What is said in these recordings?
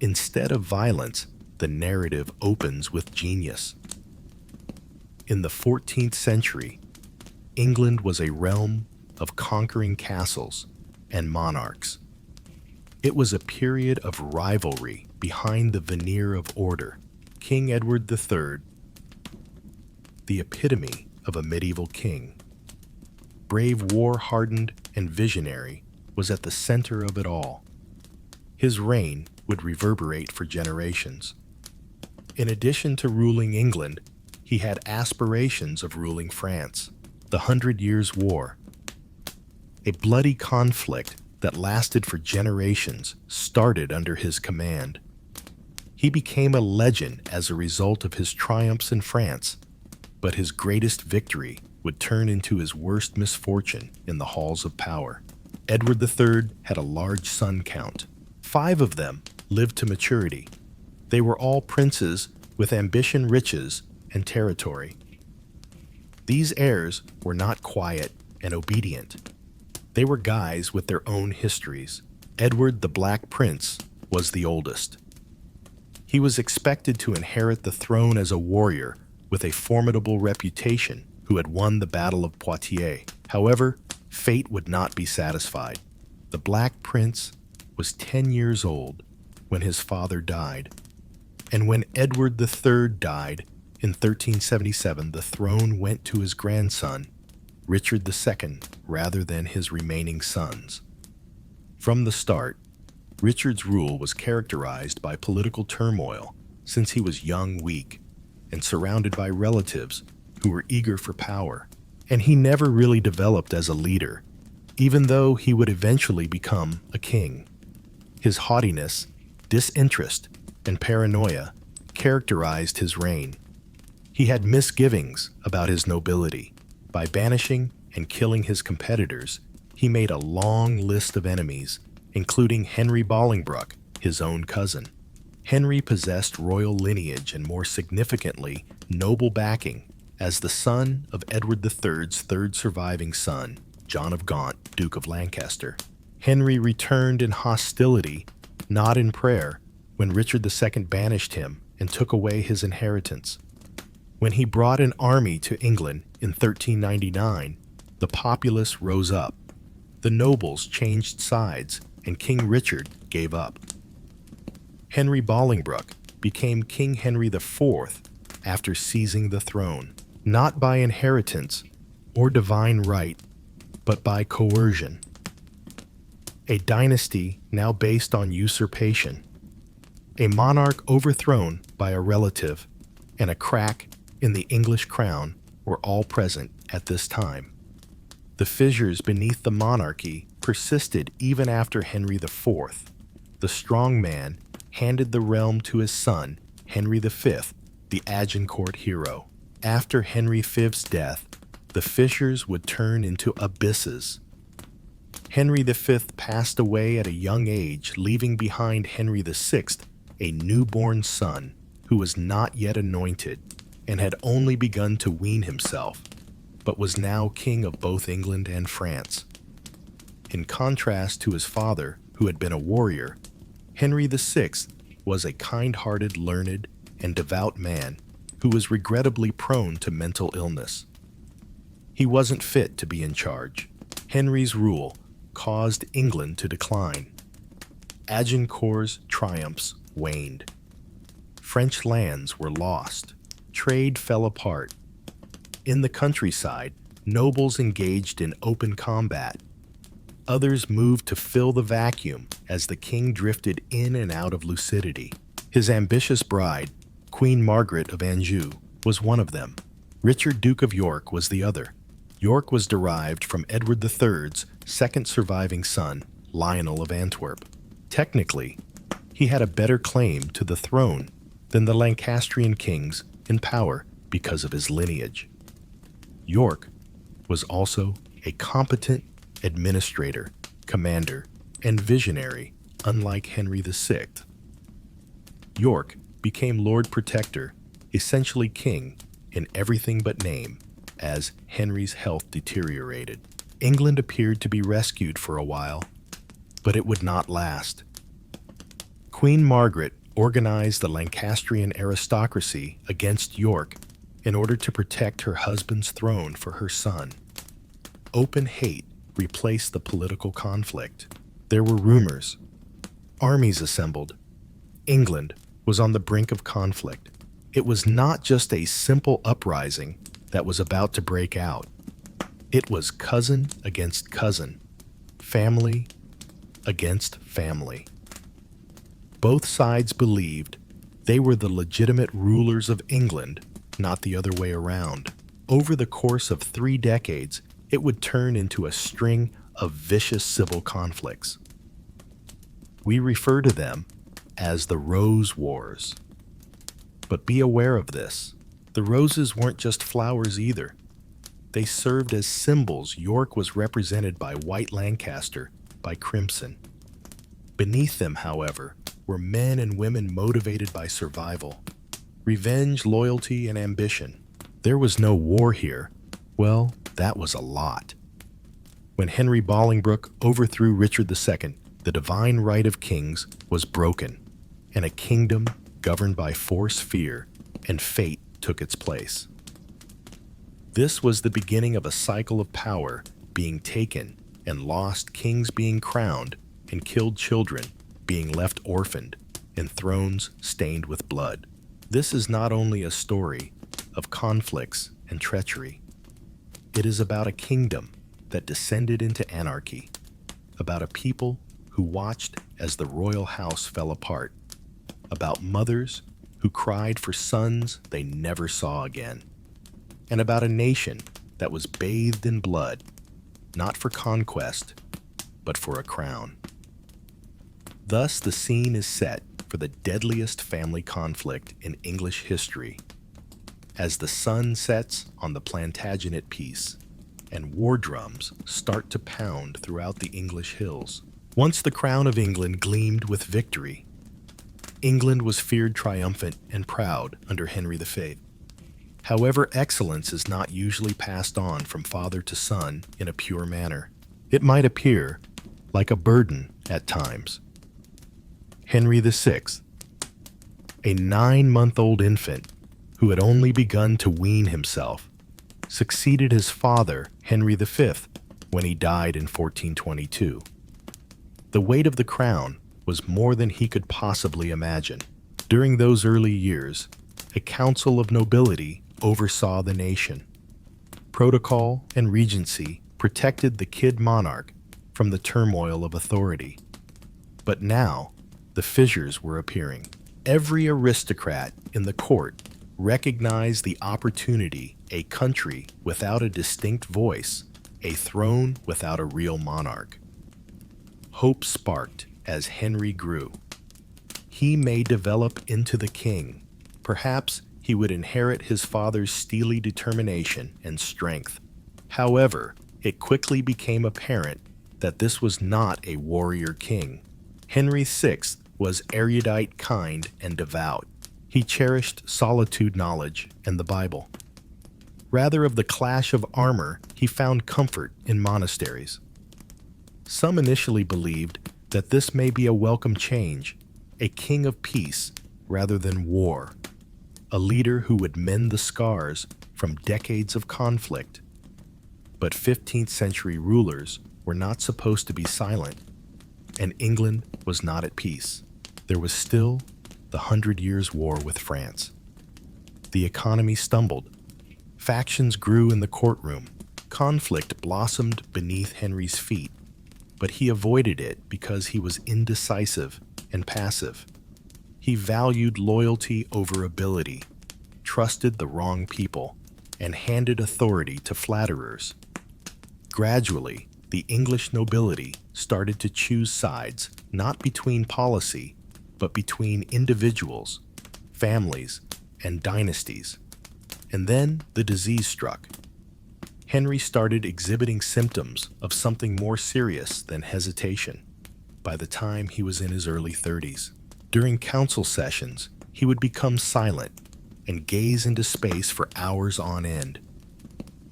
Instead of violence, the narrative opens with genius. In the 14th century, England was a realm of conquering castles and monarchs. It was a period of rivalry behind the veneer of order. King Edward III, the epitome of a medieval king, brave, war-hardened, and visionary, was at the center of it all. His reign would reverberate for generations. In addition to ruling England, he had aspirations of ruling France. The 100 Years' War, a bloody conflict that lasted for generations, started under his command. He became a legend as a result of his triumphs in France, but his greatest victory would turn into his worst misfortune in the halls of power. Edward III had a large son count. 5 of them lived to maturity. They were all princes with ambition, riches, and territory. These heirs were not quiet and obedient. They were guys with their own histories. Edward the Black Prince was the oldest. He was expected to inherit the throne as a warrior with a formidable reputation who had won the Battle of Poitiers. However, fate would not be satisfied. The Black Prince was 10 years old when his father died, and when Edward III died in 1377, the throne went to his grandson, Richard II, rather than his remaining sons. From the start, Richard's rule was characterized by political turmoil since he was young, weak, and surrounded by relatives who were eager for power. And he never really developed as a leader, even though he would eventually become a king. His haughtiness, disinterest, and paranoia characterized his reign. He had misgivings about his nobility. By banishing and killing his competitors, he made a long list of enemies, including Henry Bolingbroke, his own cousin. Henry possessed royal lineage and, more significantly, noble backing. As the son of Edward III's third surviving son, John of Gaunt, Duke of Lancaster, Henry returned in hostility, not in prayer, when Richard II banished him and took away his inheritance. When he brought an army to England in 1399, the populace rose up. The nobles changed sides, and King Richard gave up. Henry Bolingbroke became King Henry IV after seizing the throne, not by inheritance or divine right, but by coercion. A dynasty now based on usurpation, a monarch overthrown by a relative, and a crack in the English crown were all present at this time. The fissures beneath the monarchy persisted even after Henry IV. The strong man handed the realm to his son, Henry V, the Agincourt hero. After Henry V's death, the fissures would turn into abysses. Henry V passed away at a young age, leaving behind Henry VI, a newborn son who was not yet anointed and had only begun to wean himself, but was now king of both England and France. In contrast to his father, who had been a warrior, Henry VI was a kind-hearted, learned, and devout man who was regrettably prone to mental illness. He wasn't fit to be in charge. Henry's rule caused England to decline. Agincourt's triumphs waned. French lands were lost. Trade fell apart. In the countryside, nobles engaged in open combat. Others moved to fill the vacuum as the king drifted in and out of lucidity. His ambitious bride, Queen Margaret of Anjou, was one of them. Richard, Duke of York, was the other. York was derived from Edward III's second surviving son, Lionel of Antwerp. Technically, he had a better claim to the throne than the Lancastrian kings in power because of his lineage. York was also a competent administrator, commander, and visionary, unlike Henry VI. York became Lord Protector, essentially king in everything but name, as Henry's health deteriorated. England appeared to be rescued for a while, but it would not last. Queen Margaret organized the Lancastrian aristocracy against York in order to protect her husband's throne for her son. Open hate replaced the political conflict. There were rumors. Armies assembled. England was on the brink of conflict. It was not just a simple uprising that was about to break out. It was cousin against cousin, family against family. Both sides believed they were the legitimate rulers of England, not the other way around. Over the course of 3 decades, it would turn into a string of vicious civil conflicts. We refer to them as the Rose Wars. But be aware of this. The roses weren't just flowers either. They served as symbols. York was represented by white, Lancaster by crimson. Beneath them, however, were men and women motivated by survival, revenge, loyalty, and ambition. There was no war here. Well, that was a lot. When Henry Bolingbroke overthrew Richard II, the divine right of kings was broken, and a kingdom governed by force, fear, and fate took its place. This was the beginning of a cycle of power being taken and lost, kings being crowned, and killed children being left orphaned, and thrones stained with blood. This is not only a story of conflicts and treachery. It is about a kingdom that descended into anarchy, about a people who watched as the royal house fell apart, about mothers who cried for sons they never saw again, and about a nation that was bathed in blood, not for conquest, but for a crown. Thus, the scene is set for the deadliest family conflict in English history, as the sun sets on the Plantagenet peace, and war drums start to pound throughout the English hills. Once the crown of England gleamed with victory, England was feared triumphant and proud under Henry V. However, excellence is not usually passed on from father to son in a pure manner. It might appear like a burden at times. Henry VI, a 9-month-old infant who had only begun to wean himself, succeeded his father, Henry V, when he died in 1422. The weight of the crown was more than he could possibly imagine. During those early years, a council of nobility oversaw the nation. Protocol and regency protected the kid monarch from the turmoil of authority. But now, the fissures were appearing. Every aristocrat in the court recognized the opportunity: a country without a distinct voice, a throne without a real monarch. Hope sparked as Henry grew. He may develop into the king. Perhaps he would inherit his father's steely determination and strength. However, it quickly became apparent that this was not a warrior king. Henry VI was erudite, kind, and devout. He cherished solitude, knowledge, and the Bible. Rather of the clash of armor, he found comfort in monasteries. Some initially believed that this may be a welcome change, a king of peace rather than war, a leader who would mend the scars from decades of conflict. But 15th century rulers were not supposed to be silent, and England was not at peace. There was still the 100 Years' War with France. The economy stumbled. Factions grew in the courtroom. Conflict blossomed beneath Henry's feet, but he avoided it because he was indecisive and passive. He valued loyalty over ability, trusted the wrong people, and handed authority to flatterers. Gradually, the English nobility started to choose sides, not between policy, but between individuals, families, and dynasties. And then the disease struck. Henry started exhibiting symptoms of something more serious than hesitation by the time he was in his early 30s. During council sessions, he would become silent and gaze into space for hours on end.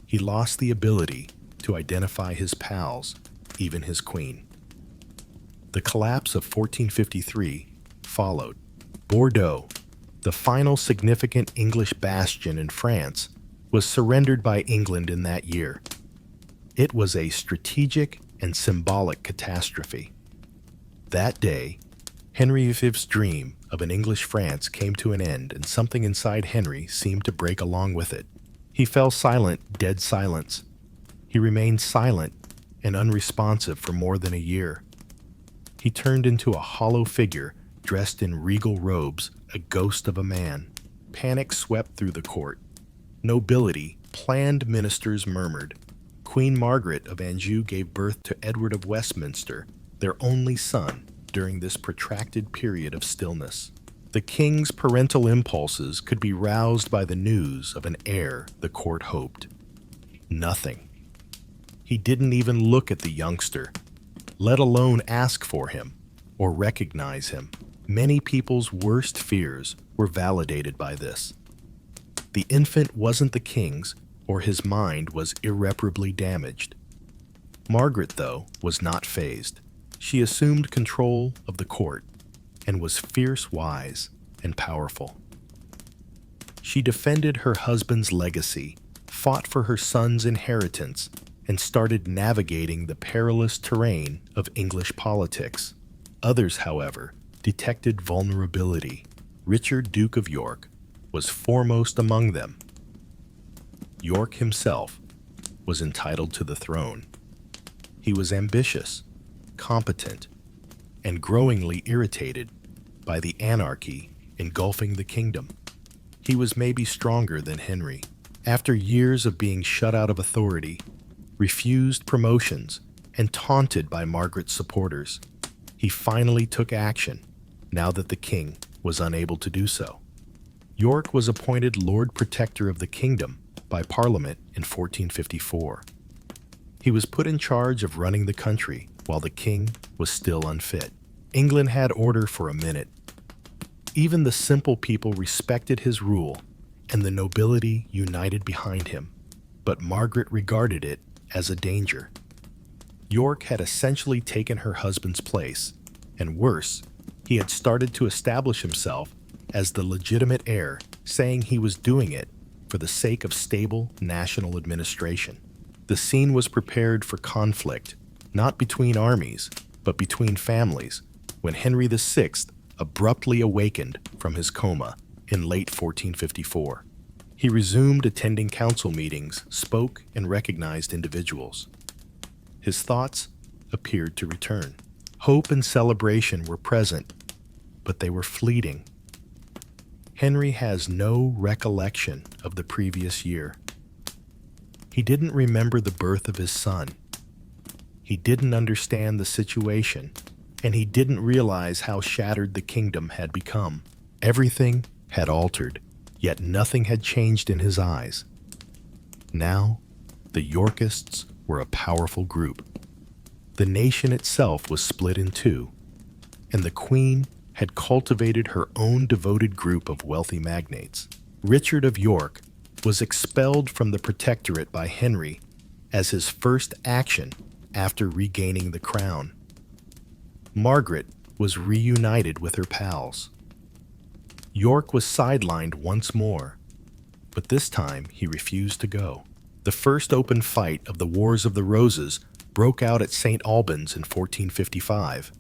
He lost the ability to identify his pals, even his queen. The collapse of 1453 followed. Bordeaux, the final significant English bastion in France, was surrendered by England in that year. It was a strategic and symbolic catastrophe. That day, Henry V's dream of an English France came to an end, and something inside Henry seemed to break along with it. He fell silent, dead silence. He remained silent and unresponsive for more than a year. He turned into a hollow figure dressed in regal robes, a ghost of a man. Panic swept through the court. Nobility, planned ministers murmured. Queen Margaret of Anjou gave birth to Edward of Westminster, their only son, during this protracted period of stillness. The king's parental impulses could be roused by the news of an heir, the court hoped. Nothing. He didn't even look at the youngster, let alone ask for him or recognize him. Many people's worst fears were validated by this. The infant wasn't the king's, or his mind was irreparably damaged. Margaret, though, was not fazed. She assumed control of the court and was fierce, wise, and powerful. She defended her husband's legacy, fought for her son's inheritance, and started navigating the perilous terrain of English politics. Others, however, detected vulnerability. Richard, Duke of York, was foremost among them. York himself was entitled to the throne. He was ambitious, competent, and growingly irritated by the anarchy engulfing the kingdom. He was maybe stronger than Henry. After years of being shut out of authority, refused promotions, and taunted by Margaret's supporters, he finally took action, now that the king was unable to do so. York was appointed Lord Protector of the kingdom by Parliament in 1454. He was put in charge of running the country while the king was still unfit. England had order for a minute. Even the simple people respected his rule, and the nobility united behind him. But Margaret regarded it as a danger. York had essentially taken her husband's place, and worse, he had started to establish himself as the legitimate heir, saying he was doing it for the sake of stable national administration. The scene was prepared for conflict, not between armies, but between families, when Henry VI abruptly awakened from his coma in late 1454. He resumed attending council meetings, spoke, and recognized individuals. His thoughts appeared to return. Hope and celebration were present, but they were fleeting. Henry has no recollection of the previous year. He didn't remember the birth of his son. He didn't understand the situation, and he didn't realize how shattered the kingdom had become. Everything had altered, yet nothing had changed in his eyes. Now, the Yorkists were a powerful group. The nation itself was split in two, and the Queen had cultivated her own devoted group of wealthy magnates. Richard of York was expelled from the protectorate by Henry as his first action after regaining the crown. Margaret was reunited with her pals. York was sidelined once more, but this time he refused to go. The first open fight of the Wars of the Roses broke out at St Albans in 1455,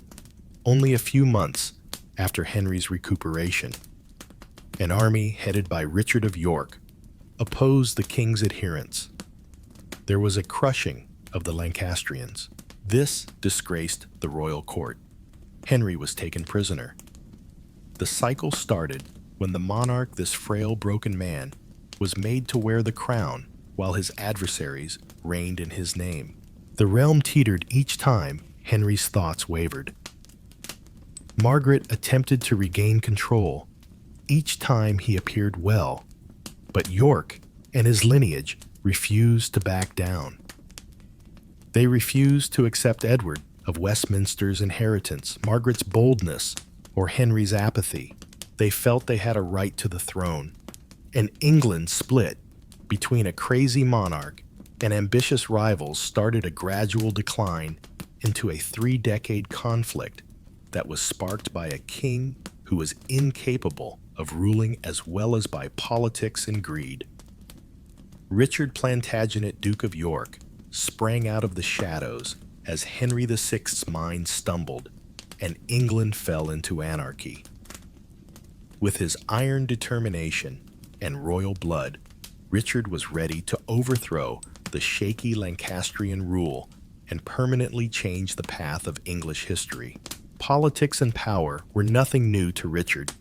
only a few months after Henry's recuperation. An army headed by Richard of York opposed the king's adherents. There was a crushing of the Lancastrians. This disgraced the royal court. Henry was taken prisoner. The cycle started when the monarch, this frail, broken man, was made to wear the crown while his adversaries reigned in his name. The realm teetered each time Henry's thoughts wavered. Margaret attempted to regain control. Each time he appeared well, but York and his lineage refused to back down. They refused to accept Edward of Westminster's inheritance, Margaret's boldness, or Henry's apathy. They felt they had a right to the throne. And England split between a crazy monarch and ambitious rivals started a gradual decline into a 3-decade conflict that was sparked by a king who was incapable of ruling as well as by politics and greed. Richard Plantagenet, Duke of York, sprang out of the shadows as Henry VI's mind stumbled and England fell into anarchy. With his iron determination and royal blood, Richard was ready to overthrow the shaky Lancastrian rule and permanently change the path of English history. Politics and power were nothing new to Richard.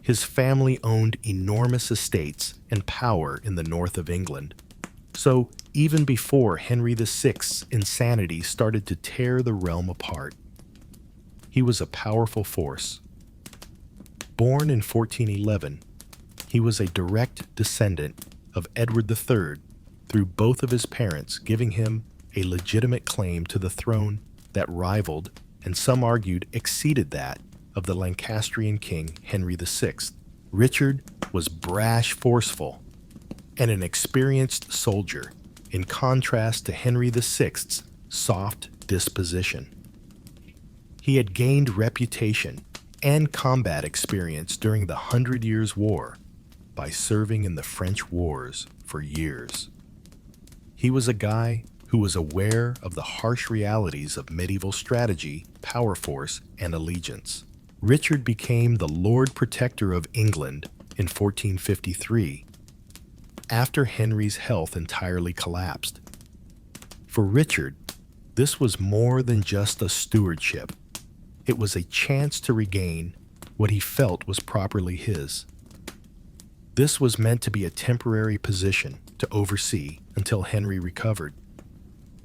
His family owned enormous estates and power in the north of England. So even before Henry VI's insanity started to tear the realm apart, he was a powerful force. Born in 1411, he was a direct descendant of Edward III through both of his parents, giving him a legitimate claim to the throne that rivaled, and some argued exceeded, that of the Lancastrian king Henry VI. Richard was brash, forceful, and an experienced soldier, in contrast to Henry VI's soft disposition. He had gained reputation and combat experience during the 100 Years' War by serving in the French wars for years. He was a guy who was aware of the harsh realities of medieval strategy, power force, and allegiance. Richard became the Lord Protector of England in 1453, after Henry's health entirely collapsed. For Richard, this was more than just a stewardship. It was a chance to regain what he felt was properly his. This was meant to be a temporary position to oversee until Henry recovered.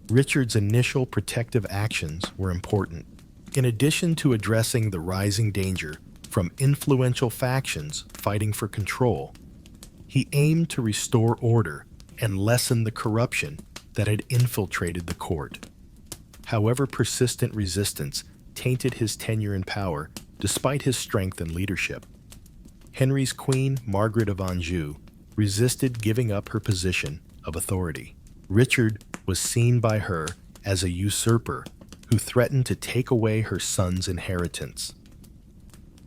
Richard's initial protective actions were important. In addition to addressing the rising danger from influential factions fighting for control, he aimed to restore order and lessen the corruption that had infiltrated the court. However, persistent resistance tainted his tenure in power despite his strength and leadership. Henry's queen, Margaret of Anjou, resisted giving up her position of authority. Richard was seen by her as a usurper who threatened to take away her son's inheritance.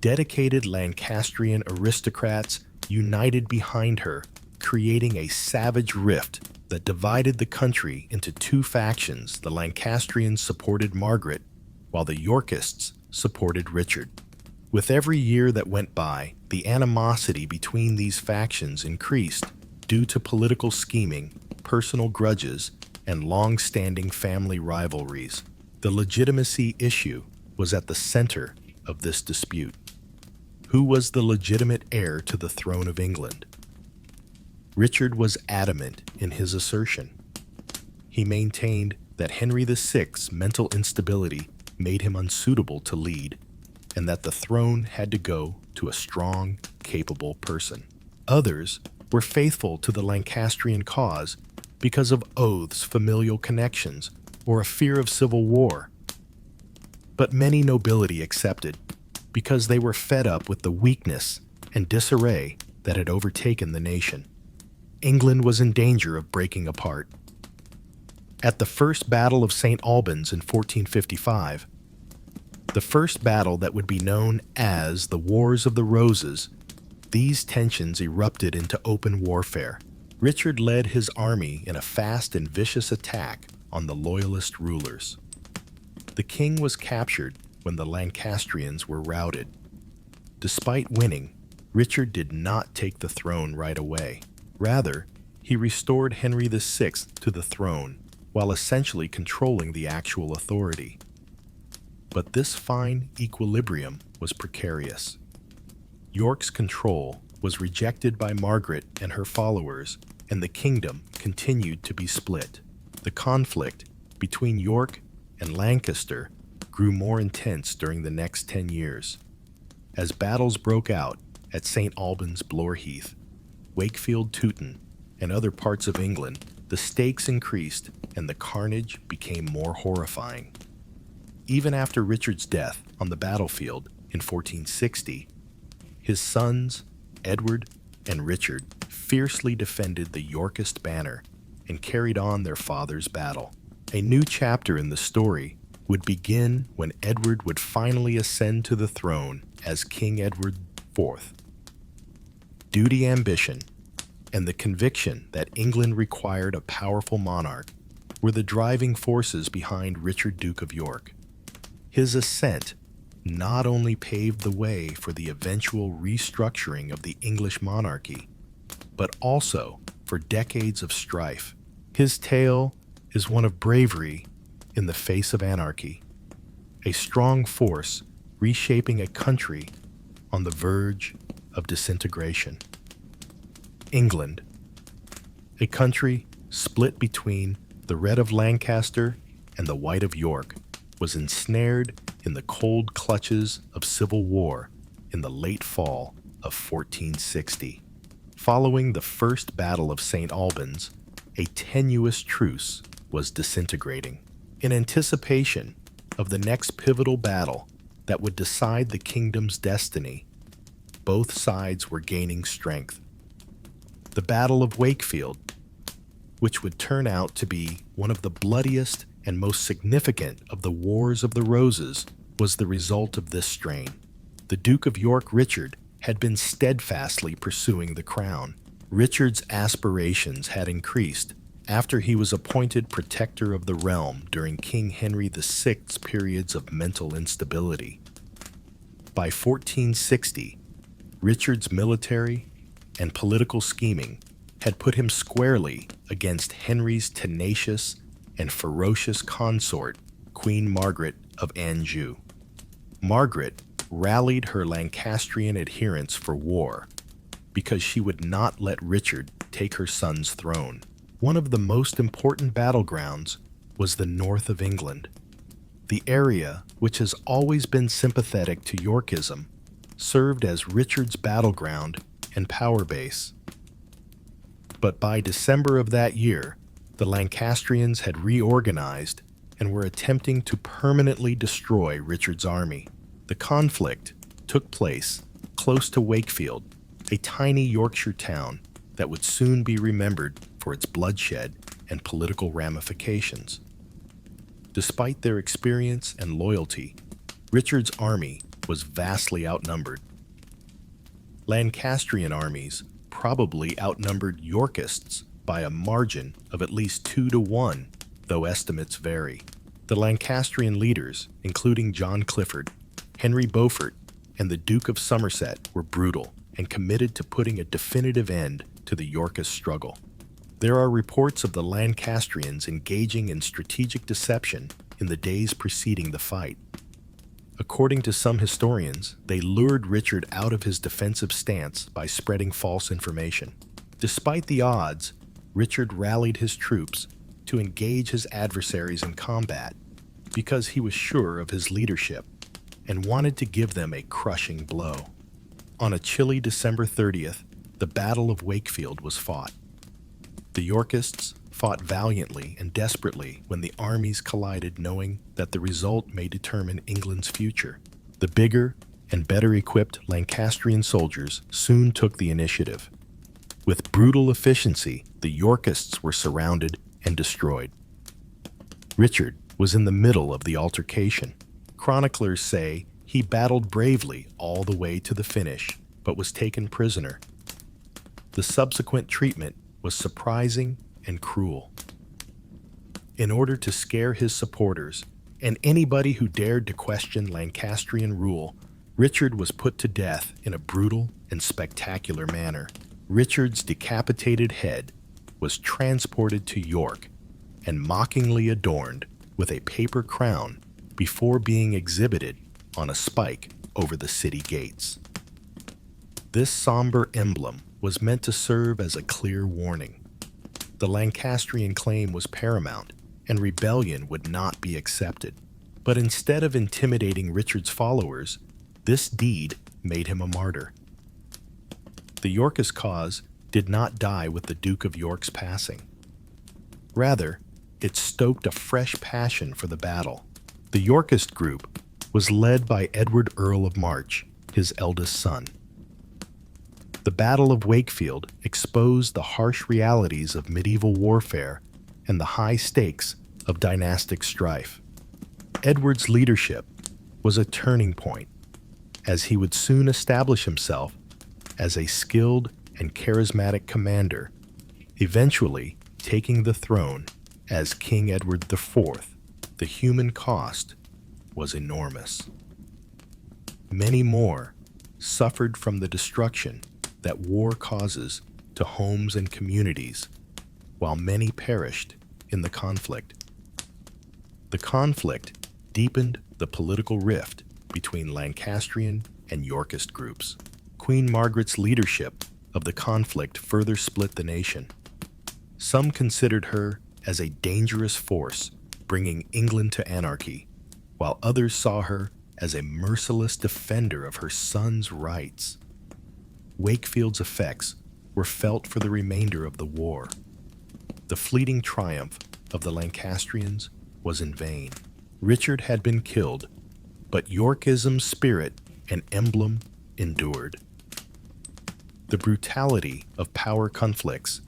Dedicated Lancastrian aristocrats united behind her, creating a savage rift that divided the country into two factions. The Lancastrians supported Margaret, while the Yorkists supported Richard. With every year that went by, the animosity between these factions increased due to political scheming, personal grudges, and long-standing family rivalries. The legitimacy issue was at the center of this dispute. Who was the legitimate heir to the throne of England? Richard was adamant in his assertion. He maintained that Henry VI's mental instability made him unsuitable to lead, and that the throne had to go to a strong, capable person. Others were faithful to the Lancastrian cause because of oaths, familial connections, or a fear of civil war. But many nobility accepted because they were fed up with the weakness and disarray that had overtaken the nation. England was in danger of breaking apart. At the First Battle of St Albans in 1455, the first battle that would be known as the Wars of the Roses, these tensions erupted into open warfare. Richard led his army in a fast and vicious attack on the loyalist rulers. The king was captured when the Lancastrians were routed. Despite winning, Richard did not take the throne right away. Rather, he restored Henry VI to the throne while essentially controlling the actual authority. But this fine equilibrium was precarious. York's control was rejected by Margaret and her followers, and the kingdom continued to be split. The conflict between York and Lancaster grew more intense during the next 10 years. As battles broke out at St Albans, Bloorheath, Wakefield, Towton, and other parts of England, the stakes increased and the carnage became more horrifying. Even after Richard's death on the battlefield in 1460, his sons, Edward and Richard, fiercely defended the Yorkist banner and carried on their father's battle. A new chapter in the story would begin when Edward would finally ascend to the throne as King Edward IV. Duty, ambition, and the conviction that England required a powerful monarch were the driving forces behind Richard, Duke of York. His ascent not only paved the way for the eventual restructuring of the English monarchy, but also for decades of strife. His tale is one of bravery in the face of anarchy, a strong force reshaping a country on the verge of disintegration. England, a country split between the red of Lancaster and the white of York, was ensnared in the cold clutches of civil war in the late fall of 1460. Following the First Battle of St Albans, a tenuous truce was disintegrating. In anticipation of the next pivotal battle that would decide the kingdom's destiny, both sides were gaining strength. The Battle of Wakefield, which would turn out to be one of the bloodiest and most significant of the Wars of the Roses, was the result of this strain. The Duke of York, Richard, had been steadfastly pursuing the crown. Richard's aspirations had increased after he was appointed protector of the realm during King Henry VI's periods of mental instability. By 1460, Richard's military and political scheming had put him squarely against Henry's tenacious and ferocious consort, Queen Margaret of Anjou. Margaret rallied her Lancastrian adherents for war because she would not let Richard take her son's throne. One of the most important battlegrounds was the north of England. The area, which has always been sympathetic to Yorkism, served as Richard's battleground and power base. But by December of that year, the Lancastrians had reorganized and were attempting to permanently destroy Richard's army. The conflict took place close to Wakefield, a tiny Yorkshire town that would soon be remembered for its bloodshed and political ramifications. Despite their experience and loyalty, Richard's army was vastly outnumbered. Lancastrian armies probably outnumbered Yorkists by a margin of at least 2-1, though estimates vary. The Lancastrian leaders, including John Clifford, Henry Beaufort, and the Duke of Somerset, were brutal and committed to putting a definitive end to the Yorkist struggle. There are reports of the Lancastrians engaging in strategic deception in the days preceding the fight. According to some historians, they lured Richard out of his defensive stance by spreading false information. Despite the odds, Richard rallied his troops to engage his adversaries in combat because he was sure of his leadership and wanted to give them a crushing blow. On a chilly December 30th, the Battle of Wakefield was fought. The Yorkists fought valiantly and desperately when the armies collided, knowing that the result may determine England's future. The bigger and better equipped Lancastrian soldiers soon took the initiative. With brutal efficiency, the Yorkists were surrounded and destroyed. Richard was in the middle of the altercation. Chroniclers say he battled bravely all the way to the finish, but was taken prisoner. The subsequent treatment was surprising and cruel. In order to scare his supporters and anybody who dared to question Lancastrian rule, Richard was put to death in a brutal and spectacular manner. Richard's decapitated head was transported to York and mockingly adorned with a paper crown before being exhibited on a spike over the city gates. This somber emblem was meant to serve as a clear warning. The Lancastrian claim was paramount, and rebellion would not be accepted. But instead of intimidating Richard's followers, this deed made him a martyr. The Yorkist cause did not die with the Duke of York's passing. Rather, it stoked a fresh passion for the battle. The Yorkist group was led by Edward, Earl of March, his eldest son. The Battle of Wakefield exposed the harsh realities of medieval warfare and the high stakes of dynastic strife. Edward's leadership was a turning point, as he would soon establish himself as a skilled and charismatic commander, eventually taking the throne as King Edward IV. The human cost was enormous. Many more suffered from the destruction that war causes to homes and communities, while many perished in the conflict. The conflict deepened the political rift between Lancastrian and Yorkist groups. Queen Margaret's leadership of the conflict further split the nation. Some considered her as a dangerous force bringing England to anarchy, while others saw her as a merciless defender of her son's rights. Wakefield's effects were felt for the remainder of the war. The fleeting triumph of the Lancastrians was in vain. Richard had been killed, but Yorkism's spirit and emblem endured. The brutality of power conflicts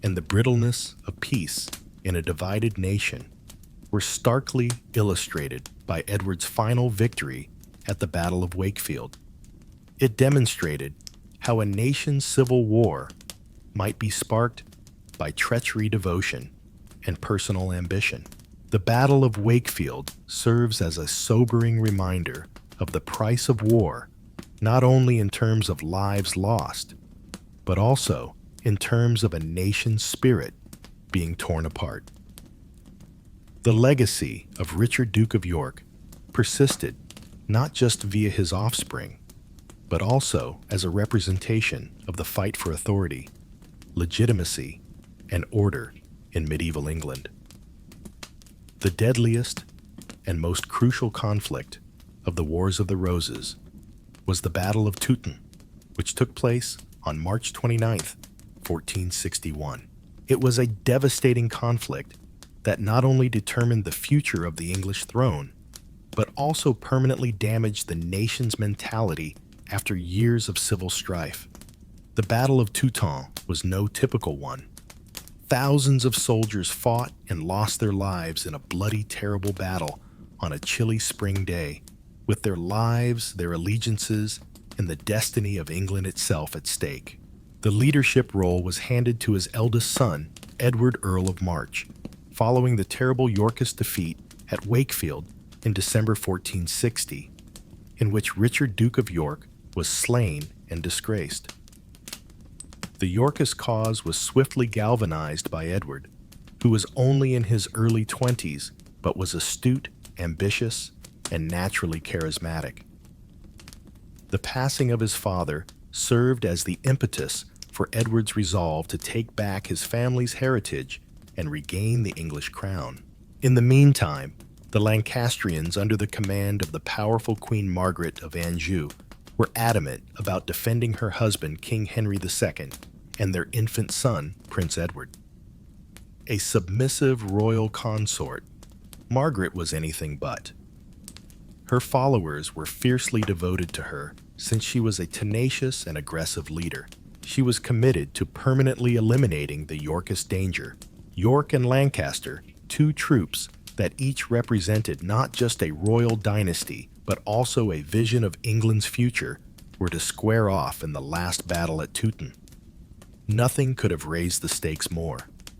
and the brittleness of peace in a divided nation were starkly illustrated by Edward's final victory at the Battle of Wakefield. It demonstrated how a nation's civil war might be sparked by treachery, devotion, and personal ambition. The Battle of Wakefield serves as a sobering reminder of the price of war, not only in terms of lives lost, but also in terms of a nation's spirit being torn apart. The legacy of Richard, Duke of York, persisted not just via his offspring, but also as a representation of the fight for authority, legitimacy, and order in medieval England. The deadliest and most crucial conflict of the Wars of the Roses was the Battle of Towton, which took place on March 29, 1461. It was a devastating conflict that not only determined the future of the English throne, but also permanently damaged the nation's mentality after years of civil strife. The Battle of Towton was no typical one. Thousands of soldiers fought and lost their lives in a bloody, terrible battle on a chilly spring day, with their lives, their allegiances, and the destiny of England itself at stake. The leadership role was handed to his eldest son, Edward, Earl of March, following the terrible Yorkist defeat at Wakefield in December 1460, in which Richard, Duke of York, was slain and disgraced. The Yorkist cause was swiftly galvanized by Edward, who was only in his early 20s but was astute, ambitious, and naturally charismatic. The passing of his father served as the impetus for Edward's resolve to take back his family's heritage and regain the English crown. In the meantime, the Lancastrians, under the command of the powerful Queen Margaret of Anjou, were adamant about defending her husband, King Henry II, and their infant son, Prince Edward. A submissive royal consort, Margaret was anything but. Her followers were fiercely devoted to her since she was a tenacious and aggressive leader. She was committed to permanently eliminating the Yorkist danger. York and Lancaster, two troops that each represented not just a royal dynasty, but also a vision of England's future, were to square off in the last battle at Towton. Nothing could have raised the stakes more.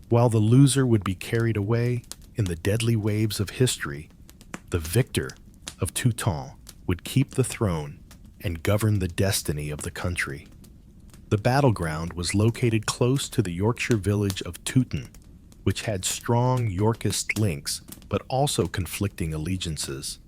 While the loser would be carried away in the deadly waves of history, the victor of Towton would keep the throne and govern the destiny of the country. The battleground was located close to the Yorkshire village of Towton, which had strong Yorkist links but also conflicting allegiances.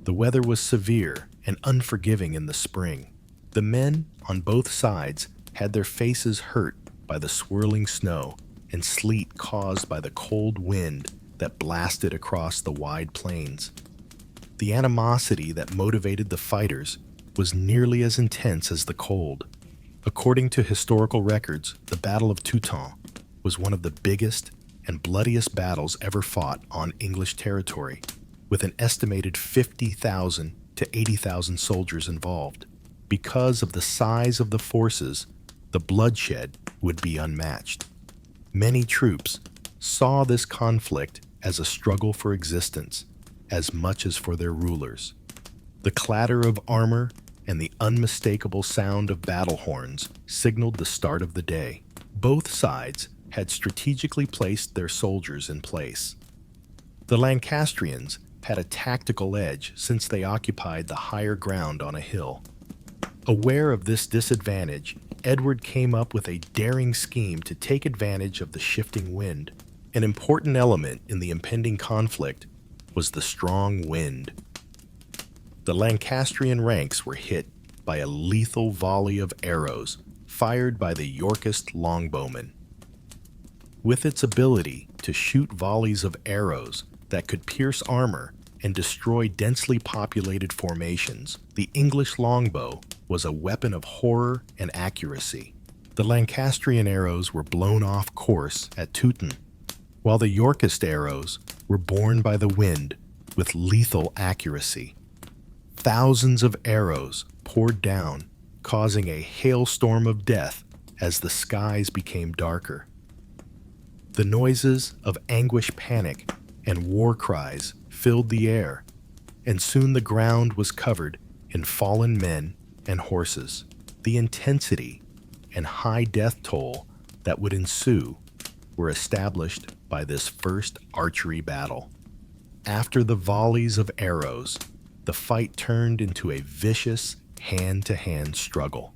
The weather was severe and unforgiving in the spring. The men on both sides had their faces hurt by the swirling snow and sleet caused by the cold wind that blasted across the wide plains. The animosity that motivated the fighters was nearly as intense as the cold. According to historical records, the Battle of Towton was one of the biggest and bloodiest battles ever fought on English territory, with an estimated 50,000 to 80,000 soldiers involved. Because of the size of the forces, the bloodshed would be unmatched. Many troops saw this conflict as a struggle for existence, as much as for their rulers. The clatter of armor and the unmistakable sound of battle horns signaled the start of the day. Both sides had strategically placed their soldiers in place. The Lancastrians had a tactical edge since they occupied the higher ground on a hill. Aware of this disadvantage, Edward came up with a daring scheme to take advantage of the shifting wind. An important element in the impending conflict was the strong wind. The Lancastrian ranks were hit by a lethal volley of arrows fired by the Yorkist longbowmen. With its ability to shoot volleys of arrows that could pierce armor and destroy densely populated formations, the English longbow was a weapon of horror and accuracy. The Lancastrian arrows were blown off course at Towton, while the Yorkist arrows were borne by the wind with lethal accuracy. Thousands of arrows poured down, causing a hailstorm of death as the skies became darker. The noises of anguish, panic, and war cries filled the air, and soon the ground was covered in fallen men and horses. The intensity and high death toll that would ensue were established by this first archery battle. After the volleys of arrows, the fight turned into a vicious hand-to-hand struggle.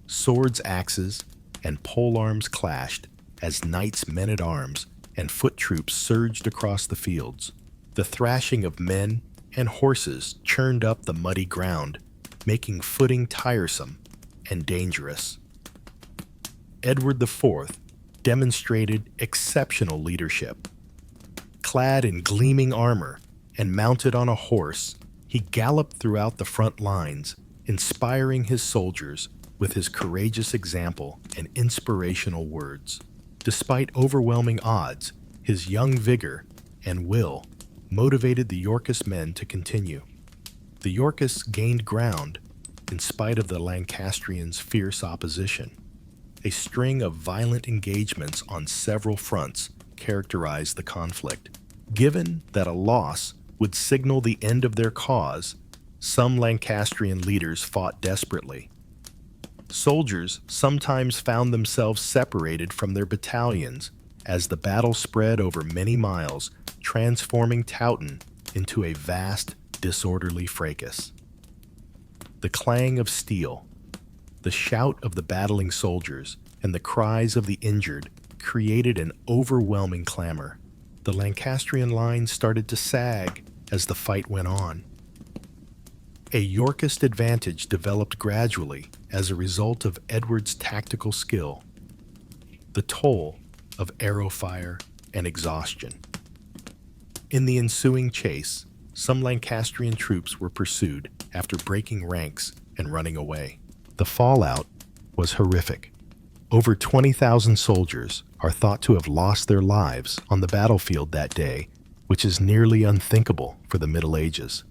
Swords, axes, and polearms clashed as knights, men-at-arms, and foot troops surged across the fields. The thrashing of men and horses churned up the muddy ground, making footing tiresome and dangerous. Edward IV demonstrated exceptional leadership. Clad in gleaming armor and mounted on a horse, he galloped throughout the front lines, inspiring his soldiers with his courageous example and inspirational words. Despite overwhelming odds, his young vigor and will motivated the Yorkist men to continue. The Yorkists gained ground in spite of the Lancastrians' fierce opposition. A string of violent engagements on several fronts characterized the conflict. Given that a loss would signal the end of their cause, some Lancastrian leaders fought desperately. Soldiers sometimes found themselves separated from their battalions as the battle spread over many miles, transforming Towton into a vast, disorderly fracas. The clang of steel, the shout of the battling soldiers, and the cries of the injured created an overwhelming clamor. The Lancastrian lines started to sag as the fight went on. A Yorkist advantage developed gradually as a result of Edward's tactical skill, the toll of arrow fire and exhaustion. In the ensuing chase, some Lancastrian troops were pursued after breaking ranks and running away. The fallout was horrific. Over 20,000 soldiers are thought to have lost their lives on the battlefield that day, which is nearly unthinkable for the Middle Ages.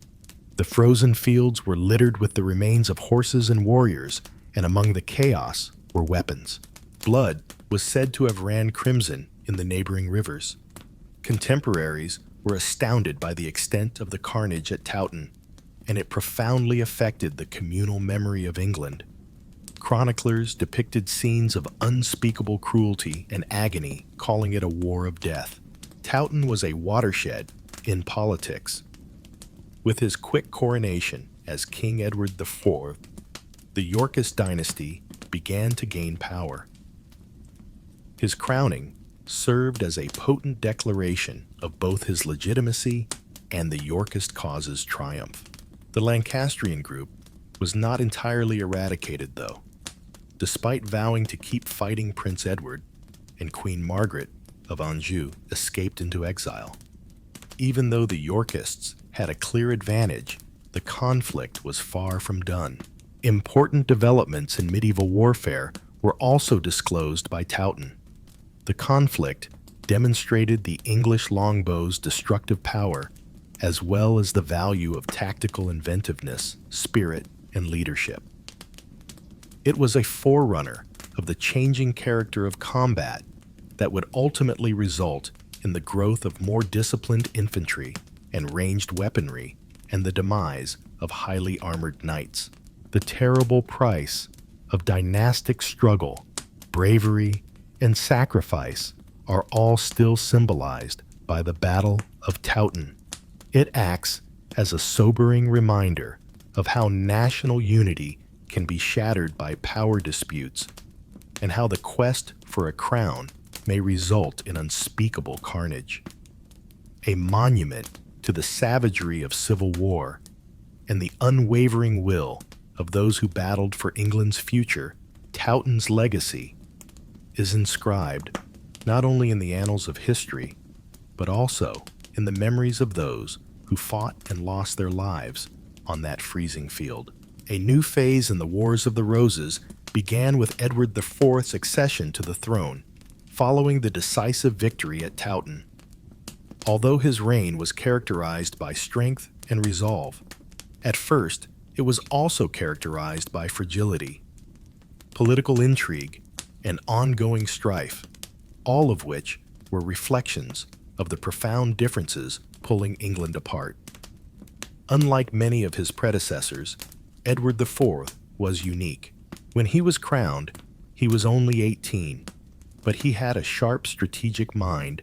The frozen fields were littered with the remains of horses and warriors, and among the chaos were weapons. Blood was said to have ran crimson in the neighboring rivers. Contemporaries were astounded by the extent of the carnage at Towton, and it profoundly affected the communal memory of England. Chroniclers depicted scenes of unspeakable cruelty and agony, calling it a war of death. Towton was a watershed in politics. With his quick coronation as King Edward IV, the Yorkist dynasty began to gain power. His crowning served as a potent declaration of both his legitimacy and the Yorkist cause's triumph. The Lancastrian group was not entirely eradicated, though. Despite vowing to keep fighting, Prince Edward and Queen Margaret of Anjou escaped into exile. Even though the Yorkists had a clear advantage, the conflict was far from done. Important developments in medieval warfare were also disclosed by Towton. The conflict demonstrated the English longbow's destructive power, as well as the value of tactical inventiveness, spirit, and leadership. It was a forerunner of the changing character of combat that would ultimately result in the growth of more disciplined infantry and ranged weaponry and the demise of highly armored knights. The terrible price of dynastic struggle, bravery, and sacrifice are all still symbolized by the Battle of Towton. It acts as a sobering reminder of how national unity can be shattered by power disputes and how the quest for a crown may result in unspeakable carnage. A monument to the savagery of civil war and the unwavering will of those who battled for England's future, Towton's legacy is inscribed not only in the annals of history, but also in the memories of those who fought and lost their lives on that freezing field. A new phase in the Wars of the Roses began with Edward IV's accession to the throne, following the decisive victory at Towton. Although his reign was characterized by strength and resolve, at first it was also characterized by fragility, political intrigue, and ongoing strife, all of which were reflections of the profound differences pulling England apart. Unlike many of his predecessors, Edward IV was unique. When he was crowned, he was only 18, but he had a sharp strategic mind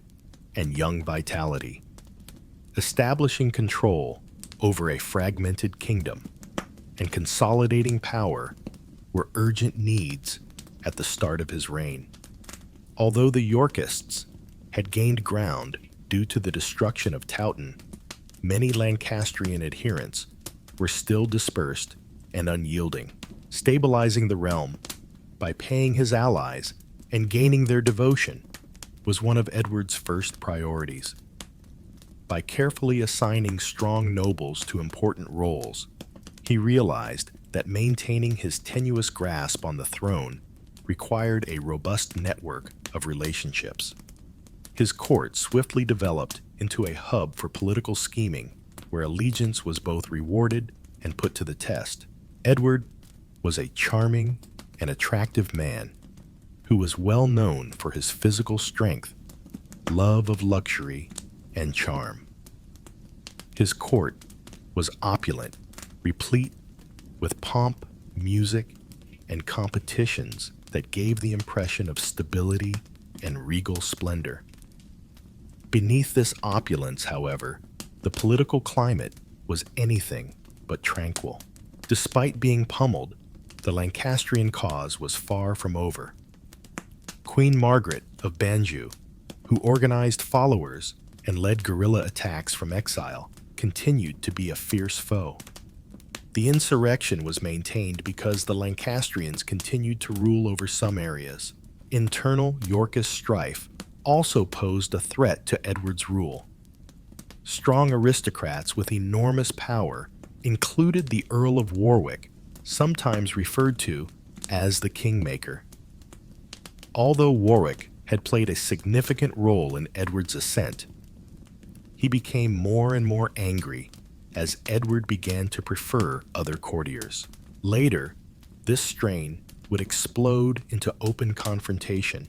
and young vitality. Establishing control over a fragmented kingdom and consolidating power were urgent needs at the start of his reign. Although the Yorkists had gained ground due to the destruction of Towton, many Lancastrian adherents were still dispersed and unyielding. Stabilizing the realm by paying his allies and gaining their devotion was one of Edward's first priorities. By carefully assigning strong nobles to important roles, he realized that maintaining his tenuous grasp on the throne required a robust network of relationships. His court swiftly developed into a hub for political scheming, where allegiance was both rewarded and put to the test. Edward was a charming and attractive man who was well known for his physical strength, love of luxury, and charm. His court was opulent, replete with pomp, music, and competitions that gave the impression of stability and regal splendor. Beneath this opulence, however, the political climate was anything but tranquil. Despite being pummeled, the Lancastrian cause was far from over. Queen Margaret of Banjul, who organized followers and led guerrilla attacks from exile, continued to be a fierce foe. The insurrection was maintained because the Lancastrians continued to rule over some areas. Internal Yorkist strife also posed a threat to Edward's rule. Strong aristocrats with enormous power included the Earl of Warwick, sometimes referred to as the Kingmaker. Although Warwick had played a significant role in Edward's ascent, he became more and more angry as Edward began to prefer other courtiers. Later, this strain would explode into open confrontation,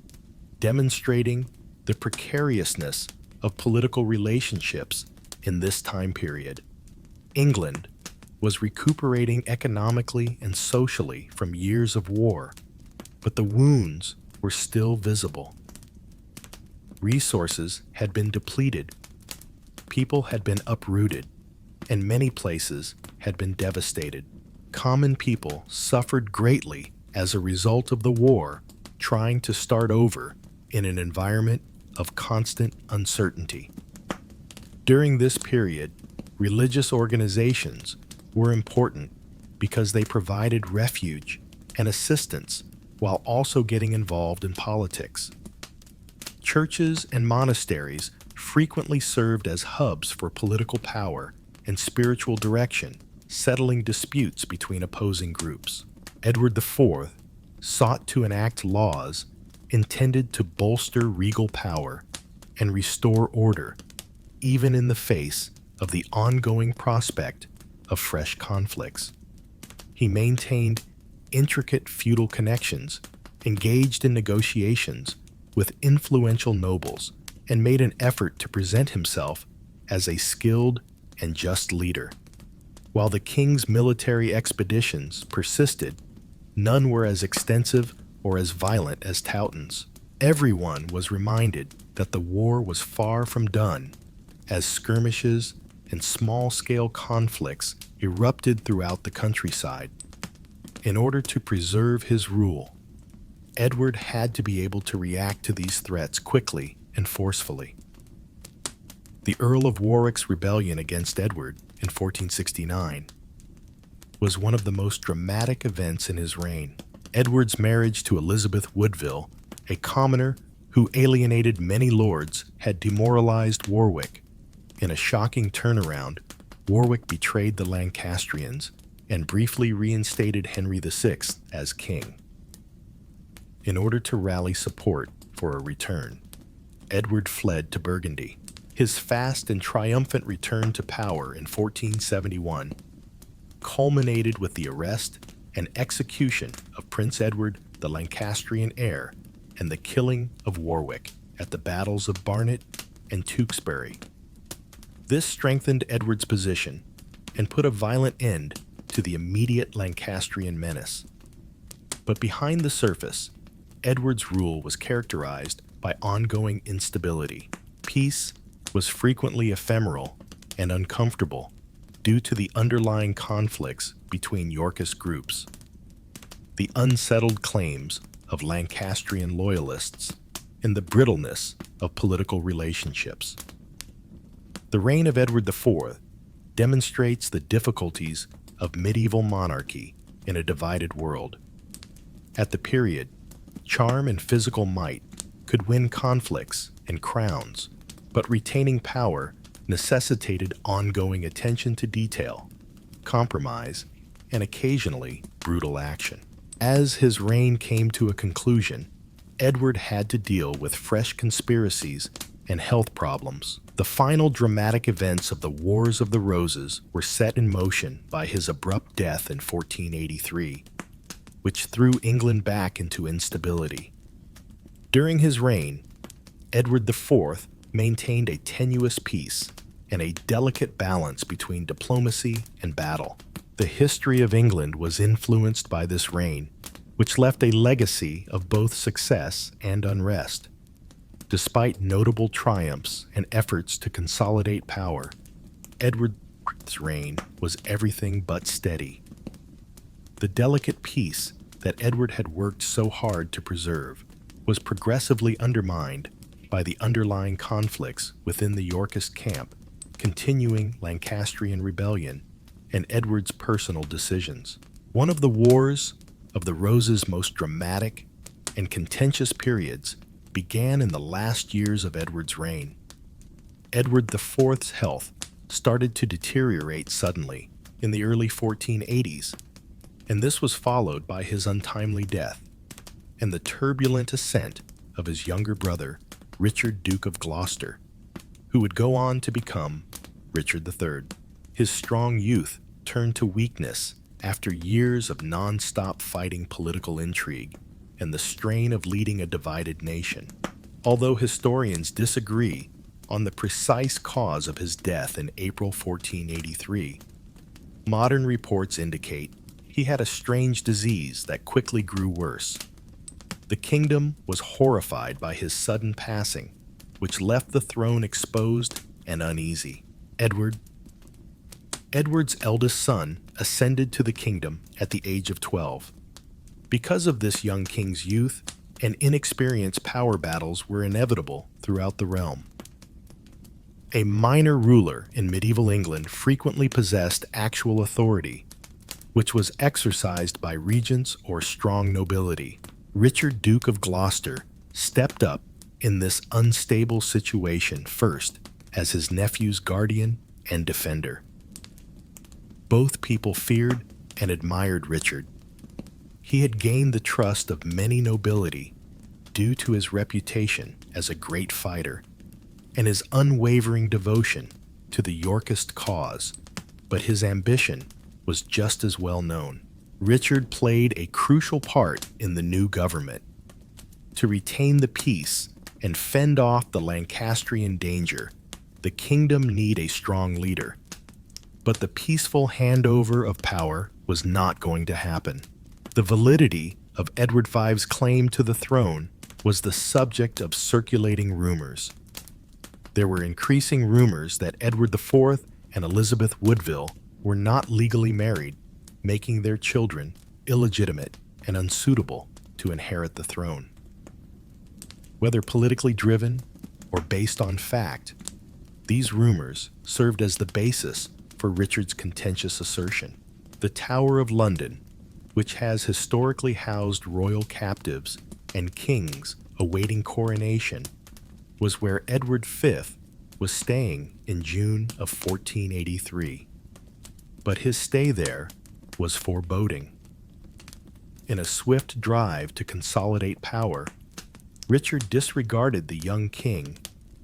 demonstrating the precariousness of political relationships in this time period. England was recuperating economically and socially from years of war, but the wounds were still visible. Resources had been depleted, people had been uprooted, and many places had been devastated. Common people suffered greatly as a result of the war, trying to start over in an environment of constant uncertainty. During this period, religious organizations were important because they provided refuge and assistance while also getting involved in politics. Churches and monasteries frequently served as hubs for political power and spiritual direction, settling disputes between opposing groups. Edward IV sought to enact laws intended to bolster regal power and restore order, even in the face of the ongoing prospect of fresh conflicts. He maintained intricate feudal connections, engaged in negotiations with influential nobles, and made an effort to present himself as a skilled and just leader. While the king's military expeditions persisted, none were as extensive or as violent as Towton's. Everyone was reminded that the war was far from done, as skirmishes and small-scale conflicts erupted throughout the countryside. In order to preserve his rule, Edward had to be able to react to these threats quickly and forcefully. The Earl of Warwick's rebellion against Edward in 1469 was one of the most dramatic events in his reign. Edward's marriage to Elizabeth Woodville, a commoner who alienated many lords, had demoralized Warwick. In a shocking turnaround, Warwick betrayed the Lancastrians and briefly reinstated Henry VI as king. In order to rally support for a return, Edward fled to Burgundy. His fast and triumphant return to power in 1471 culminated with the arrest and execution of Prince Edward, the Lancastrian heir, and the killing of Warwick at the battles of Barnet and Tewkesbury. This strengthened Edward's position and put a violent end to the immediate Lancastrian menace. But behind the surface, Edward's rule was characterized by ongoing instability. Peace was frequently ephemeral and uncomfortable due to the underlying conflicts between Yorkist groups, the unsettled claims of Lancastrian loyalists, and the brittleness of political relationships. The reign of Edward IV demonstrates the difficulties of medieval monarchy in a divided world. At the period, charm and physical might could win conflicts and crowns, but retaining power necessitated ongoing attention to detail, compromise, and occasionally brutal action. As his reign came to a conclusion, Edward had to deal with fresh conspiracies and health problems. The final dramatic events of the Wars of the Roses were set in motion by his abrupt death in 1483, which threw England back into instability. During his reign, Edward IV maintained a tenuous peace and a delicate balance between diplomacy and battle. The history of England was influenced by this reign, which left a legacy of both success and unrest. Despite notable triumphs and efforts to consolidate power, Edward's reign was everything but steady. The delicate peace that Edward had worked so hard to preserve was progressively undermined by the underlying conflicts within the Yorkist camp, continuing Lancastrian rebellion, and Edward's personal decisions. One of the Wars of the Roses' most dramatic and contentious periods began in the last years of Edward's reign. Edward IV's health started to deteriorate suddenly in the early 1480s, and this was followed by his untimely death and the turbulent ascent of his younger brother, Richard, Duke of Gloucester, who would go on to become Richard III. His strong youth turned to weakness after years of non-stop fighting political intrigue and the strain of leading a divided nation. Although historians disagree on the precise cause of his death in April 1483, modern reports indicate he had a strange disease that quickly grew worse. The kingdom was horrified by his sudden passing, which left the throne exposed and uneasy. Edward's eldest son ascended to the kingdom at the age of 12. Because of this young king's youth and inexperience, power battles were inevitable throughout the realm. A minor ruler in medieval England frequently possessed actual authority, which was exercised by regents or strong nobility. Richard, Duke of Gloucester, stepped up in this unstable situation first as his nephew's guardian and defender. Both people feared and admired Richard. He had gained the trust of many nobility due to his reputation as a great fighter and his unwavering devotion to the Yorkist cause, but his ambition was just as well known. Richard played a crucial part in the new government. To retain the peace and fend off the Lancastrian danger, the kingdom needed a strong leader. But the peaceful handover of power was not going to happen. The validity of Edward V's claim to the throne was the subject of circulating rumors. There were increasing rumors that Edward IV and Elizabeth Woodville were not legally married, making their children illegitimate and unsuitable to inherit the throne. Whether politically driven or based on fact, these rumors served as the basis for Richard's contentious assertion. The Tower of London, which has historically housed royal captives and kings awaiting coronation, was where Edward V was staying in June of 1483. But his stay there was foreboding. In a swift drive to consolidate power, Richard disregarded the young king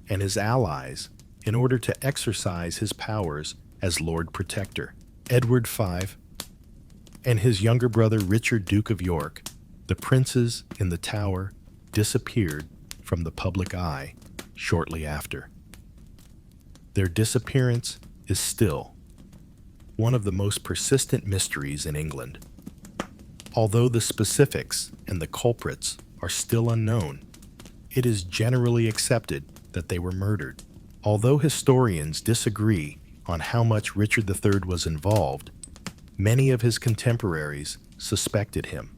and his allies in order to exercise his powers as Lord Protector. Edward V and his younger brother Richard, Duke of York, the princes in the Tower, disappeared from the public eye shortly after. Their disappearance is still one of the most persistent mysteries in England. Although the specifics and the culprits are still unknown, it is generally accepted that they were murdered. Although historians disagree on how much Richard III was involved, many of his contemporaries suspected him.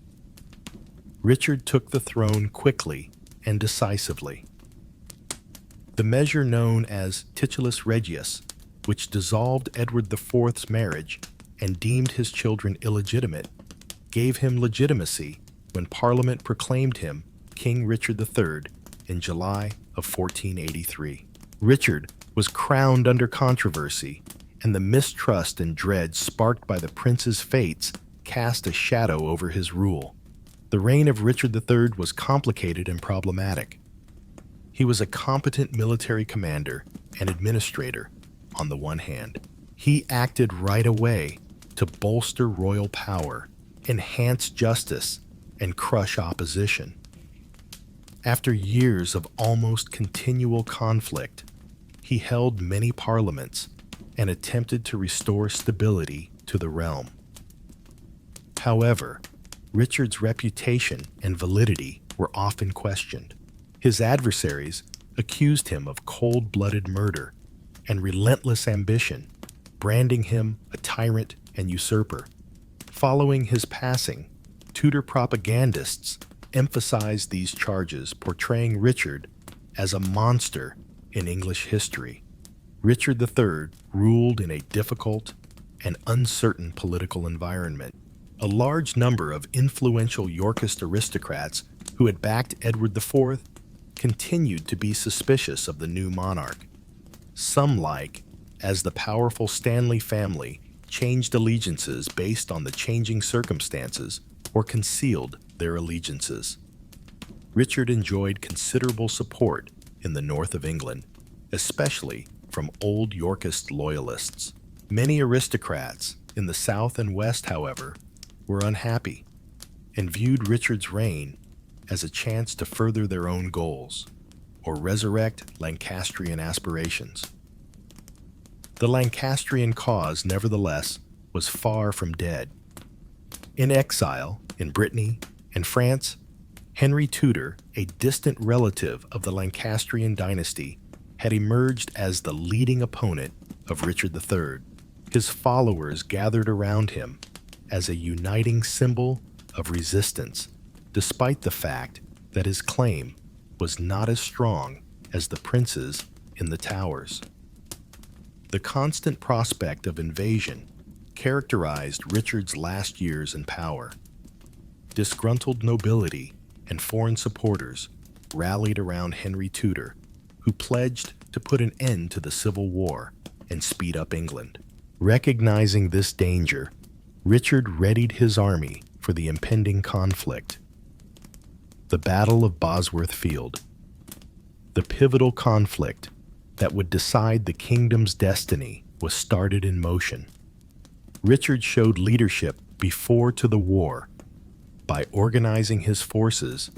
Richard took the throne quickly and decisively. The measure known as titulus regius, which dissolved Edward IV's marriage and deemed his children illegitimate, gave him legitimacy when Parliament proclaimed him King Richard III in July of 1483. Richard was crowned under controversy, and the mistrust and dread sparked by the prince's fates cast a shadow over his rule. The reign of Richard III was complicated and problematic. He was a competent military commander and administrator on the one hand. He acted right away to bolster royal power, enhance justice, and crush opposition. After years of almost continual conflict, he held many parliaments and attempted to restore stability to the realm. However, Richard's reputation and validity were often questioned. His adversaries accused him of cold-blooded murder and relentless ambition, branding him a tyrant and usurper. Following his passing, Tudor propagandists emphasized these charges, portraying Richard as a monster in English history. Richard III ruled in a difficult and uncertain political environment. A large number of influential Yorkist aristocrats who had backed Edward IV continued to be suspicious of the new monarch. Some, like as the powerful Stanley family, changed allegiances based on the changing circumstances or concealed their allegiances. Richard enjoyed considerable support in the north of England, especially from old Yorkist loyalists. Many aristocrats in the south and west, however, were unhappy and viewed Richard's reign as a chance to further their own goals or resurrect Lancastrian aspirations. The Lancastrian cause, nevertheless, was far from dead. In exile in Brittany and France, Henry Tudor, a distant relative of the Lancastrian dynasty, had emerged as the leading opponent of Richard III. His followers gathered around him as a uniting symbol of resistance, despite the fact that his claim was not as strong as the princes in the towers. The constant prospect of invasion characterized Richard's last years in power. Disgruntled nobility and foreign supporters rallied around Henry Tudor, who pledged to put an end to the Civil War and speed up England. Recognizing this danger, Richard readied his army for the impending conflict. The Battle of Bosworth Field, the pivotal conflict that would decide the kingdom's destiny, was started in motion. Richard showed leadership before to the war by organizing his forces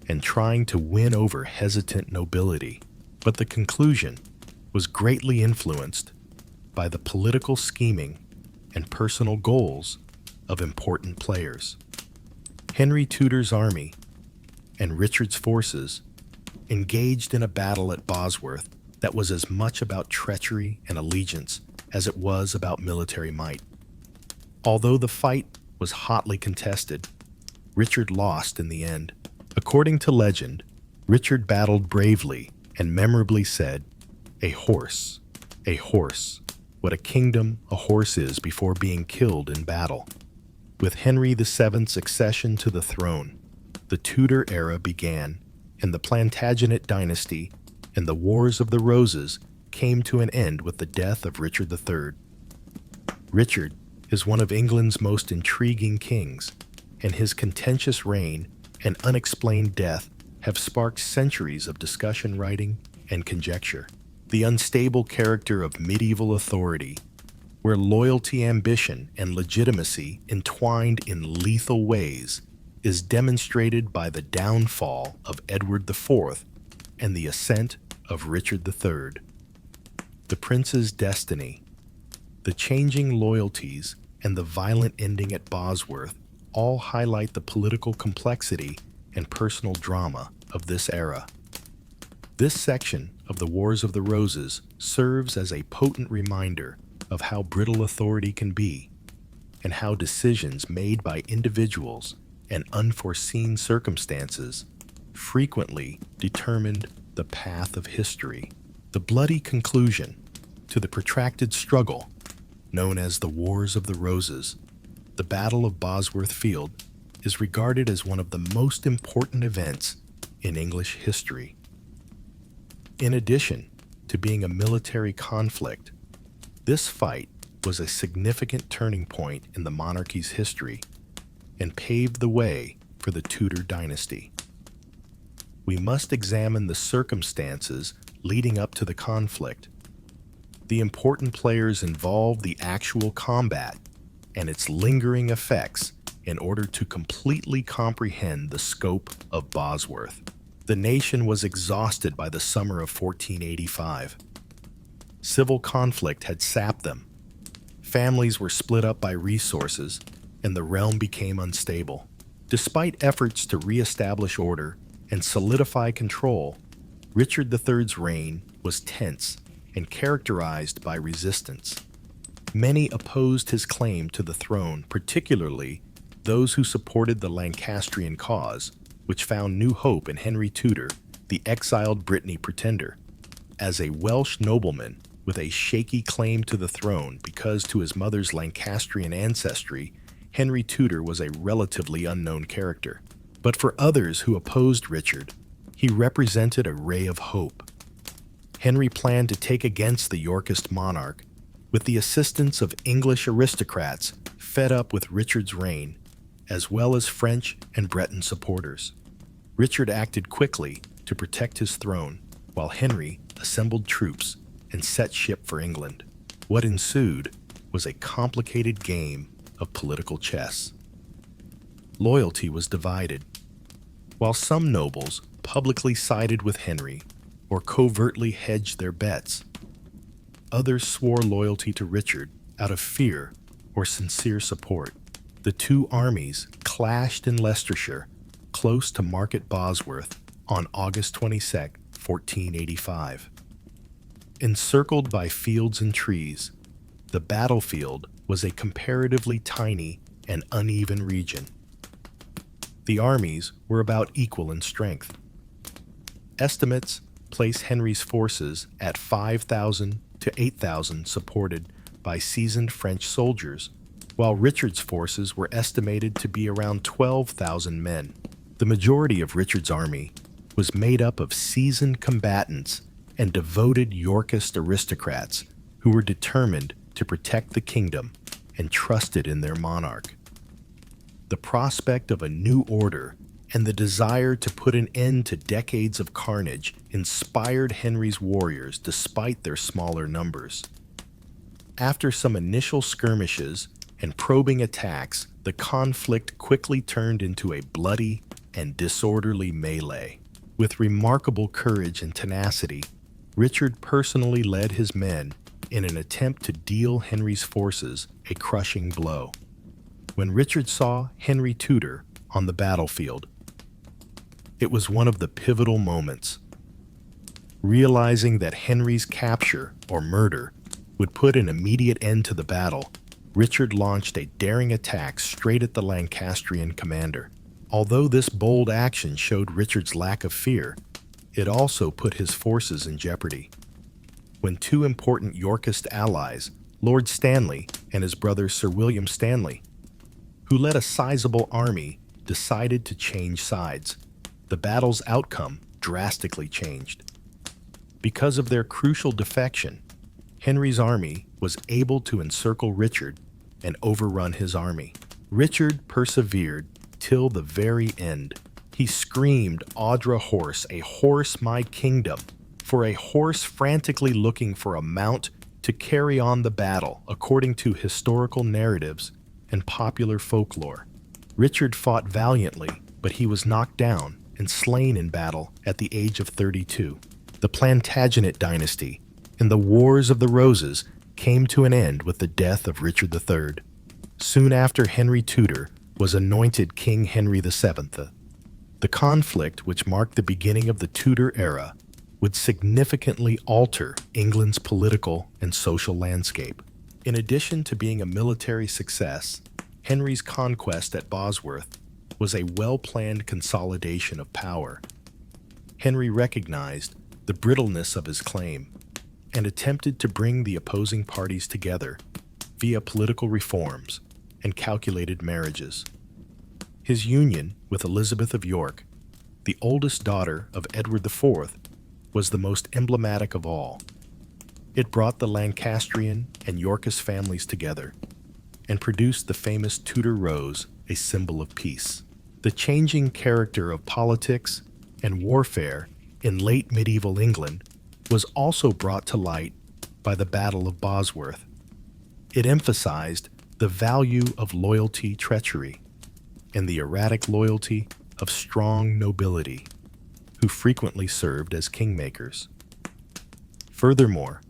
and trying to win over hesitant nobility, but the conclusion was greatly influenced by the political scheming and personal goals of important players. Henry Tudor's army and Richard's forces engaged in a battle at Bosworth that was as much about treachery and allegiance as it was about military might. Although the fight was hotly contested, Richard lost in the end. According to legend, Richard battled bravely and memorably said, a horse, what a kingdom a horse is before being killed in battle." With Henry VII's accession to the throne, the Tudor era began, and the Plantagenet dynasty and the Wars of the Roses came to an end with the death of Richard III. Richard is one of England's most intriguing kings, and his contentious reign and unexplained death have sparked centuries of discussion, writing, and conjecture. The unstable character of medieval authority, where loyalty, ambition, and legitimacy entwined in lethal ways, is demonstrated by the downfall of Edward IV and the ascent of Richard III. The prince's destiny, the changing loyalties, and the violent ending at Bosworth all highlight the political complexity and personal drama of this era. This section of the Wars of the Roses serves as a potent reminder of how brittle authority can be, and how decisions made by individuals and unforeseen circumstances frequently determined the path of history. The bloody conclusion to the protracted struggle known as the Wars of the Roses, the Battle of Bosworth Field, is regarded as one of the most important events in English history. In addition to being a military conflict, this fight was a significant turning point in the monarchy's history and paved the way for the Tudor dynasty. We must examine the circumstances leading up to the conflict, the important players involved, the actual combat, and its lingering effects in order to completely comprehend the scope of Bosworth. The nation was exhausted by the summer of 1485. Civil conflict had sapped them. Families were split up by resources, and the realm became unstable. Despite efforts to re-establish order and solidify control, Richard III's reign was tense and characterized by resistance. Many opposed his claim to the throne, particularly those who supported the Lancastrian cause, which found new hope in Henry Tudor, the exiled Brittany pretender. As a Welsh nobleman with a shaky claim to the throne because to his mother's Lancastrian ancestry, Henry Tudor was a relatively unknown character. But for others who opposed Richard, he represented a ray of hope. Henry planned to take against the Yorkist monarch with the assistance of English aristocrats fed up with Richard's reign, as well as French and Breton supporters. Richard acted quickly to protect his throne, while Henry assembled troops and set ship for England. What ensued was a complicated game of political chess. Loyalty was divided. While some nobles publicly sided with Henry or covertly hedged their bets, others swore loyalty to Richard out of fear or sincere support. The two armies clashed in Leicestershire, close to Market Bosworth, on August 22, 1485. Encircled by fields and trees, the battlefield was a comparatively tiny and uneven region. The armies were about equal in strength. Estimates place Henry's forces at 5,000 to 8,000 supported by seasoned French soldiers, while Richard's forces were estimated to be around 12,000 men. The majority of Richard's army was made up of seasoned combatants and devoted Yorkist aristocrats who were determined to protect the kingdom and trusted in their monarch. The prospect of a new order and the desire to put an end to decades of carnage inspired Henry's warriors despite their smaller numbers. After some initial skirmishes and probing attacks, the conflict quickly turned into a bloody and disorderly melee. With remarkable courage and tenacity, Richard personally led his men in an attempt to deal Henry's forces a crushing blow. When Richard saw Henry Tudor on the battlefield, it was one of the pivotal moments. Realizing that Henry's capture or murder would put an immediate end to the battle, Richard launched a daring attack straight at the Lancastrian commander. Although this bold action showed Richard's lack of fear, it also put his forces in jeopardy. When two important Yorkist allies, Lord Stanley and his brother Sir William Stanley, who led a sizable army, decided to change sides, the battle's outcome drastically changed. Because of their crucial defection, Henry's army was able to encircle Richard and overrun his army. Richard persevered till the very end. He screamed, "Audra horse my kingdom," for a horse frantically looking for a mount to carry on the battle, according to historical narratives and popular folklore. Richard fought valiantly, but he was knocked down and slain in battle at the age of 32. The Plantagenet dynasty and the Wars of the Roses came to an end with the death of Richard III. Soon after, Henry Tudor was anointed King Henry VII. The conflict, which marked the beginning of the Tudor era, would significantly alter England's political and social landscape. In addition to being a military success, Henry's conquest at Bosworth was a well-planned consolidation of power. Henry recognized the brittleness of his claim and attempted to bring the opposing parties together via political reforms and calculated marriages. His union with Elizabeth of York, the oldest daughter of Edward IV, was the most emblematic of all. It brought the Lancastrian and Yorkist families together and produced the famous Tudor rose, a symbol of peace. The changing character of politics and warfare in late medieval England was also brought to light by the Battle of Bosworth. It emphasized the value of loyalty, treachery, and the erratic loyalty of strong nobility, who frequently served as kingmakers. Furthermore,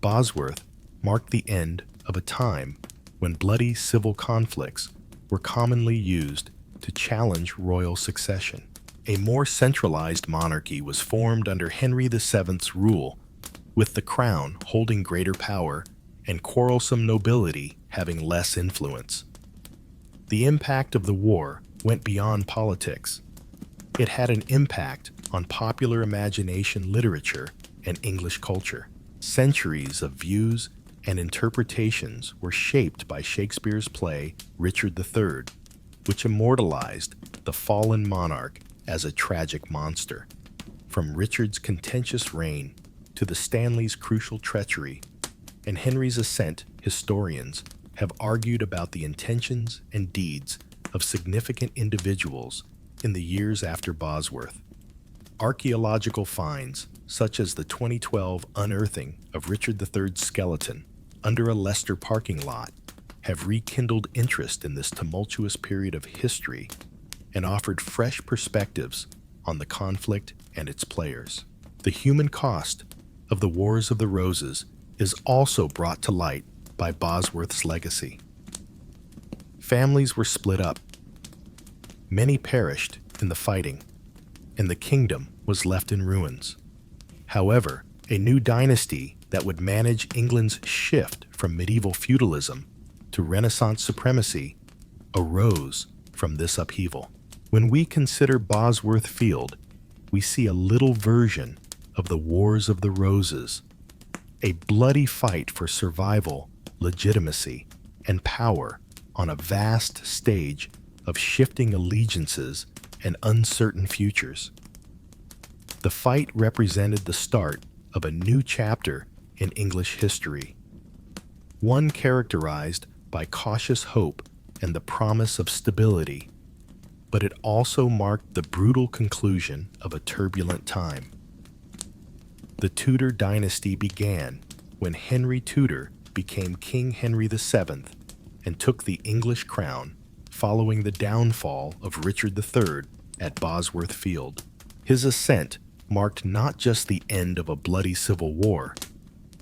Bosworth marked the end of a time when bloody civil conflicts were commonly used to challenge royal succession. A more centralized monarchy was formed under Henry VII's rule, with the crown holding greater power and quarrelsome nobility having less influence. The impact of the war went beyond politics. It had an impact on popular imagination, literature, and English culture. Centuries of views and interpretations were shaped by Shakespeare's play Richard III, which immortalized the fallen monarch as a tragic monster. From Richard's contentious reign to the Stanley's crucial treachery and Henry's ascent, historians have argued about the intentions and deeds of significant individuals in the years after Bosworth. Archaeological finds, such as the 2012 unearthing of Richard III's skeleton under a Leicester parking lot, have rekindled interest in this tumultuous period of history and offered fresh perspectives on the conflict and its players. The human cost of the Wars of the Roses is also brought to light by Bosworth's legacy. Families were split up. Many perished in the fighting, and the kingdom was left in ruins. However, a new dynasty that would manage England's shift from medieval feudalism to Renaissance supremacy arose from this upheaval. When we consider Bosworth Field, we see a little version of the Wars of the Roses, a bloody fight for survival, legitimacy, and power on a vast stage of shifting allegiances and uncertain futures. The fight represented the start of a new chapter in English history, one characterized by cautious hope and the promise of stability, but it also marked the brutal conclusion of a turbulent time. The Tudor dynasty began when Henry Tudor became King Henry VII and took the English crown following the downfall of Richard III at Bosworth Field. His ascent marked not just the end of a bloody civil war,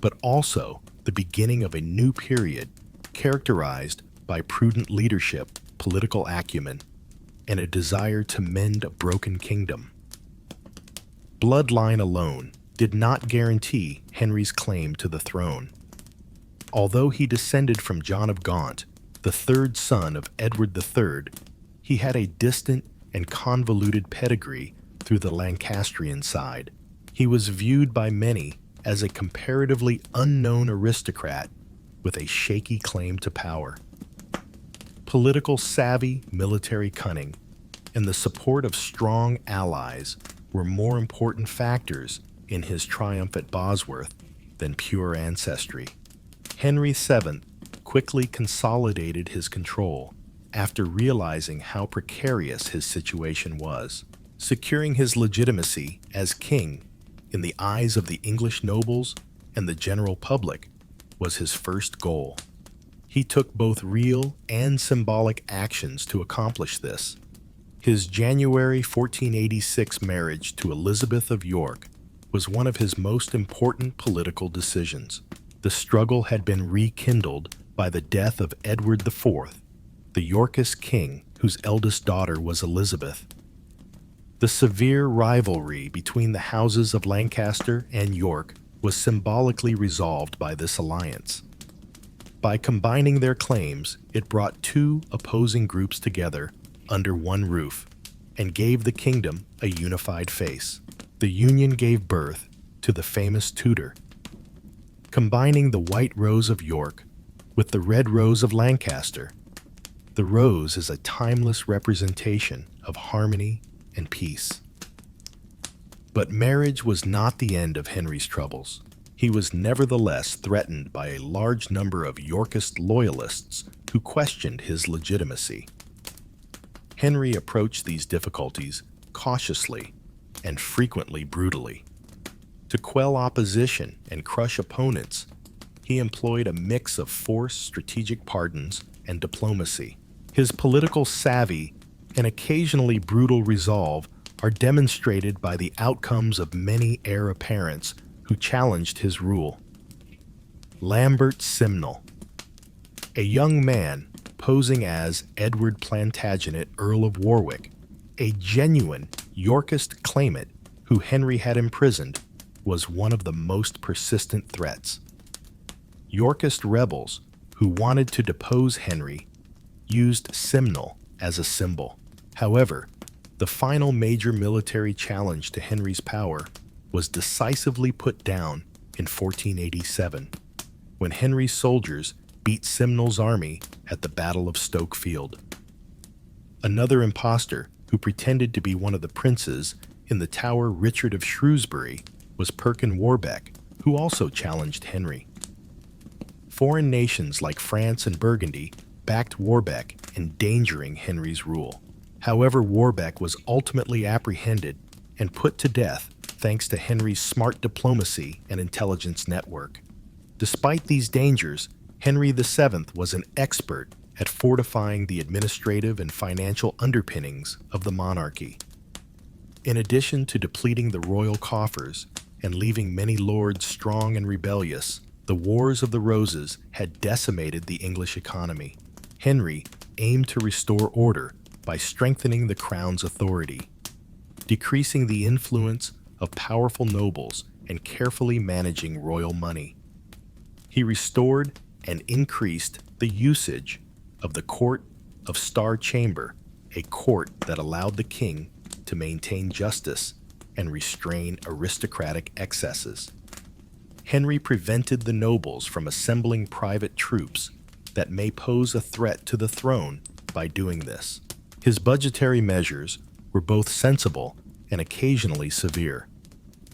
but also the beginning of a new period characterized by prudent leadership, political acumen, and a desire to mend a broken kingdom. Bloodline alone did not guarantee Henry's claim to the throne. Although he descended from John of Gaunt, the third son of Edward III, he had a distant and convoluted pedigree through the Lancastrian side. He was viewed by many as a comparatively unknown aristocrat with a shaky claim to power. Political savvy, military cunning, and the support of strong allies were more important factors in his triumph at Bosworth than pure ancestry. Henry VII quickly consolidated his control after realizing how precarious his situation was. Securing his legitimacy as king in the eyes of the English nobles and the general public was his first goal. He took both real and symbolic actions to accomplish this. His January 1486 marriage to Elizabeth of York was one of his most important political decisions. The struggle had been rekindled by the death of Edward IV, the Yorkist king whose eldest daughter was Elizabeth. The severe rivalry between the houses of Lancaster and York was symbolically resolved by this alliance. By combining their claims, it brought two opposing groups together under one roof and gave the kingdom a unified face. The union gave birth to the famous Tudor. Combining the white rose of York with the red rose of Lancaster, the rose is a timeless representation of harmony and peace. But marriage was not the end of Henry's troubles. He was nevertheless threatened by a large number of Yorkist loyalists who questioned his legitimacy. Henry approached these difficulties cautiously and frequently brutally. To quell opposition and crush opponents, he employed a mix of force, strategic pardons, and diplomacy. His political savvy and occasionally brutal resolve are demonstrated by the outcomes of many heir apparents who challenged his rule. Lambert Simnel, a young man posing as Edward Plantagenet, Earl of Warwick, a genuine Yorkist claimant who Henry had imprisoned, was one of the most persistent threats. Yorkist rebels who wanted to depose Henry used Simnel as a symbol. However, the final major military challenge to Henry's power was decisively put down in 1487, when Henry's soldiers beat Simnel's army at the Battle of Wakefield. Another impostor who pretended to be one of the princes in the Tower Richard of Shrewsbury was Perkin Warbeck, who also challenged Henry. Foreign nations like France and Burgundy backed Warbeck, endangering Henry's rule. However, Warbeck was ultimately apprehended and put to death thanks to Henry's smart diplomacy and intelligence network. Despite these dangers, Henry VII was an expert at fortifying the administrative and financial underpinnings of the monarchy. In addition to depleting the royal coffers and leaving many lords strong and rebellious, the Wars of the Roses had decimated the English economy. Henry aimed to restore order by strengthening the crown's authority, decreasing the influence of powerful nobles, and carefully managing royal money. He restored and increased the usage of the Court of Star Chamber, a court that allowed the king to maintain justice and restrain aristocratic excesses. Henry prevented the nobles from assembling private troops that may pose a threat to the throne by doing this. His budgetary measures were both sensible and occasionally severe.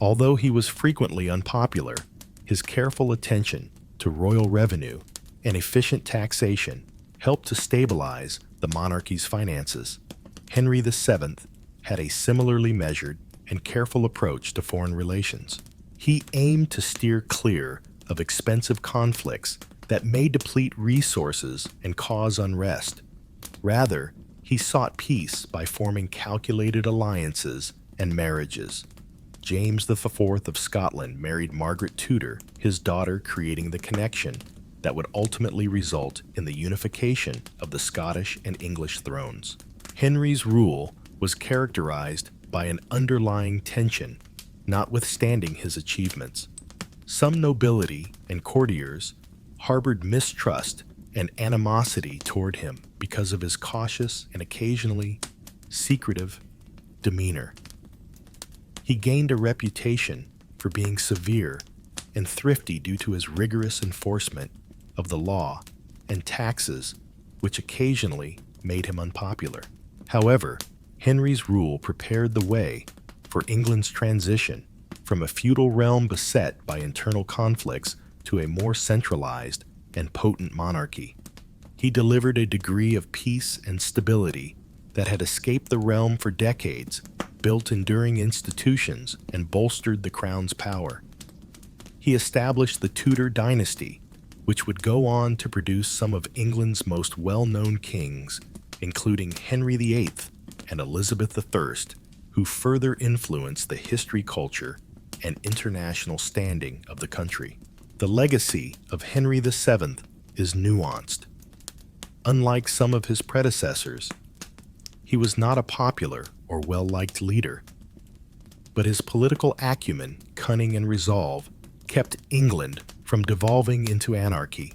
Although he was frequently unpopular, his careful attention to royal revenue and efficient taxation helped to stabilize the monarchy's finances. Henry VII had a similarly measured and careful approach to foreign relations. He aimed to steer clear of expensive conflicts that may deplete resources and cause unrest. Rather, he sought peace by forming calculated alliances and marriages. James IV of Scotland married Margaret Tudor, his daughter, creating the connection that would ultimately result in the unification of the Scottish and English thrones. Henry's rule was characterized by an underlying tension, notwithstanding his achievements. Some nobility and courtiers harbored mistrust and animosity toward him because of his cautious and occasionally secretive demeanor. He gained a reputation for being severe and thrifty due to his rigorous enforcement of the law and taxes, which occasionally made him unpopular. However, Henry's rule prepared the way for England's transition from a feudal realm beset by internal conflicts to a more centralized and potent monarchy. He delivered a degree of peace and stability that had escaped the realm for decades, built enduring institutions, and bolstered the crown's power. He established the Tudor dynasty, which would go on to produce some of England's most well-known kings, including Henry VIII and Elizabeth I, who further influenced the history, culture, and international standing of the country. The legacy of Henry VII is nuanced. Unlike some of his predecessors, he was not a popular or well-liked leader, but his political acumen, cunning, and resolve kept England from devolving into anarchy.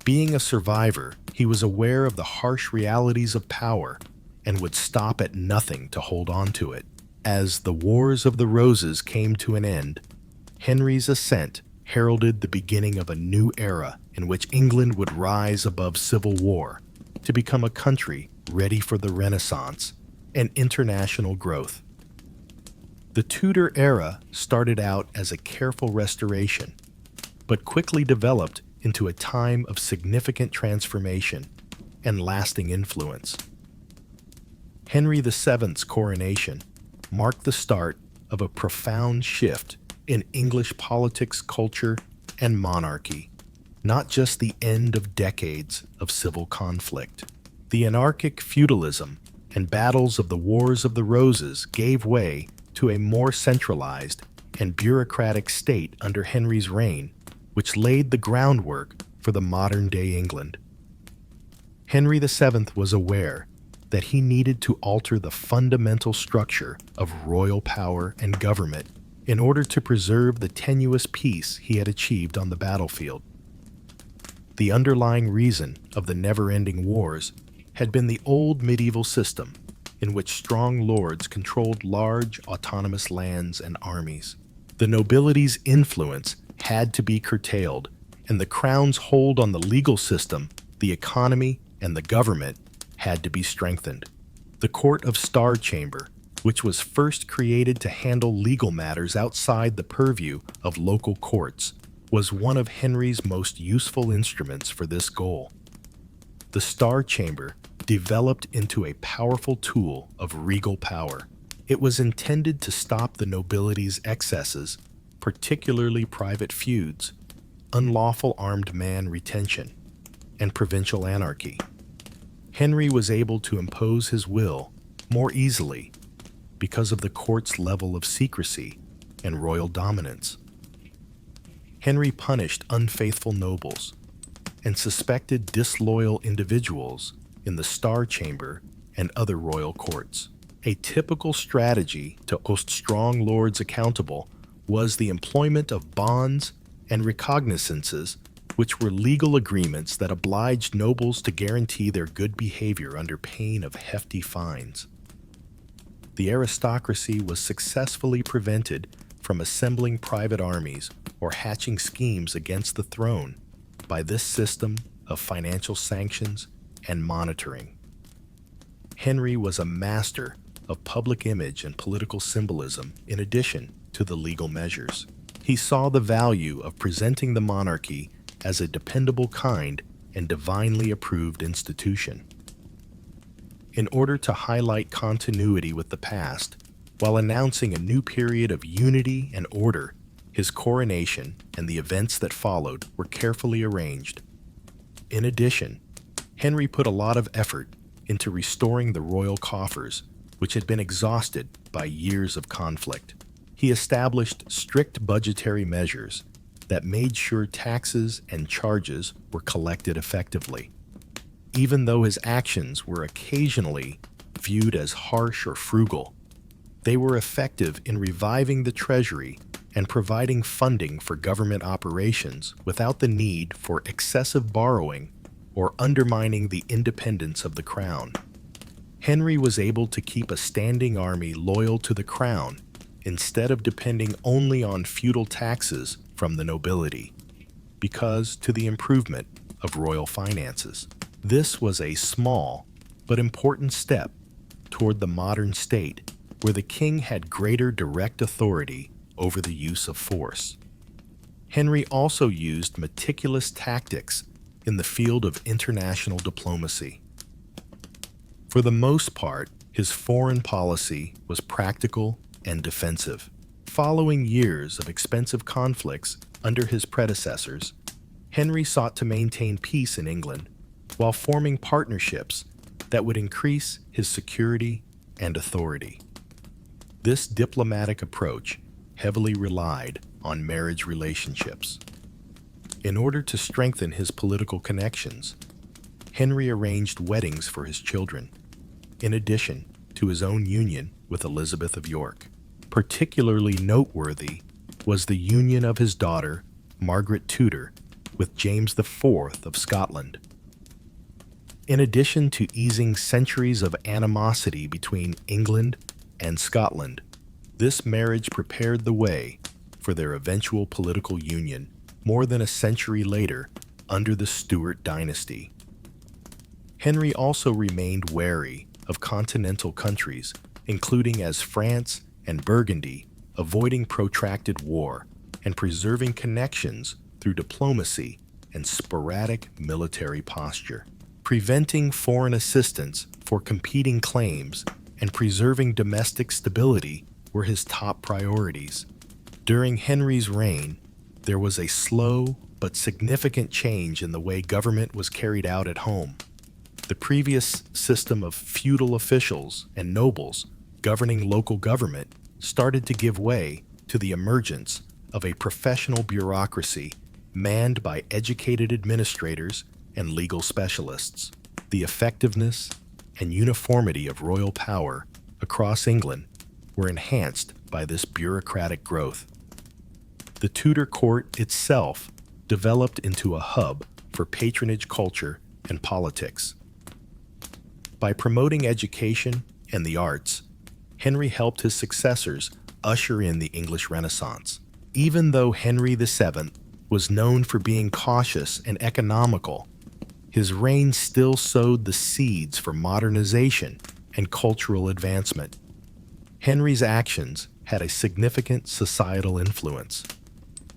Being a survivor, he was aware of the harsh realities of power and would stop at nothing to hold on to it. As the Wars of the Roses came to an end, Henry's ascent heralded the beginning of a new era in which England would rise above civil war to become a country ready for the Renaissance and international growth. The Tudor era started out as a careful restoration, but quickly developed into a time of significant transformation and lasting influence. Henry VII's coronation marked the start of a profound shift in English politics, culture, and monarchy, not just the end of decades of civil conflict. The anarchic feudalism and battles of the Wars of the Roses gave way to a more centralized and bureaucratic state under Henry's reign, which laid the groundwork for the modern-day England. Henry VII was aware that he needed to alter the fundamental structure of royal power and government in order to preserve the tenuous peace he had achieved on the battlefield. The underlying reason of the never-ending wars had been the old medieval system in which strong lords controlled large autonomous lands and armies. The nobility's influence had to be curtailed, and the crown's hold on the legal system, the economy, and the government had to be strengthened. The Court of Star Chamber, which was first created to handle legal matters outside the purview of local courts, was one of Henry's most useful instruments for this goal. The Star Chamber developed into a powerful tool of regal power. It was intended to stop the nobility's excesses, particularly private feuds, unlawful armed man retention, and provincial anarchy. Henry was able to impose his will more easily because of the court's level of secrecy and royal dominance. Henry punished unfaithful nobles and suspected disloyal individuals in the Star Chamber and other royal courts. A typical strategy to hold strong lords accountable was the employment of bonds and recognizances, which were legal agreements that obliged nobles to guarantee their good behavior under pain of hefty fines. The aristocracy was successfully prevented from assembling private armies or hatching schemes against the throne by this system of financial sanctions and monitoring. Henry was a master of public image and political symbolism in addition to the legal measures. He saw the value of presenting the monarchy as a dependable, kind, and divinely approved institution. In order to highlight continuity with the past, while announcing a new period of unity and order, his coronation and the events that followed were carefully arranged. In addition, Henry put a lot of effort into restoring the royal coffers, which had been exhausted by years of conflict. He established strict budgetary measures that made sure taxes and charges were collected effectively. Even though his actions were occasionally viewed as harsh or frugal, they were effective in reviving the treasury and providing funding for government operations without the need for excessive borrowing or undermining the independence of the crown. Henry was able to keep a standing army loyal to the crown instead of depending only on feudal taxes from the nobility, because to the improvement of royal finances. This was a small but important step toward the modern state, where the king had greater direct authority over the use of force. Henry also used meticulous tactics in the field of international diplomacy. For the most part, his foreign policy was practical and defensive. Following years of expensive conflicts under his predecessors, Henry sought to maintain peace in England while forming partnerships that would increase his security and authority. This diplomatic approach heavily relied on marriage relationships. In order to strengthen his political connections, Henry arranged weddings for his children, in addition to his own union with Elizabeth of York. Particularly noteworthy was the union of his daughter, Margaret Tudor, with James IV of Scotland. In addition to easing centuries of animosity between England and Scotland, this marriage prepared the way for their eventual political union more than a century later under the Stuart dynasty. Henry also remained wary of continental countries, including as France and Burgundy, avoiding protracted war and preserving connections through diplomacy and sporadic military posture. Preventing foreign assistance for competing claims and preserving domestic stability were his top priorities. During Henry's reign, there was a slow but significant change in the way government was carried out at home. The previous system of feudal officials and nobles governing local government started to give way to the emergence of a professional bureaucracy manned by educated administrators and legal specialists. The effectiveness and uniformity of royal power across England were enhanced by this bureaucratic growth. The Tudor court itself developed into a hub for patronage culture and politics. By promoting education and the arts, Henry helped his successors usher in the English Renaissance. Even though Henry VII was known for being cautious and economical, his reign still sowed the seeds for modernization and cultural advancement. Henry's actions had a significant societal influence.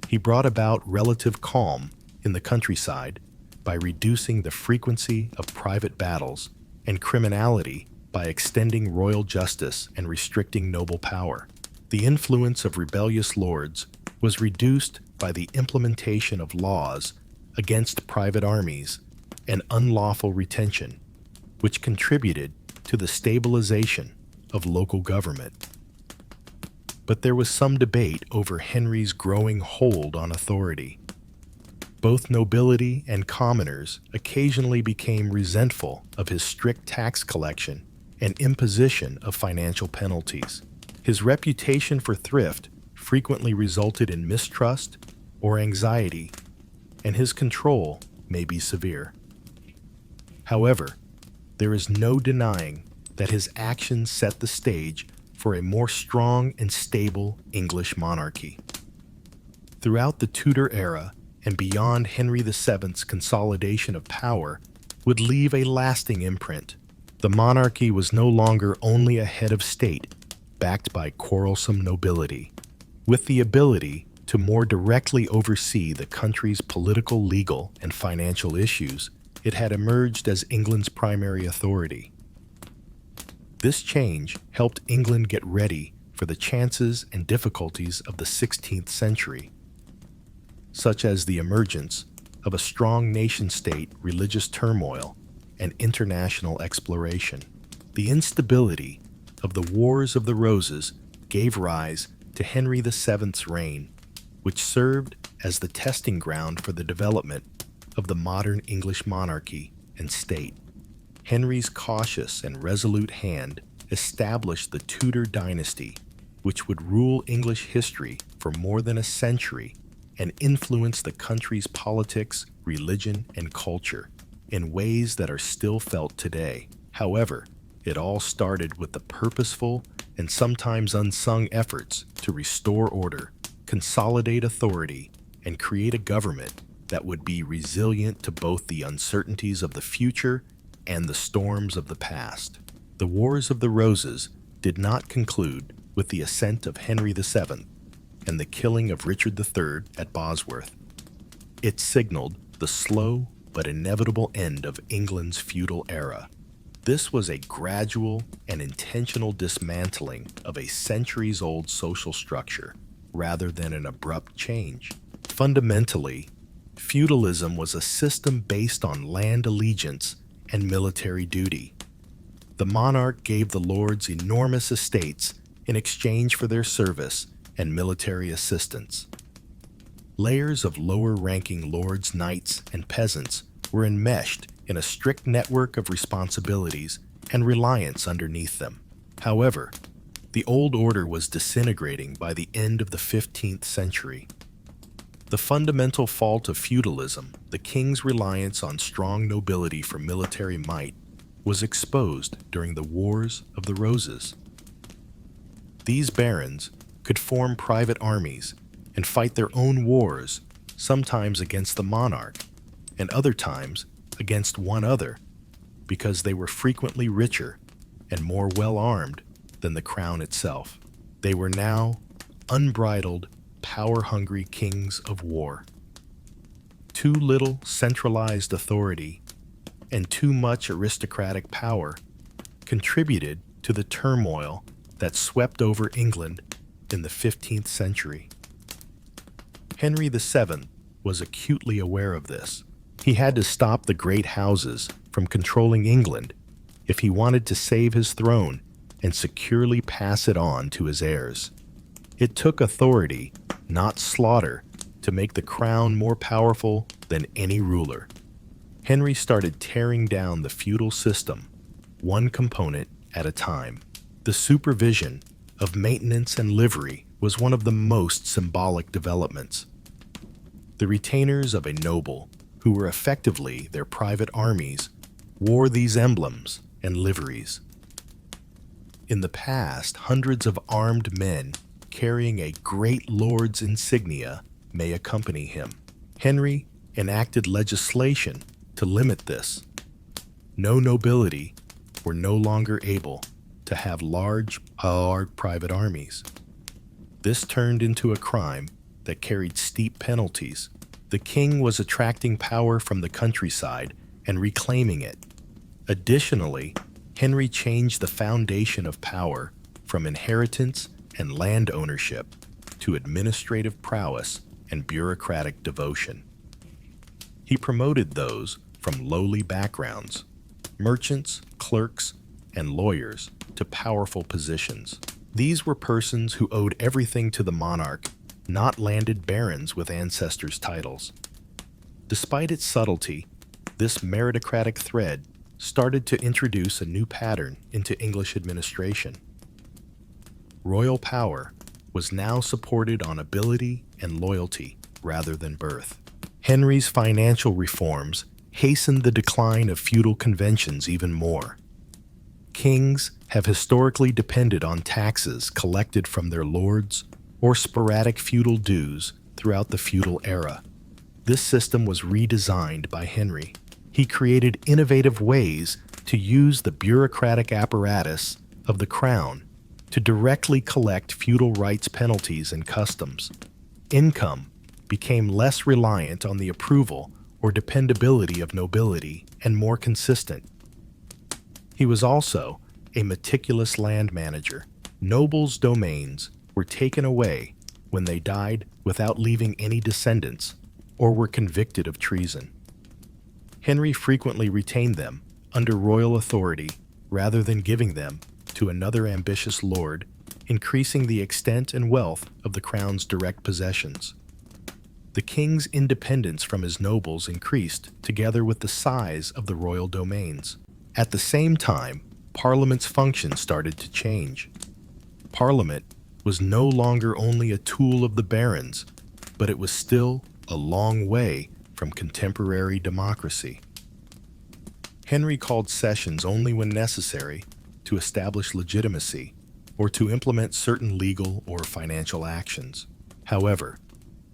He brought about relative calm in the countryside by reducing the frequency of private battles and criminality by extending royal justice and restricting noble power. The influence of rebellious lords was reduced by the implementation of laws against private armies and unlawful retention, which contributed to the stabilization of local government. But there was some debate over Henry's growing hold on authority. Both nobility and commoners occasionally became resentful of his strict tax collection and imposition of financial penalties. His reputation for thrift frequently resulted in mistrust or anxiety, and his control may be severe. However, there is no denying that his actions set the stage for a more strong and stable English monarchy. Throughout the Tudor era and beyond, Henry VII's consolidation of power would leave a lasting imprint. The monarchy was no longer only a head of state, backed by quarrelsome nobility. With the ability to more directly oversee the country's political, legal, and financial issues, it had emerged as England's primary authority. This change helped England get ready for the chances and difficulties of the 16th century, such as the emergence of a strong nation-state, religious turmoil, and international exploration. The instability of the Wars of the Roses gave rise to Henry VII's reign, which served as the testing ground for the development of the modern English monarchy and state. Henry's cautious and resolute hand established the Tudor dynasty, which would rule English history for more than a century and influence the country's politics, religion, and culture in ways that are still felt today. However, it all started with the purposeful and sometimes unsung efforts to restore order, consolidate authority, and create a government that would be resilient to both the uncertainties of the future and the storms of the past. The Wars of the Roses did not conclude with the ascent of Henry VII and the killing of Richard III at Bosworth. It signaled the slow but inevitable end of England's feudal era. This was a gradual and intentional dismantling of a centuries-old social structure rather than an abrupt change. Fundamentally, feudalism was a system based on land allegiance and military duty. The monarch gave the lords enormous estates in exchange for their service and military assistance. Layers of lower-ranking lords, knights, and peasants were enmeshed in a strict network of responsibilities and reliance underneath them. However, the old order was disintegrating by the end of the 15th century. The fundamental fault of feudalism, the king's reliance on strong nobility for military might, was exposed during the Wars of the Roses. These barons could form private armies and fight their own wars, sometimes against the monarch, and other times against one other, because they were frequently richer and more well-armed than the crown itself. They were now unbridled, power-hungry kings of war. Too little centralized authority and too much aristocratic power contributed to the turmoil that swept over England in the 15th century. Henry VII was acutely aware of this. He had to stop the great houses from controlling England if he wanted to save his throne and securely pass it on to his heirs. It took authority, not slaughter, to make the crown more powerful than any ruler. Henry started tearing down the feudal system, one component at a time. The supervision of maintenance and livery was one of the most symbolic developments. The retainers of a noble, who were effectively their private armies, wore these emblems and liveries. In the past, hundreds of armed men carrying a great lord's insignia may accompany him. Henry enacted legislation to limit this. No nobility were no longer able to have large private armies. This turned into a crime that carried steep penalties. The king was attracting power from the countryside and reclaiming it. Additionally, Henry changed the foundation of power from inheritance and land ownership to administrative prowess and bureaucratic devotion. He promoted those from lowly backgrounds, merchants, clerks, and lawyers, to powerful positions. These were persons who owed everything to the monarch, not landed barons with ancestors' titles. Despite its subtlety, this meritocratic thread started to introduce a new pattern into English administration. Royal power was now supported on ability and loyalty rather than birth. Henry's financial reforms hastened the decline of feudal conventions even more. Kings have historically depended on taxes collected from their lords or sporadic feudal dues throughout the feudal era. This system was redesigned by Henry. He created innovative ways to use the bureaucratic apparatus of the crown to directly collect feudal rights, penalties, and customs. Income became less reliant on the approval or dependability of nobility and more consistent. He was also a meticulous land manager. Nobles' domains were taken away when they died without leaving any descendants or were convicted of treason. Henry frequently retained them under royal authority rather than giving them to another ambitious lord increasing the extent and wealth of the crown's direct possessions. The king's independence from his nobles increased together with the size of the royal domains. At the same time, Parliament's function started to change. Parliament was no longer only a tool of the barons, but it was still a long way from contemporary democracy. Henry called sessions only when necessary to establish legitimacy or to implement certain legal or financial actions. However,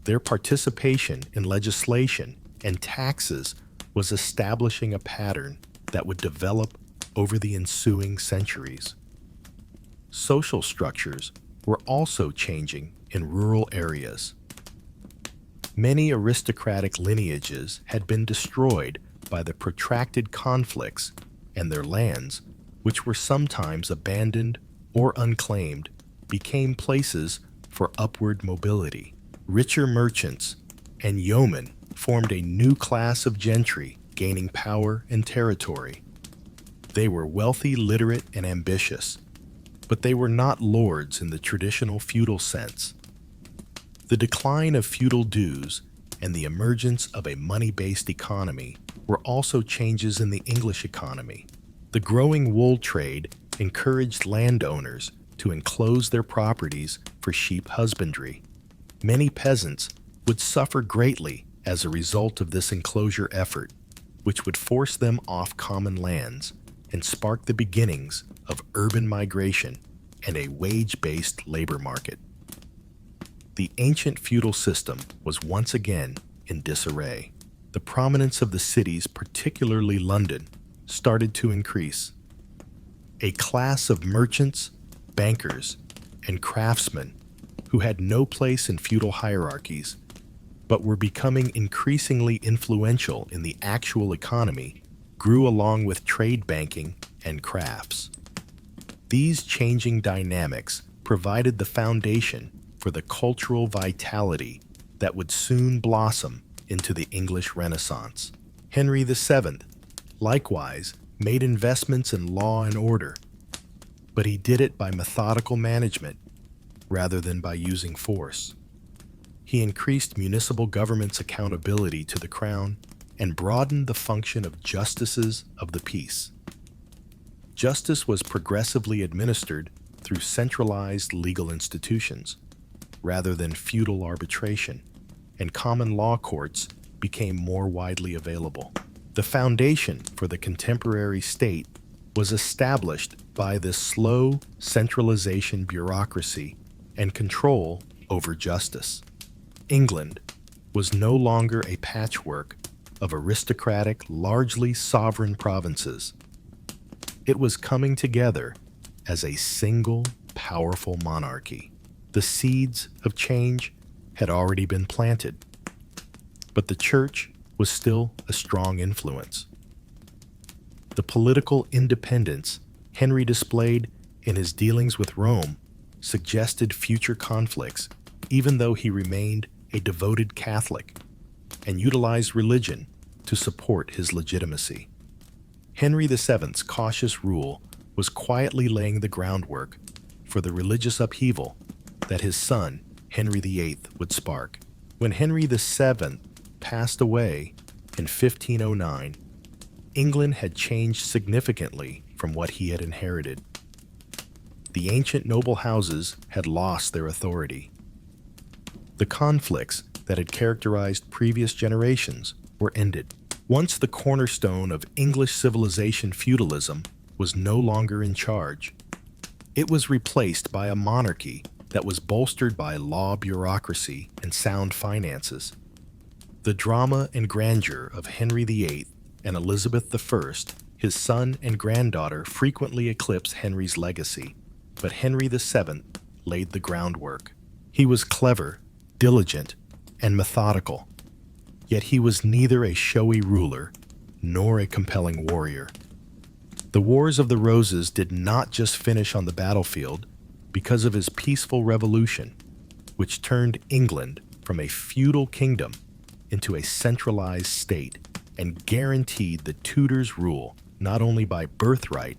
their participation in legislation and taxes was establishing a pattern that would develop over the ensuing centuries. Social structures were also changing in rural areas. Many aristocratic lineages had been destroyed by the protracted conflicts, and their lands, which were sometimes abandoned or unclaimed, became places for upward mobility. Richer merchants and yeomen formed a new class of gentry, gaining power and territory. They were wealthy, literate, and ambitious, but they were not lords in the traditional feudal sense. The decline of feudal dues and the emergence of a money-based economy were also changes in the English economy. The growing wool trade encouraged landowners to enclose their properties for sheep husbandry. Many peasants would suffer greatly as a result of this enclosure effort, which would force them off common lands and spark the beginnings of urban migration and a wage-based labor market. The ancient feudal system was once again in disarray. The prominence of the cities, particularly London, started to increase. A class of merchants, bankers, and craftsmen who had no place in feudal hierarchies, but were becoming increasingly influential in the actual economy, grew along with trade banking and crafts. These changing dynamics provided the foundation for the cultural vitality that would soon blossom into the English Renaissance. Henry VII, likewise, made investments in law and order, but he did it by methodical management rather than by using force. He increased municipal government's accountability to the crown and broadened the function of justices of the peace. Justice was progressively administered through centralized legal institutions, rather than feudal arbitration, and common law courts became more widely available. The foundation for the contemporary state was established by this slow centralization bureaucracy and control over justice. England was no longer a patchwork of aristocratic, largely sovereign provinces. It was coming together as a single, powerful monarchy. The seeds of change had already been planted, but the church was still a strong influence. The political independence Henry displayed in his dealings with Rome suggested future conflicts, even though he remained a devoted Catholic and utilized religion to support his legitimacy. Henry VII's cautious rule was quietly laying the groundwork for the religious upheaval that his son, Henry VIII, would spark. When Henry VII passed away in 1509, England had changed significantly from what he had inherited. The ancient noble houses had lost their authority. The conflicts that had characterized previous generations were ended. Once the cornerstone of English civilization, feudalism, was no longer in charge, it was replaced by a monarchy that was bolstered by law, bureaucracy, and sound finances. The drama and grandeur of Henry VIII and Elizabeth I, his son and granddaughter, frequently eclipse Henry's legacy, but Henry VII laid the groundwork. He was clever, diligent, and methodical, yet he was neither a showy ruler nor a compelling warrior. The Wars of the Roses did not just finish on the battlefield because of his peaceful revolution, which turned England from a feudal kingdom into a centralized state and guaranteed the Tudors' rule not only by birthright,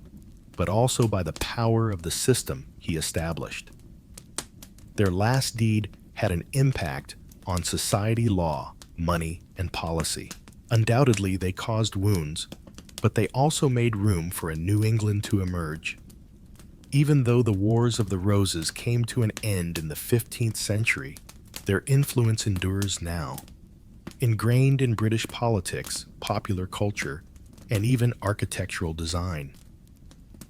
but also by the power of the system he established. Their last deed had an impact on society, law, money, and policy. Undoubtedly, they caused wounds, but they also made room for a New England to emerge. Even though the Wars of the Roses came to an end in the 15th century, their influence endures now. Ingrained in British politics, popular culture, and even architectural design.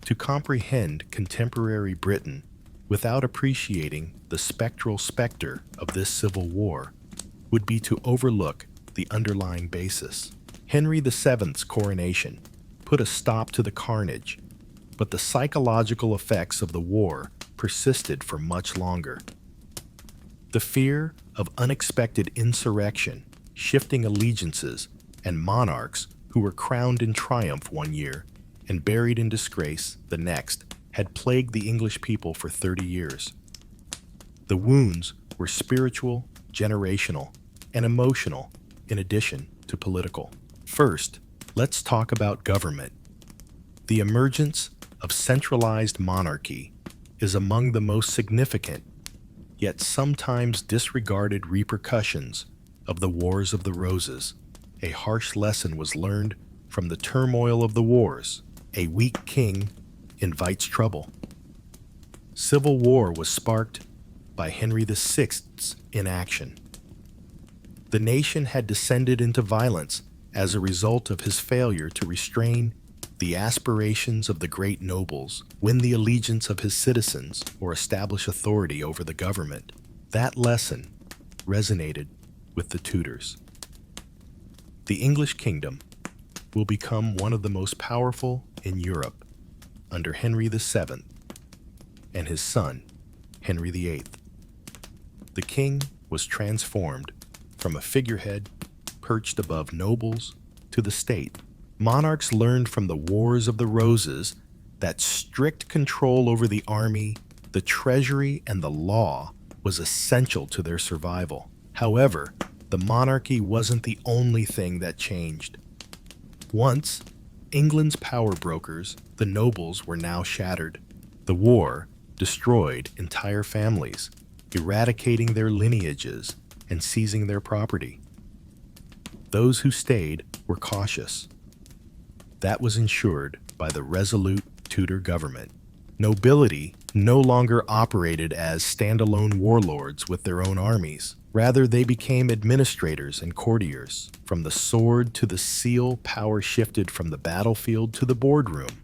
To comprehend contemporary Britain without appreciating the spectral specter of this civil war would be to overlook the underlying basis. Henry VII's coronation put a stop to the carnage, but the psychological effects of the war persisted for much longer. The fear of unexpected insurrection, shifting allegiances, and monarchs who were crowned in triumph one year and buried in disgrace the next had plagued the English people for 30 years. The wounds were spiritual, generational, and emotional, in addition to political. First, let's talk about government. The emergence of centralized monarchy is among the most significant, yet sometimes disregarded repercussions of the Wars of the Roses. A harsh lesson was learned from the turmoil of the wars. A weak king invites trouble. Civil war was sparked by Henry VI's inaction. The nation had descended into violence as a result of his failure to restrain the aspirations of the great nobles, win the allegiance of his citizens, or establish authority over the government. That lesson resonated with the Tudors. The English kingdom will become one of the most powerful in Europe under Henry VII and his son, Henry VIII. The king was transformed from a figurehead perched above nobles to the state. Monarchs learned from the Wars of the Roses that strict control over the army, the treasury, and the law was essential to their survival. However, the monarchy wasn't the only thing that changed. Once England's power brokers, the nobles, were now shattered. The war destroyed entire families, eradicating their lineages and seizing their property. Those who stayed were cautious. That was ensured by the resolute Tudor government. Nobility no longer operated as standalone warlords with their own armies. Rather, they became administrators and courtiers. From the sword to the seal, power shifted from the battlefield to the boardroom.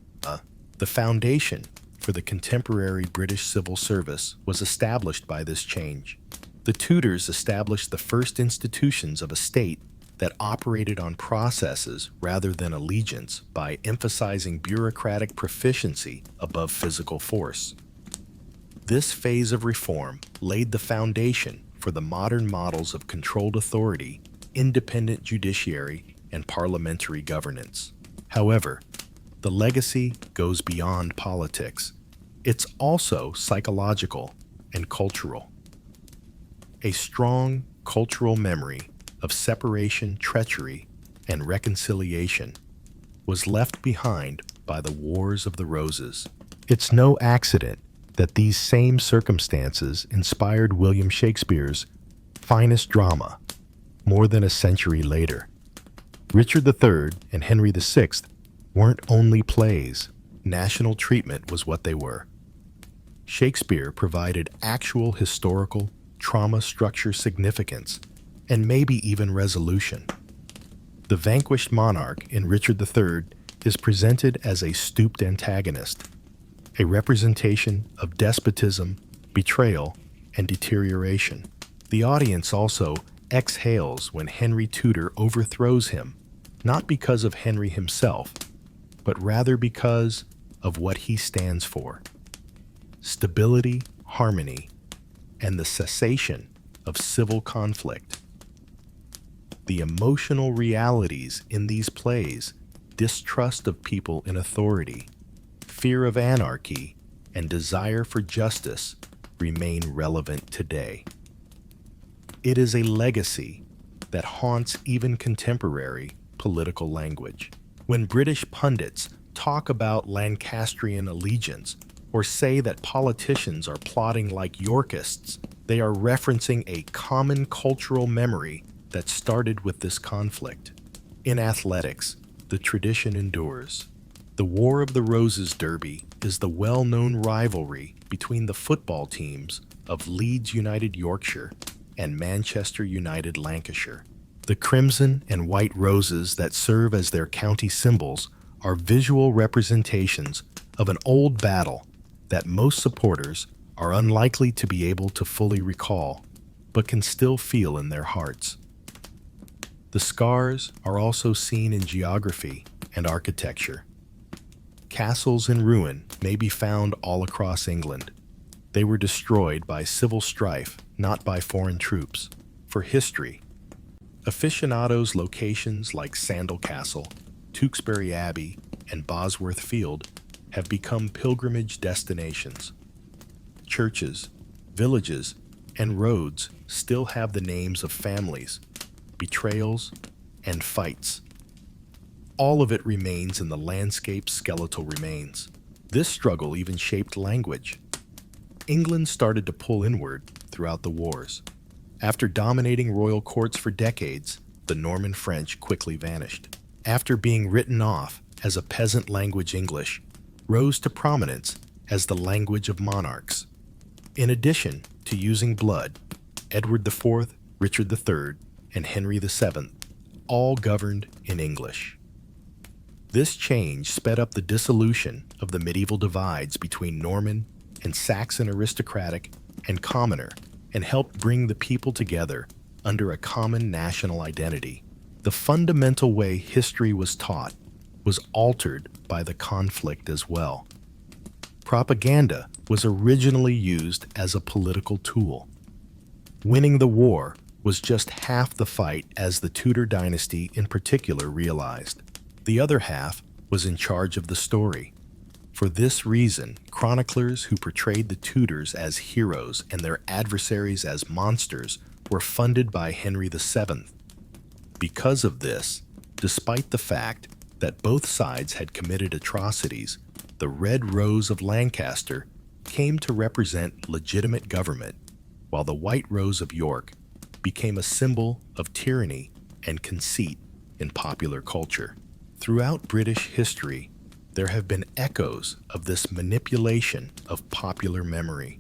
The foundation for the contemporary British civil service was established by this change. The Tudors established the first institutions of a state that operated on processes rather than allegiance by emphasizing bureaucratic proficiency above physical force. This phase of reform laid the foundation for the modern models of controlled authority, independent judiciary, and parliamentary governance. However, the legacy goes beyond politics. It's also psychological and cultural. A strong cultural memory of separation, treachery, and reconciliation was left behind by the Wars of the Roses. It's no accident that these same circumstances inspired William Shakespeare's finest drama more than a century later. Richard III and Henry VI weren't only plays. National treatment was what they were. Shakespeare provided actual historical trauma structure significance and maybe even resolution. The vanquished monarch in Richard III is presented as a stooped antagonist, a representation of despotism, betrayal, and deterioration. The audience also exhales when Henry Tudor overthrows him, not because of Henry himself, but rather because of what he stands for: stability, harmony, and the cessation of civil conflict. The emotional realities in these plays, distrust of people in authority, fear of anarchy, and desire for justice, remain relevant today. It is a legacy that haunts even contemporary political language. When British pundits talk about Lancastrian allegiance or say that politicians are plotting like Yorkists, They are referencing a common cultural memory that started with this conflict. In athletics, the tradition endures. The War of the Roses Derby is the well-known rivalry between the football teams of Leeds United Yorkshire and Manchester United Lancashire. The crimson and white roses that serve as their county symbols are visual representations of an old battle that most supporters are unlikely to be able to fully recall, but can still feel in their hearts. The scars are also seen in geography and architecture. Castles in ruin may be found all across England. They were destroyed by civil strife, not by foreign troops. For history, aficionados' locations like Sandal Castle, Tewkesbury Abbey, and Bosworth Field have become pilgrimage destinations. Churches, villages, and roads still have the names of families, betrayals, and fights. All of it remains in the landscape's skeletal remains. This struggle even shaped language. England started to pull inward throughout the wars. After dominating royal courts for decades, the Norman French quickly vanished. After being written off as a peasant language, English rose to prominence as the language of monarchs. In addition to using blood, Edward IV, Richard III, and Henry VII all governed in English. This change sped up the dissolution of the medieval divides between Norman and Saxon aristocratic and commoner, and helped bring the people together under a common national identity. The fundamental way history was taught was altered by the conflict as well. Propaganda was originally used as a political tool. Winning the war was just half the fight, as the Tudor dynasty in particular realized. The other half was in charge of the story. For this reason, chroniclers who portrayed the Tudors as heroes and their adversaries as monsters were funded by Henry VII. Because of this, despite the fact that both sides had committed atrocities, the Red Rose of Lancaster came to represent legitimate government, while the White Rose of York became a symbol of tyranny and conceit in popular culture. Throughout British history, there have been echoes of this manipulation of popular memory,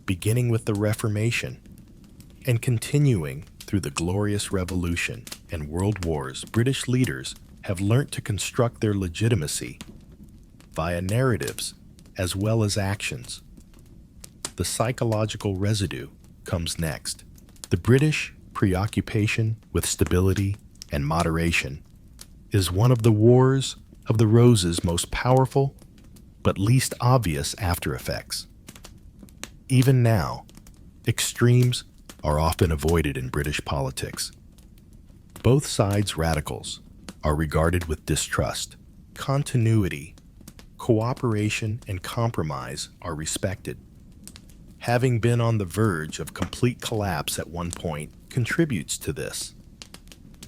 beginning with the Reformation and continuing through the Glorious Revolution and World Wars. British leaders have learnt to construct their legitimacy via narratives as well as actions. The psychological residue comes next. The British preoccupation with stability and moderation is one of the Wars of the Roses' most powerful but least obvious after effects. Even now, extremes are often avoided in British politics. Both sides' radicals are regarded with distrust. Continuity, cooperation, and compromise are respected. Having been on the verge of complete collapse at one point contributes to this.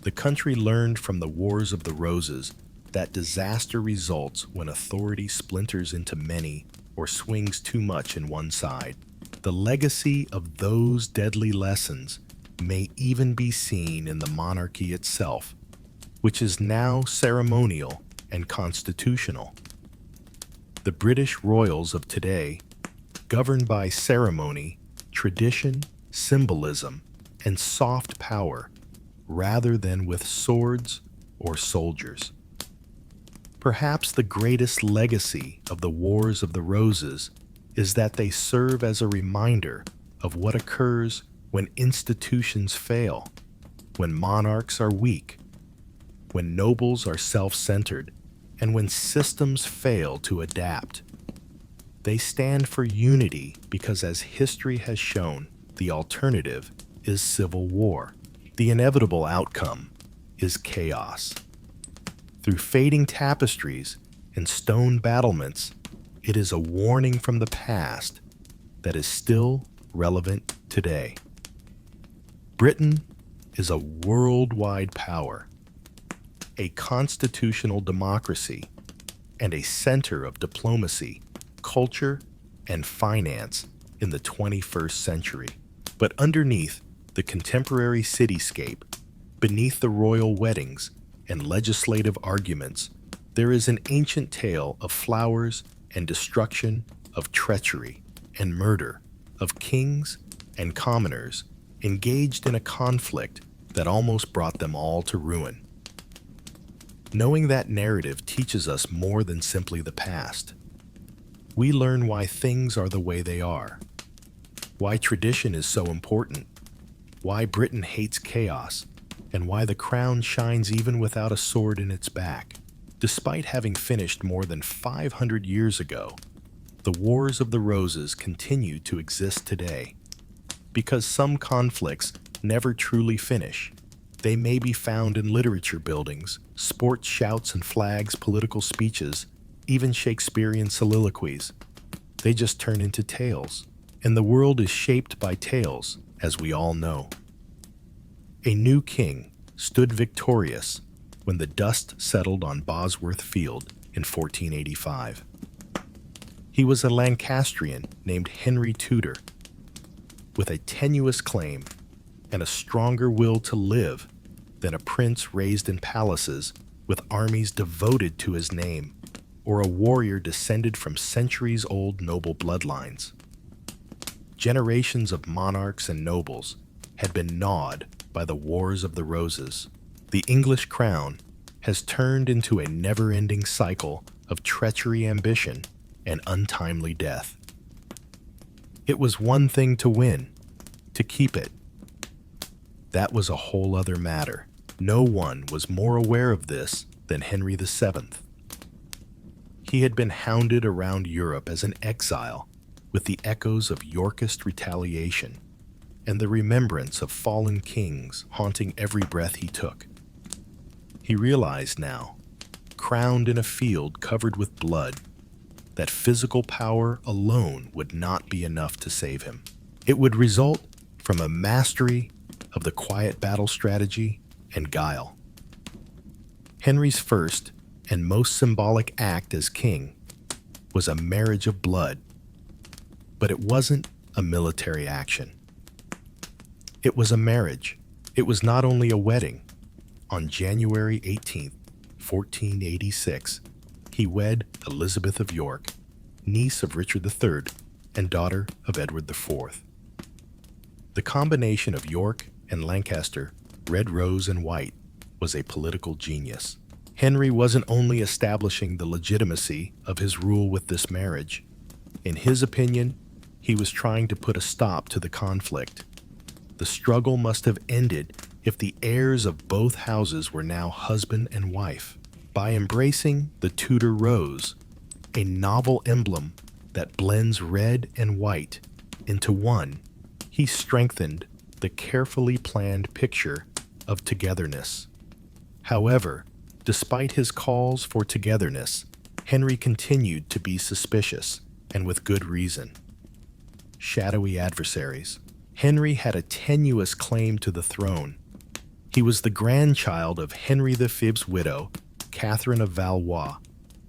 The country learned from the Wars of the Roses that disaster results when authority splinters into many or swings too much in one side. The legacy of those deadly lessons may even be seen in the monarchy itself, which is now ceremonial and constitutional. The British royals of today govern by ceremony, tradition, symbolism, and soft power, rather than with swords or soldiers. Perhaps the greatest legacy of the Wars of the Roses is that they serve as a reminder of what occurs when institutions fail, when monarchs are weak, when nobles are self-centered, and when systems fail to adapt. They stand for unity because, as history has shown, the alternative is civil war. The inevitable outcome is chaos. Through fading tapestries and stone battlements, it is a warning from the past that is still relevant today. Britain is a worldwide power, a constitutional democracy, and a center of diplomacy, culture, and finance in the 21st century. But underneath the contemporary cityscape, beneath the royal weddings and legislative arguments, there is an ancient tale of flowers and destruction, of treachery and murder, of kings and commoners engaged in a conflict that almost brought them all to ruin. Knowing that narrative teaches us more than simply the past. We learn why things are the way they are, why tradition is so important, why Britain hates chaos, and why the crown shines even without a sword in its back. Despite having finished more than 500 years ago, the Wars of the Roses continue to exist today. Because some conflicts never truly finish, they may be found in literature buildings, sports shouts and flags, political speeches, even Shakespearean soliloquies. They just turn into tales. And the world is shaped by tales, as we all know. A new king stood victorious when the dust settled on Bosworth Field in 1485. He was a Lancastrian named Henry Tudor, with a tenuous claim and a stronger will to live than a prince raised in palaces with armies devoted to his name, or a warrior descended from centuries-old noble bloodlines. Generations of monarchs and nobles had been gnawed by the Wars of the Roses. The English crown has turned into a never-ending cycle of treachery, ambition, and untimely death. It was one thing to win, to keep it. That was a whole other matter. No one was more aware of this than Henry VII. He had been hounded around Europe as an exile, with the echoes of Yorkist retaliation and the remembrance of fallen kings haunting every breath he took. He realized now, crowned in a field covered with blood, that physical power alone would not be enough to save him. It would result from a mastery of the quiet battle strategy and guile. Henry's first and most symbolic act as king was a marriage of blood. But it wasn't a military action. It was a marriage. It was not only a wedding. On January 18, 1486, he wed Elizabeth of York, niece of Richard III and daughter of Edward IV. The combination of York and Lancaster, red rose and white, was a political genius. Henry wasn't only establishing the legitimacy of his rule with this marriage. In his opinion, he was trying to put a stop to the conflict. The struggle must have ended if the heirs of both houses were now husband and wife. By embracing the Tudor rose, a novel emblem that blends red and white into one, he strengthened the carefully planned picture of togetherness. However, despite his calls for togetherness, Henry continued to be suspicious, and with good reason. Shadowy adversaries. Henry had a tenuous claim to the throne. He was the grandchild of Henry V's widow, Catherine of Valois,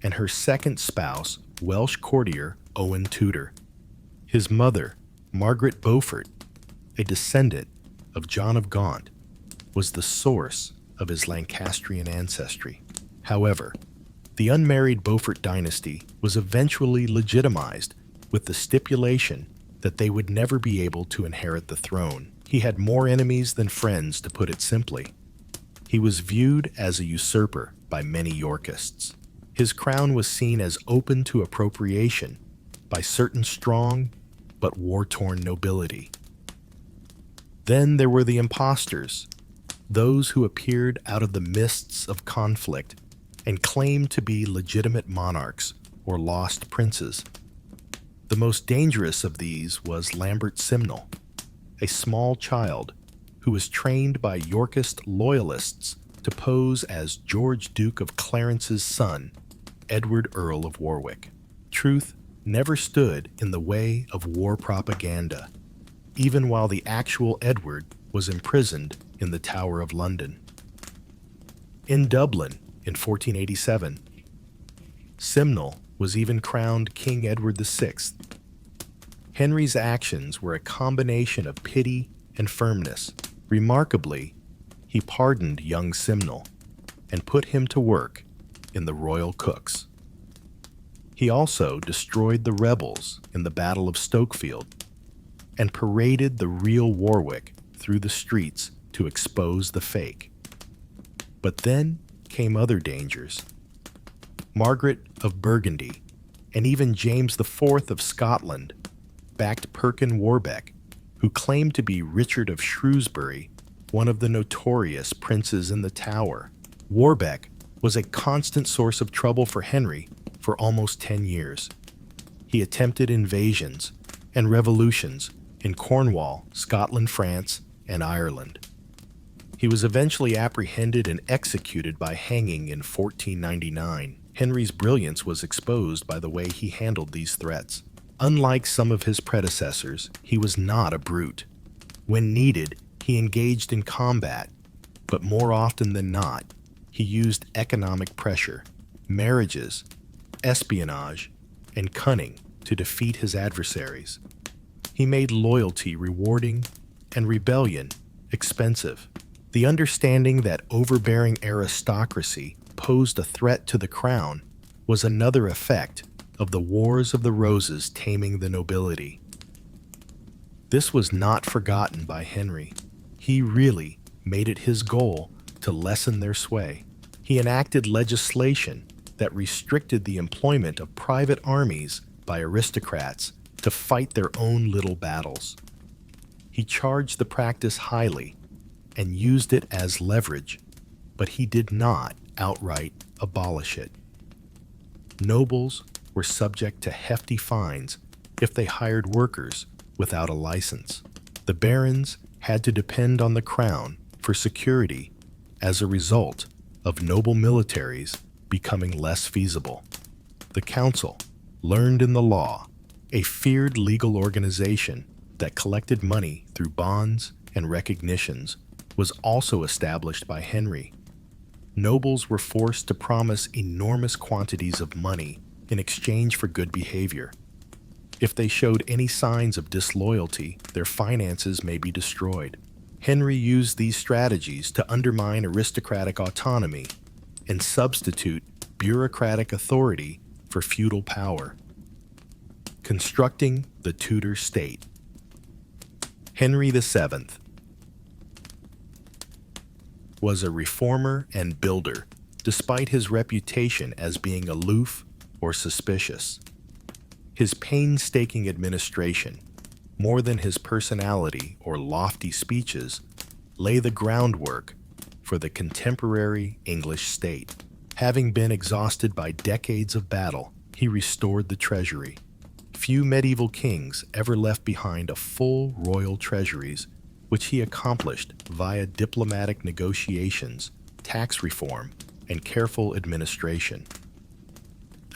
and her second spouse, Welsh courtier Owen Tudor. His mother, Margaret Beaufort, a descendant of John of Gaunt, was the source of his Lancastrian ancestry. However, the unmarried Beaufort dynasty was eventually legitimized with the stipulation that they would never be able to inherit the throne. He had more enemies than friends, to put it simply. He was viewed as a usurper by many Yorkists. His crown was seen as open to appropriation by certain strong but war-torn nobility. Then there were the impostors, those who appeared out of the mists of conflict and claimed to be legitimate monarchs or lost princes. The most dangerous of these was Lambert Simnel, a small child who was trained by Yorkist loyalists to pose as George Duke of Clarence's son, Edward Earl of Warwick. Truth never stood in the way of war propaganda, even while the actual Edward was imprisoned in the Tower of London. In Dublin in 1487, Simnel was even crowned King Edward VI. Henry's actions were a combination of pity and firmness. Remarkably, he pardoned young Simnel and put him to work in the royal cooks. He also destroyed the rebels in the Battle of Wakefield and paraded the real Warwick through the streets to expose the fake. But then came other dangers. Margaret of Burgundy and even James IV of Scotland backed Perkin Warbeck, who claimed to be Richard of Shrewsbury, one of the notorious princes in the Tower. Warbeck was a constant source of trouble for Henry for almost 10 years. He attempted invasions and revolutions in Cornwall, Scotland, France, and Ireland. He was eventually apprehended and executed by hanging in 1499. Henry's brilliance was exposed by the way he handled these threats. Unlike some of his predecessors, he was not a brute. When needed, he engaged in combat, but more often than not, he used economic pressure, marriages, espionage, and cunning to defeat his adversaries. He made loyalty rewarding and rebellion expensive. The understanding that overbearing aristocracy posed a threat to the crown was another effect of the Wars of the Roses taming the nobility. This was not forgotten by Henry. He really made it his goal to lessen their sway. He enacted legislation that restricted the employment of private armies by aristocrats to fight their own little battles. He charged the practice highly and used it as leverage, but he did not outright abolish it. Nobles were subject to hefty fines if they hired workers without a license. The barons had to depend on the crown for security as a result of noble militaries becoming less feasible. The council, learned in the law, a feared legal organization that collected money through bonds and recognitions, was also established by Henry. Nobles were forced to promise enormous quantities of money in exchange for good behavior. If they showed any signs of disloyalty, their finances may be destroyed. Henry used these strategies to undermine aristocratic autonomy and substitute bureaucratic authority for feudal power, constructing the Tudor state. Henry VII was a reformer and builder, despite his reputation as being aloof or suspicious. His painstaking administration, more than his personality or lofty speeches, lay the groundwork for the contemporary English state. Having been exhausted by decades of battle, he restored the treasury. Few medieval kings ever left behind a full royal treasuries, which he accomplished via diplomatic negotiations, tax reform, and careful administration.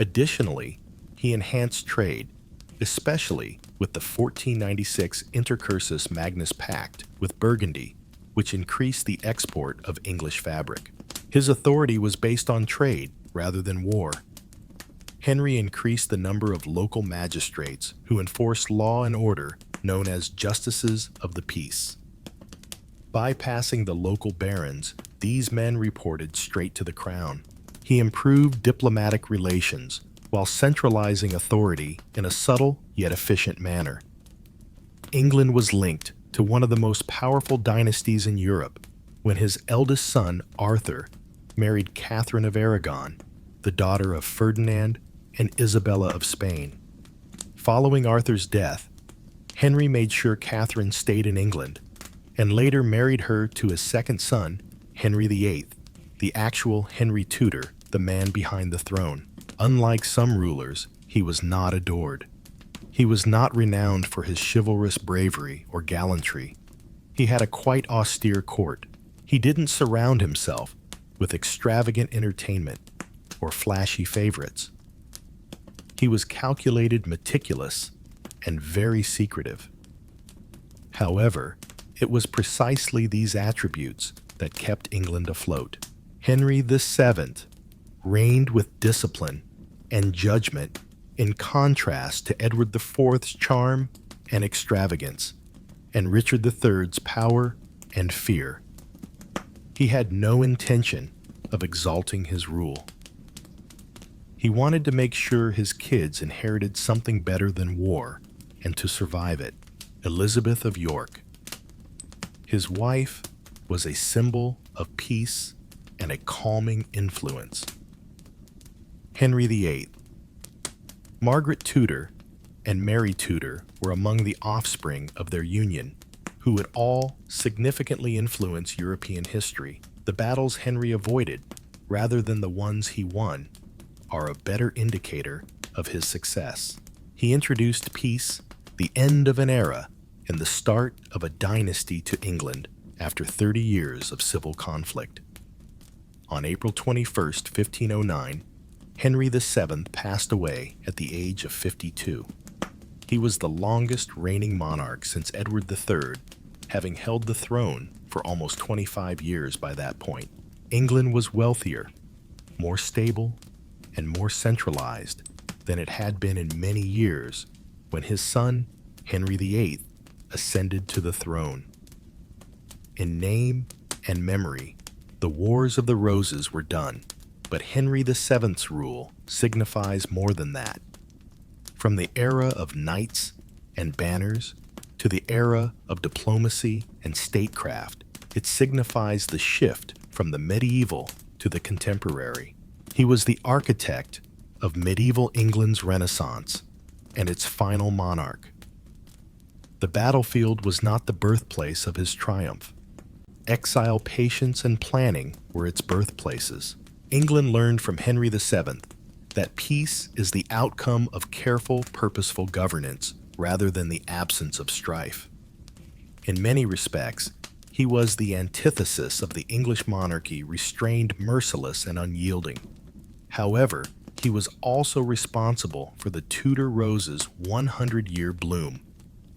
Additionally, he enhanced trade, especially with the 1496 Intercursus Magnus Pact with Burgundy, which increased the export of English fabric. His authority was based on trade rather than war. Henry increased the number of local magistrates who enforced law and order, known as justices of the peace. Bypassing the local barons, these men reported straight to the crown. He improved diplomatic relations while centralizing authority in a subtle yet efficient manner. England was linked to one of the most powerful dynasties in Europe when his eldest son, Arthur, married Catherine of Aragon, the daughter of Ferdinand and Isabella of Spain. Following Arthur's death, Henry made sure Catherine stayed in England and later married her to his second son, Henry VIII, the actual Henry Tudor, the man behind the throne. Unlike some rulers, he was not adored. He was not renowned for his chivalrous bravery or gallantry. He had a quite austere court. He didn't surround himself with extravagant entertainment or flashy favorites. He was calculated, meticulous, and very secretive. However, it was precisely these attributes that kept England afloat. Henry VII reigned with discipline and judgment in contrast to Edward IV's charm and extravagance, and Richard III's power and fear. He had no intention of exalting his rule. He wanted to make sure his kids inherited something better than war, and to survive it. Elizabeth of York. His wife was a symbol of peace and a calming influence. Henry VIII. Margaret Tudor and Mary Tudor were among the offspring of their union, who would all significantly influence European history. The battles Henry avoided, rather than the ones he won, are a better indicator of his success. He introduced peace, the end of an era, and the start of a dynasty to England after 30 years of civil conflict. On April 21, 1509, Henry VII passed away at the age of 52. He was the longest reigning monarch since Edward III, having held the throne for almost 25 years by that point. England was wealthier, more stable, and more centralized than it had been in many years when his son, Henry VIII, ascended to the throne. In name and memory, the Wars of the Roses were done, but Henry VII's rule signifies more than that. From the era of knights and banners to the era of diplomacy and statecraft, it signifies the shift from the medieval to the contemporary. He was the architect of medieval England's Renaissance and its final monarch. The battlefield was not the birthplace of his triumph. Exile, patience, and planning were its birthplaces. England learned from Henry VII that peace is the outcome of careful, purposeful governance rather than the absence of strife. In many respects, he was the antithesis of the English monarchy, restrained, merciless, and unyielding. However, he was also responsible for the Tudor rose's 100-year bloom.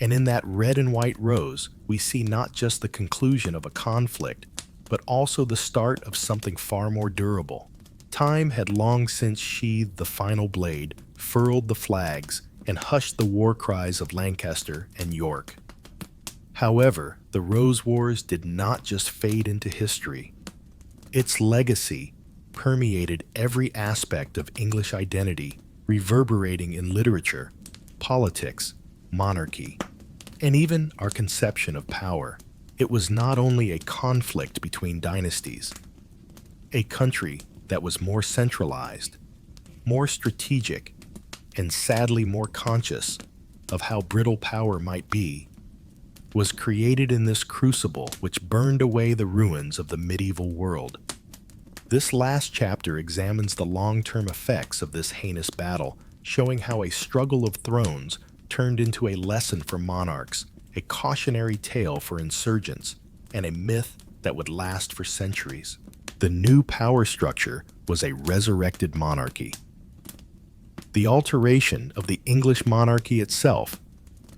And in that red and white rose, we see not just the conclusion of a conflict, but also the start of something far more durable. Time had long since sheathed the final blade, furled the flags, and hushed the war cries of Lancaster and York. However, the Rose Wars did not just fade into history. Its legacy permeated every aspect of English identity, reverberating in literature, politics, monarchy, and even our conception of power. It was not only a conflict between dynasties, a country that was more centralized, more strategic, and sadly more conscious of how brittle power might be, was created in this crucible which burned away the ruins of the medieval world. This last chapter examines the long-term effects of this heinous battle, showing how a struggle of thrones turned into a lesson for monarchs, a cautionary tale for insurgents, and a myth that would last for centuries. The new power structure was a resurrected monarchy. The alteration of the English monarchy itself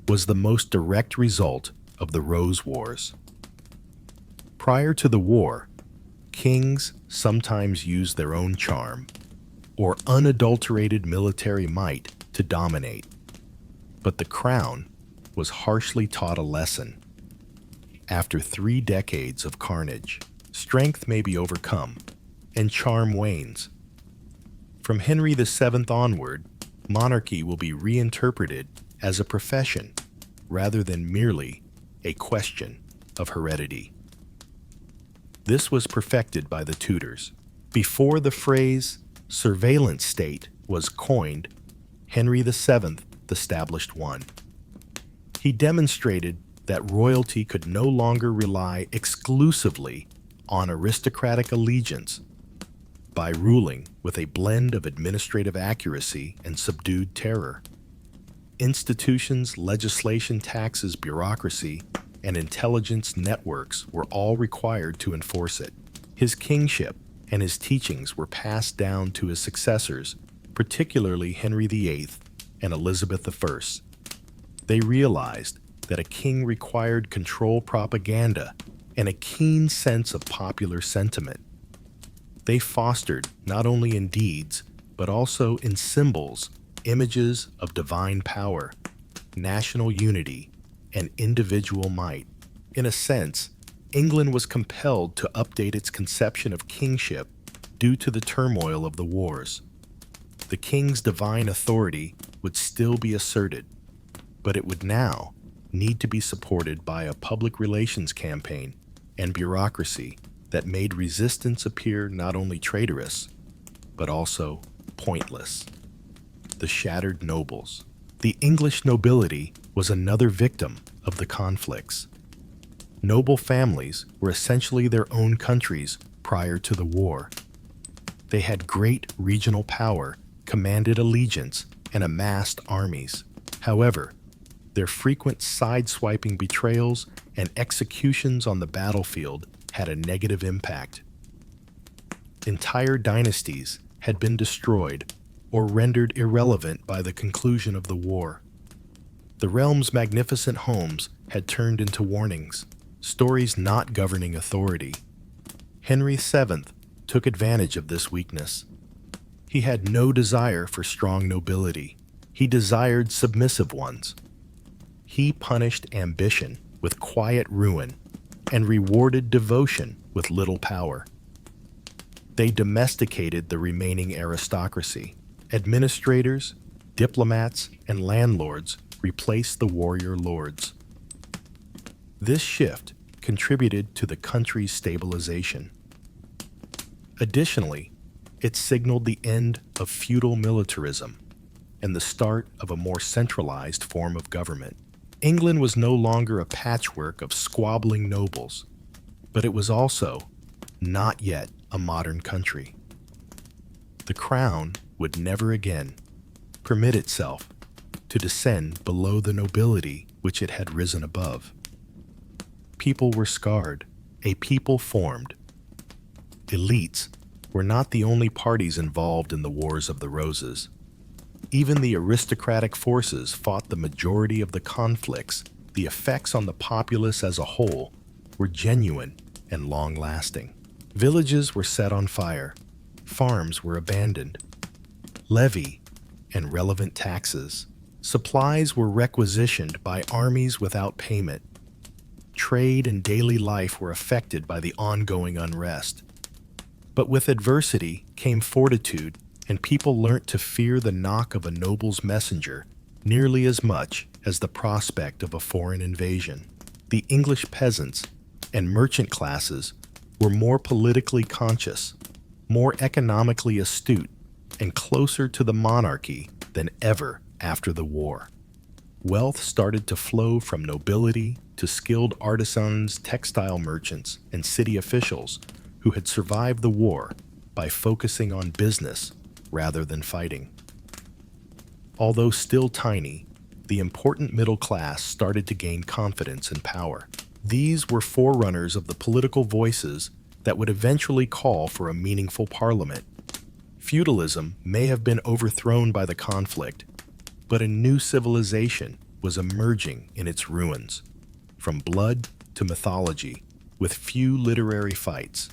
was the most direct result of the Rose Wars. Prior to the war, kings sometimes used their own charm or unadulterated military might to dominate. But the crown was harshly taught a lesson. After 3 decades of carnage, strength may be overcome, and charm wanes. From Henry VII onward, monarchy will be reinterpreted as a profession rather than merely a question of heredity. This was perfected by the Tudors. Before the phrase surveillance state was coined, Henry VII established one. He demonstrated that royalty could no longer rely exclusively on aristocratic allegiance by ruling with a blend of administrative accuracy and subdued terror. Institutions, legislation, taxes, bureaucracy, and intelligence networks were all required to enforce it. His kingship and his teachings were passed down to his successors, particularly Henry VIII and Elizabeth I. They realized that a king required control propaganda and a keen sense of popular sentiment. They fostered, not only in deeds, but also in symbols, images of divine power. national unity, and individual might. In a sense, England was compelled to update its conception of kingship due to the turmoil of the wars. The king's divine authority would still be asserted, but it would now need to be supported by a public relations campaign and bureaucracy that made resistance appear not only traitorous, but also pointless. The shattered nobles. The English nobility was another victim of the conflicts. Noble families were essentially their own countries prior to the war. They had great regional power, commanded allegiance, and amassed armies. However, their frequent side-swiping betrayals and executions on the battlefield had a negative impact. Entire dynasties had been destroyed or rendered irrelevant by the conclusion of the war. The realm's magnificent homes had turned into warnings, stories not governing authority. Henry VII took advantage of this weakness. He had no desire for strong nobility. He desired submissive ones. He punished ambition with quiet ruin and rewarded devotion with little power. They domesticated the remaining aristocracy. Administrators, diplomats, and landlords replaced the warrior lords. This shift contributed to the country's stabilization. Additionally, it signaled the end of feudal militarism and the start of a more centralized form of government. England was no longer a patchwork of squabbling nobles, but it was also not yet a modern country. The crown would never again permit itself to descend below the nobility which it had risen above. People were scarred, a people formed. Elites were not the only parties involved in the Wars of the Roses. Even the aristocratic forces fought the majority of the conflicts. The effects on the populace as a whole were genuine and long-lasting. Villages were set on fire, farms were abandoned, levy and relevant taxes. Supplies were requisitioned by armies without payment. Trade and daily life were affected by the ongoing unrest. But with adversity came fortitude, and people learnt to fear the knock of a noble's messenger nearly as much as the prospect of a foreign invasion. The English peasants and merchant classes were more politically conscious, more economically astute, and closer to the monarchy than ever after the war. Wealth started to flow from nobility to skilled artisans, textile merchants, and city officials who had survived the war by focusing on business rather than fighting. Although still tiny, the important middle class started to gain confidence and power. These were forerunners of the political voices that would eventually call for a meaningful parliament. Feudalism may have been overthrown by the conflict, but a new civilization was emerging in its ruins, from blood to mythology, with few literary fights.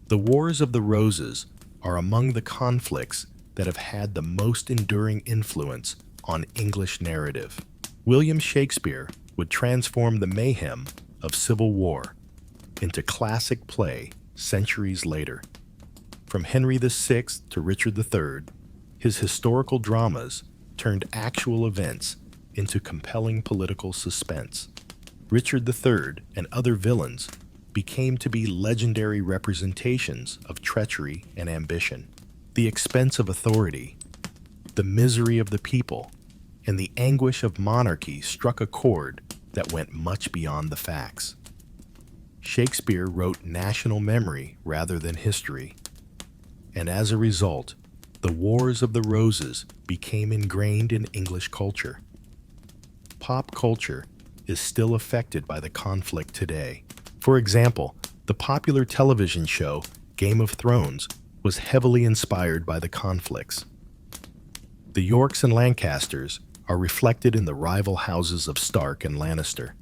The Wars of the Roses are among the conflicts that have had the most enduring influence on English narrative. William Shakespeare would transform the mayhem of civil war into classic play centuries later. From Henry VI to Richard III, his historical dramas turned actual events into compelling political suspense. Richard III and other villains became to be legendary representations of treachery and ambition. The expense of authority, the misery of the people, and the anguish of monarchy struck a chord that went much beyond the facts. Shakespeare wrote national memory rather than history, and as a result, the Wars of the Roses became ingrained in English culture. Pop culture is still affected by the conflict today. For example, the popular television show Game of Thrones was heavily inspired by the conflicts. The Yorks and Lancasters are reflected in the rival houses of Stark and Lancaster.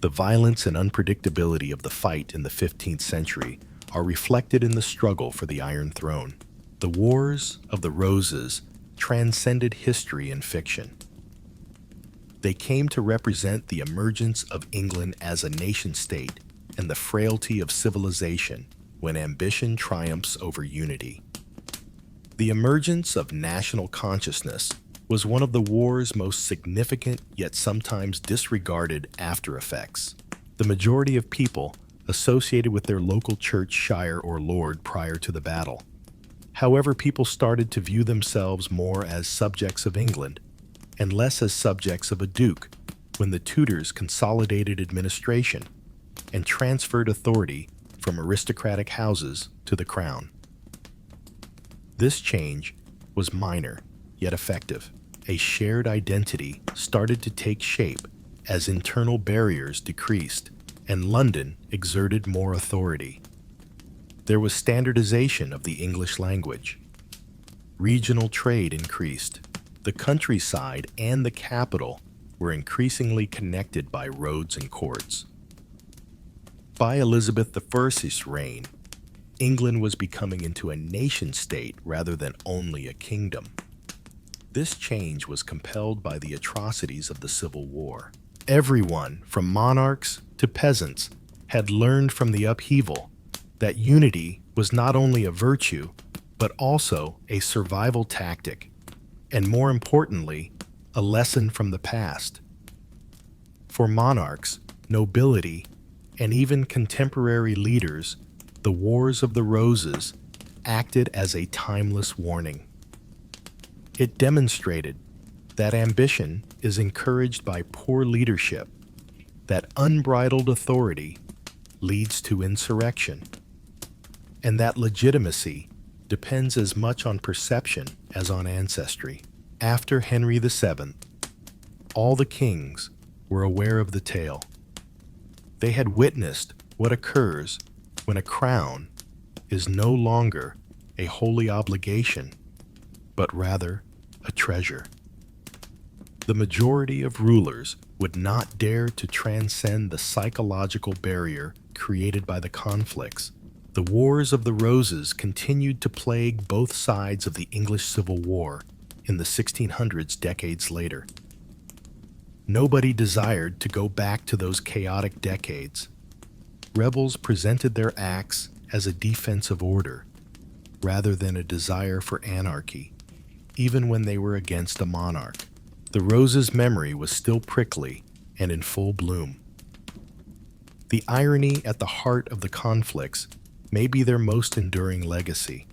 The violence and unpredictability of the fight in the 15th century are reflected in the struggle for the Iron Throne. The Wars of the Roses transcended history and fiction. They came to represent the emergence of England as a nation-state and the frailty of civilization when ambition triumphs over unity. The emergence of national consciousness was one of the war's most significant yet sometimes disregarded after-effects. The majority of people associated with their local church, shire, or lord prior to the battle. However, people started to view themselves more as subjects of England and less as subjects of a duke when the Tudors consolidated administration and transferred authority from aristocratic houses to the crown. This change was minor, yet effective. A shared identity started to take shape as internal barriers decreased and London exerted more authority. There was standardization of the English language. Regional trade increased. The countryside and the capital were increasingly connected by roads and courts. By Elizabeth I's reign, England was becoming into a nation-state rather than only a kingdom. This change was compelled by the atrocities of the Civil War. Everyone, from monarchs to peasants, had learned from the upheaval that unity was not only a virtue, but also a survival tactic, and more importantly, a lesson from the past. For monarchs, nobility, and even contemporary leaders, the Wars of the Roses acted as a timeless warning. It demonstrated that ambition is encouraged by poor leadership, that unbridled authority leads to insurrection, and that legitimacy depends as much on perception as on ancestry. After Henry VII, all the kings were aware of the tale. They had witnessed what occurs when a crown is no longer a holy obligation, but rather a treasure. The majority of rulers would not dare to transcend the psychological barrier created by the conflicts. The Wars of the Roses continued to plague both sides of the English Civil War in the 1600s decades later. Nobody desired to go back to those chaotic decades. Rebels presented their acts as a defensive order, rather than a desire for anarchy, even when they were against a monarch. The Roses' memory was still prickly and in full bloom. The irony at the heart of the conflicts may be their most enduring legacy.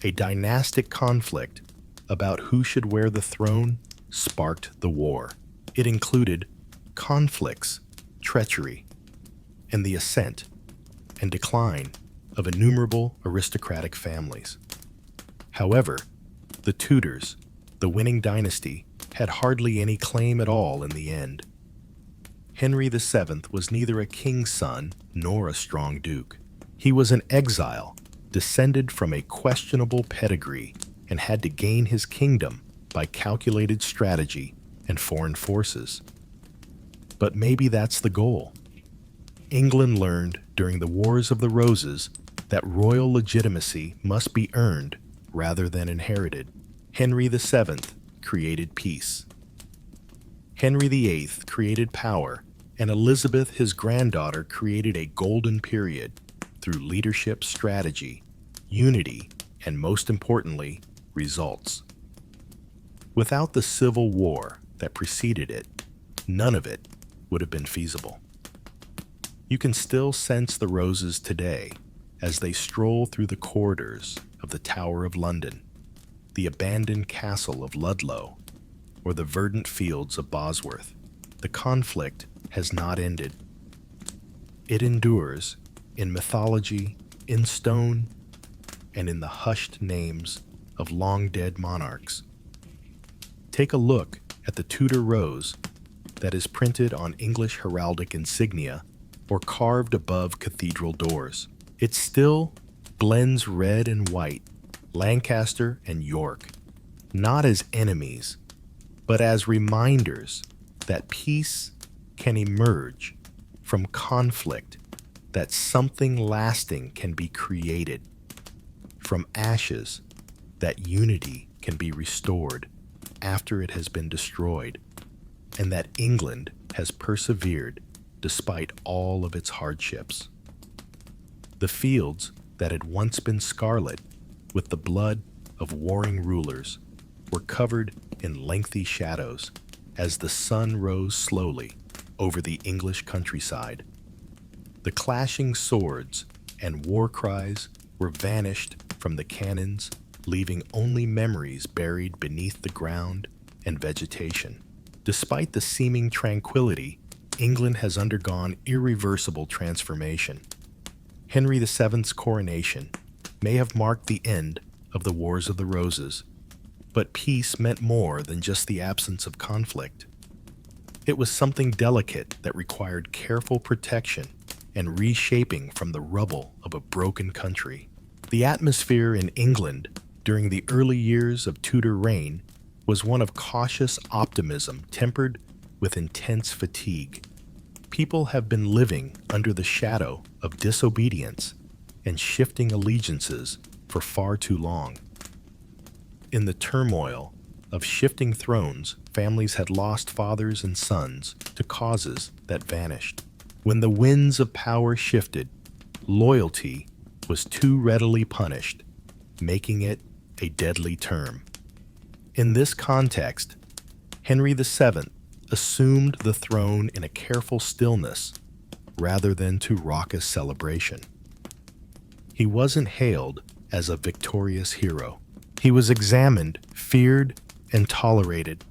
A dynastic conflict about who should wear the throne sparked the war. It included conflicts, treachery, and the ascent and decline of innumerable aristocratic families. However, the Tudors, the winning dynasty, had hardly any claim at all in the end. Henry VII was neither a king's son nor a strong duke. He was an exile, descended from a questionable pedigree, and had to gain his kingdom by calculated strategy and foreign forces. But maybe that's the goal. England learned during the Wars of the Roses that royal legitimacy must be earned rather than inherited. Henry VII created peace. Henry VIII created power, and Elizabeth, his granddaughter, created a golden period through leadership, strategy, unity, and most importantly, results. Without the Civil War that preceded it, none of it would have been feasible. You can still sense the Roses today as they stroll through the corridors of the Tower of London, the abandoned castle of Ludlow, or the verdant fields of Bosworth. The conflict has not ended. It endures in mythology, in stone, and in the hushed names of long-dead monarchs. Take a look at the Tudor rose that is printed on English heraldic insignia or carved above cathedral doors. It still blends red and white, Lancaster and York, not as enemies, but as reminders that peace can emerge from conflict, that something lasting can be created from ashes, that unity can be restored after it has been destroyed. and that England has persevered despite all of its hardships. The fields that had once been scarlet with the blood of warring rulers were covered in lengthy shadows as the sun rose slowly over the English countryside. The clashing swords and war cries were vanished from the cannons, leaving only memories buried beneath the ground and vegetation. Despite the seeming tranquility, England has undergone irreversible transformation. Henry VII's coronation may have marked the end of the Wars of the Roses, but peace meant more than just the absence of conflict. It was something delicate that required careful protection and reshaping from the rubble of a broken country. The atmosphere in England during the early years of Tudor reign was one of cautious optimism tempered with intense fatigue. People have been living under the shadow of disobedience and shifting allegiances for far too long. In the turmoil of shifting thrones, families had lost fathers and sons to causes that vanished. When the winds of power shifted, loyalty was too readily punished, making it a deadly term. In this context, Henry VII assumed the throne in a careful stillness rather than to raucous celebration. He wasn't hailed as a victorious hero. He was examined, feared, and tolerated.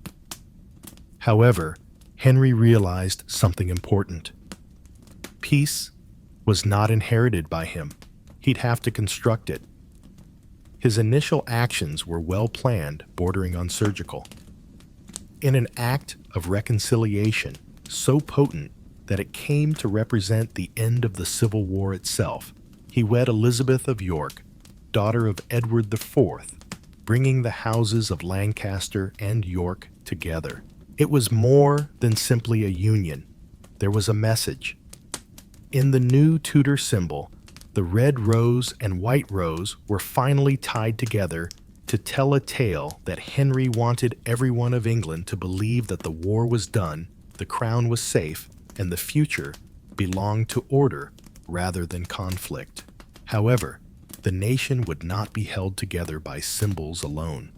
However, Henry realized something important. Peace was not inherited by him. He'd have to construct it. His initial actions were well planned, bordering on surgical. In an act of reconciliation so potent that it came to represent the end of the Civil War itself, he wed Elizabeth of York, daughter of Edward IV, bringing the houses of Lancaster and York together. It was more than simply a union. There was a message. In the new Tudor symbol, the red rose and white rose were finally tied together to tell a tale that Henry wanted everyone of England to believe that the war was done, the crown was safe, and the future belonged to order rather than conflict. However, the nation would not be held together by symbols alone.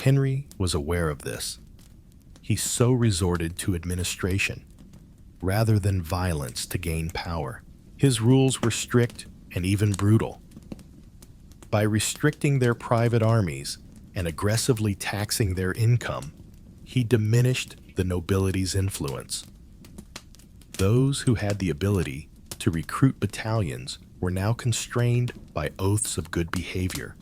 Henry was aware of this. He so resorted to administration, rather than violence to gain power. His rules were strict and even brutal. By restricting their private armies and aggressively taxing their income, he diminished the nobility's influence. Those who had the ability to recruit battalions were now constrained by oaths of good behavior,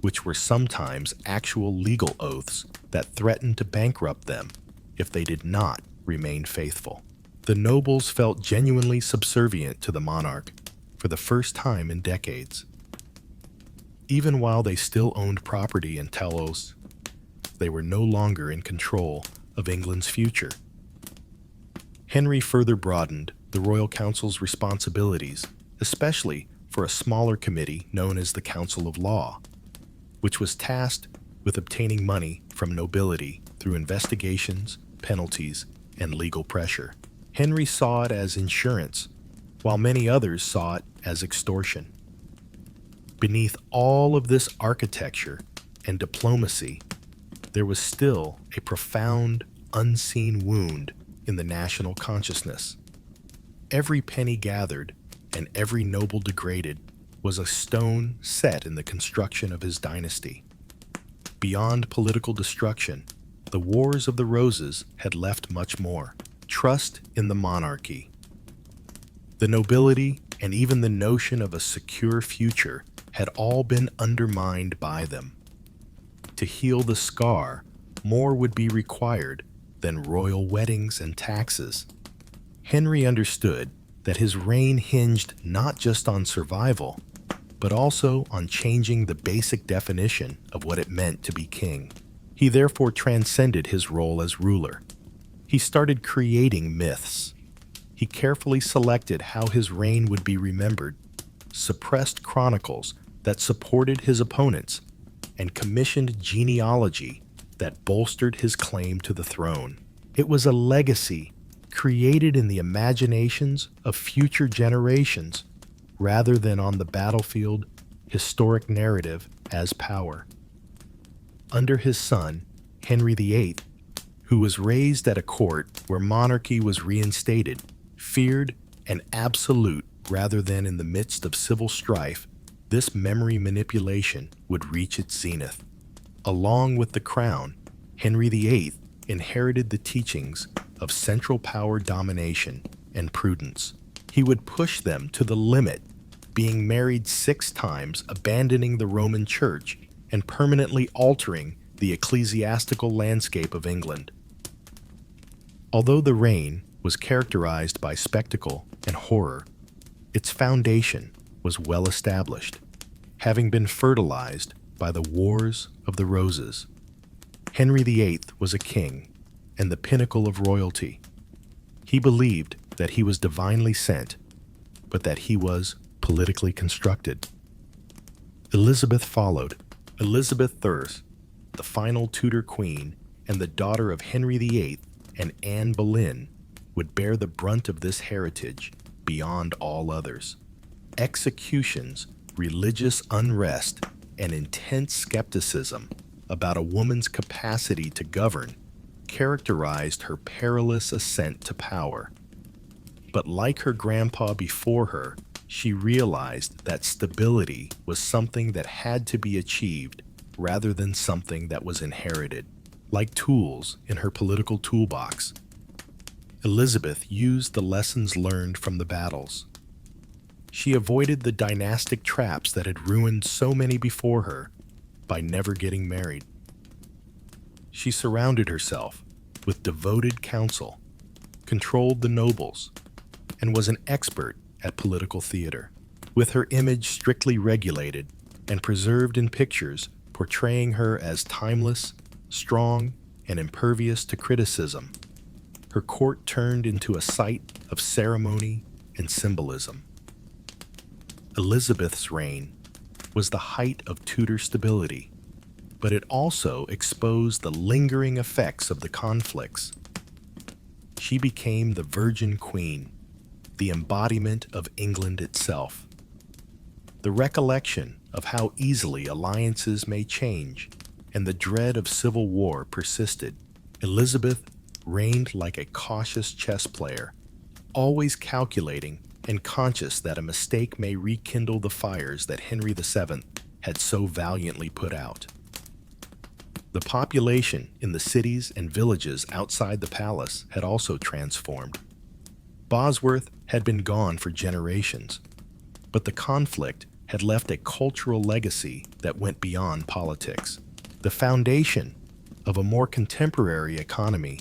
which were sometimes actual legal oaths that threatened to bankrupt them if they did not remain faithful. The nobles felt genuinely subservient to the monarch for the first time in decades. Even while they still owned property in Telos, they were no longer in control of England's future. Henry further broadened the Royal Council's responsibilities, especially for a smaller committee known as the Council of Law, which was tasked with obtaining money from nobility through investigations, penalties, and legal pressure. Henry saw it as insurance, while many others saw it as extortion. Beneath all of this architecture and diplomacy, there was still a profound, unseen wound in the national consciousness. Every penny gathered and every noble degraded was a stone set in the construction of his dynasty. Beyond political destruction, the Wars of the Roses had left much more. Trust in the monarchy. The nobility and even the notion of a secure future had all been undermined by them. To heal the scar, more would be required than royal weddings and taxes. Henry understood that his reign hinged not just on survival, but also on changing the basic definition of what it meant to be king. He therefore transcended his role as ruler. He started creating myths. He carefully selected how his reign would be remembered, suppressed chronicles that supported his opponents, and commissioned genealogy that bolstered his claim to the throne. It was a legacy created in the imaginations of future generations rather than on the battlefield historic narrative as power. Under his son, Henry VIII, who was raised at a court where monarchy was reinstated, feared and absolute rather than in the midst of civil strife, this memory manipulation would reach its zenith. Along with the crown, Henry VIII inherited the teachings of central power domination and prudence. He would push them to the limit, being married 6 times, abandoning the Roman Church, and permanently altering the ecclesiastical landscape of England. Although the reign was characterized by spectacle and horror, its foundation was well established, having been fertilized by the Wars of the Roses. Henry VIII was a king and the pinnacle of royalty. He believed that he was divinely sent, but that he was politically constructed. Elizabeth followed. Elizabeth I, the final Tudor queen and the daughter of Henry VIII and Anne Boleyn, would bear the brunt of this heritage beyond all others. Executions, religious unrest, and intense skepticism about a woman's capacity to govern characterized her perilous ascent to power. But like her grandpa before her, she realized that stability was something that had to be achieved rather than something that was inherited. Like tools in her political toolbox, Elizabeth used the lessons learned from the battles. She avoided the dynastic traps that had ruined so many before her by never getting married. She surrounded herself with devoted counsel, controlled the nobles, and was an expert at political theater, with her image strictly regulated and preserved in pictures portraying her as timeless, strong, and impervious to criticism. Her court turned into a site of ceremony and symbolism. Elizabeth's reign was the height of Tudor stability, but it also exposed the lingering effects of the conflicts. She became the Virgin Queen, the embodiment of England itself. The recollection of how easily alliances may change and the dread of civil war persisted. Elizabeth reigned like a cautious chess player, always calculating and conscious that a mistake may rekindle the fires that Henry VII had so valiantly put out. The population in the cities and villages outside the palace had also transformed. Bosworth had been gone for generations, but the conflict had left a cultural legacy that went beyond politics. The foundation of a more contemporary economy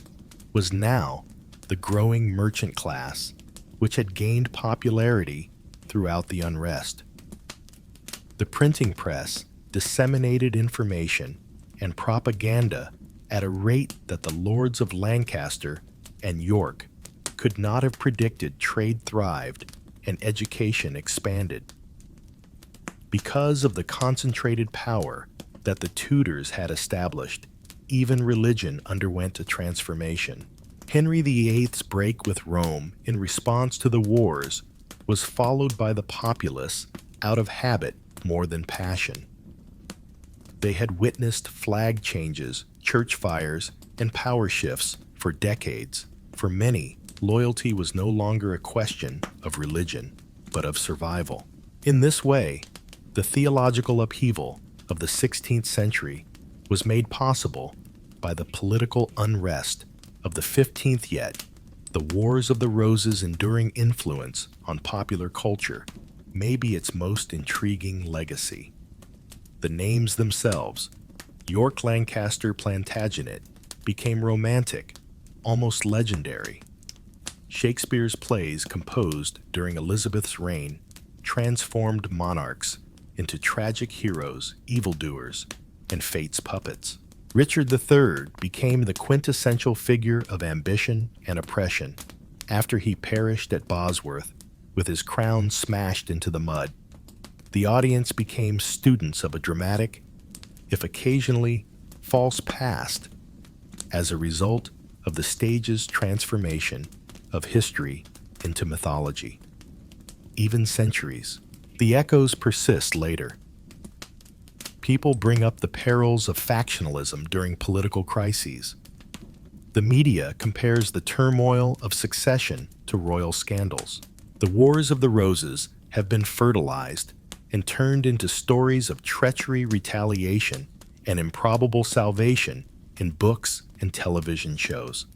was now the growing merchant class, which had gained popularity throughout the unrest. The printing press disseminated information and propaganda at a rate that the lords of Lancaster and York could not have predicted. Trade thrived and education expanded. Because of the concentrated power that the Tudors had established, even religion underwent a transformation. Henry VIII's break with Rome in response to the wars was followed by the populace out of habit more than passion. They had witnessed flag changes, church fires, and power shifts for decades. For many, loyalty was no longer a question of religion, but of survival. In this way, the theological upheaval of the 16th century was made possible by the political unrest of the 15th. Yet, the Wars of the Roses' enduring influence on popular culture may be its most intriguing legacy. The names themselves, York, Lancaster, Plantagenet, became romantic, almost legendary. Shakespeare's plays composed during Elizabeth's reign transformed monarchs into tragic heroes, evildoers, and fate's puppets. Richard III became the quintessential figure of ambition and oppression after he perished at Bosworth with his crown smashed into the mud. The audience became students of a dramatic, if occasionally false past, as a result of the stage's transformation of history into mythology. Even centuries, the echoes persist later. People bring up the perils of factionalism during political crises. The media compares the turmoil of succession to royal scandals. The Wars of the Roses have been fertilized and turned into stories of treachery, retaliation, and improbable salvation in books and television shows.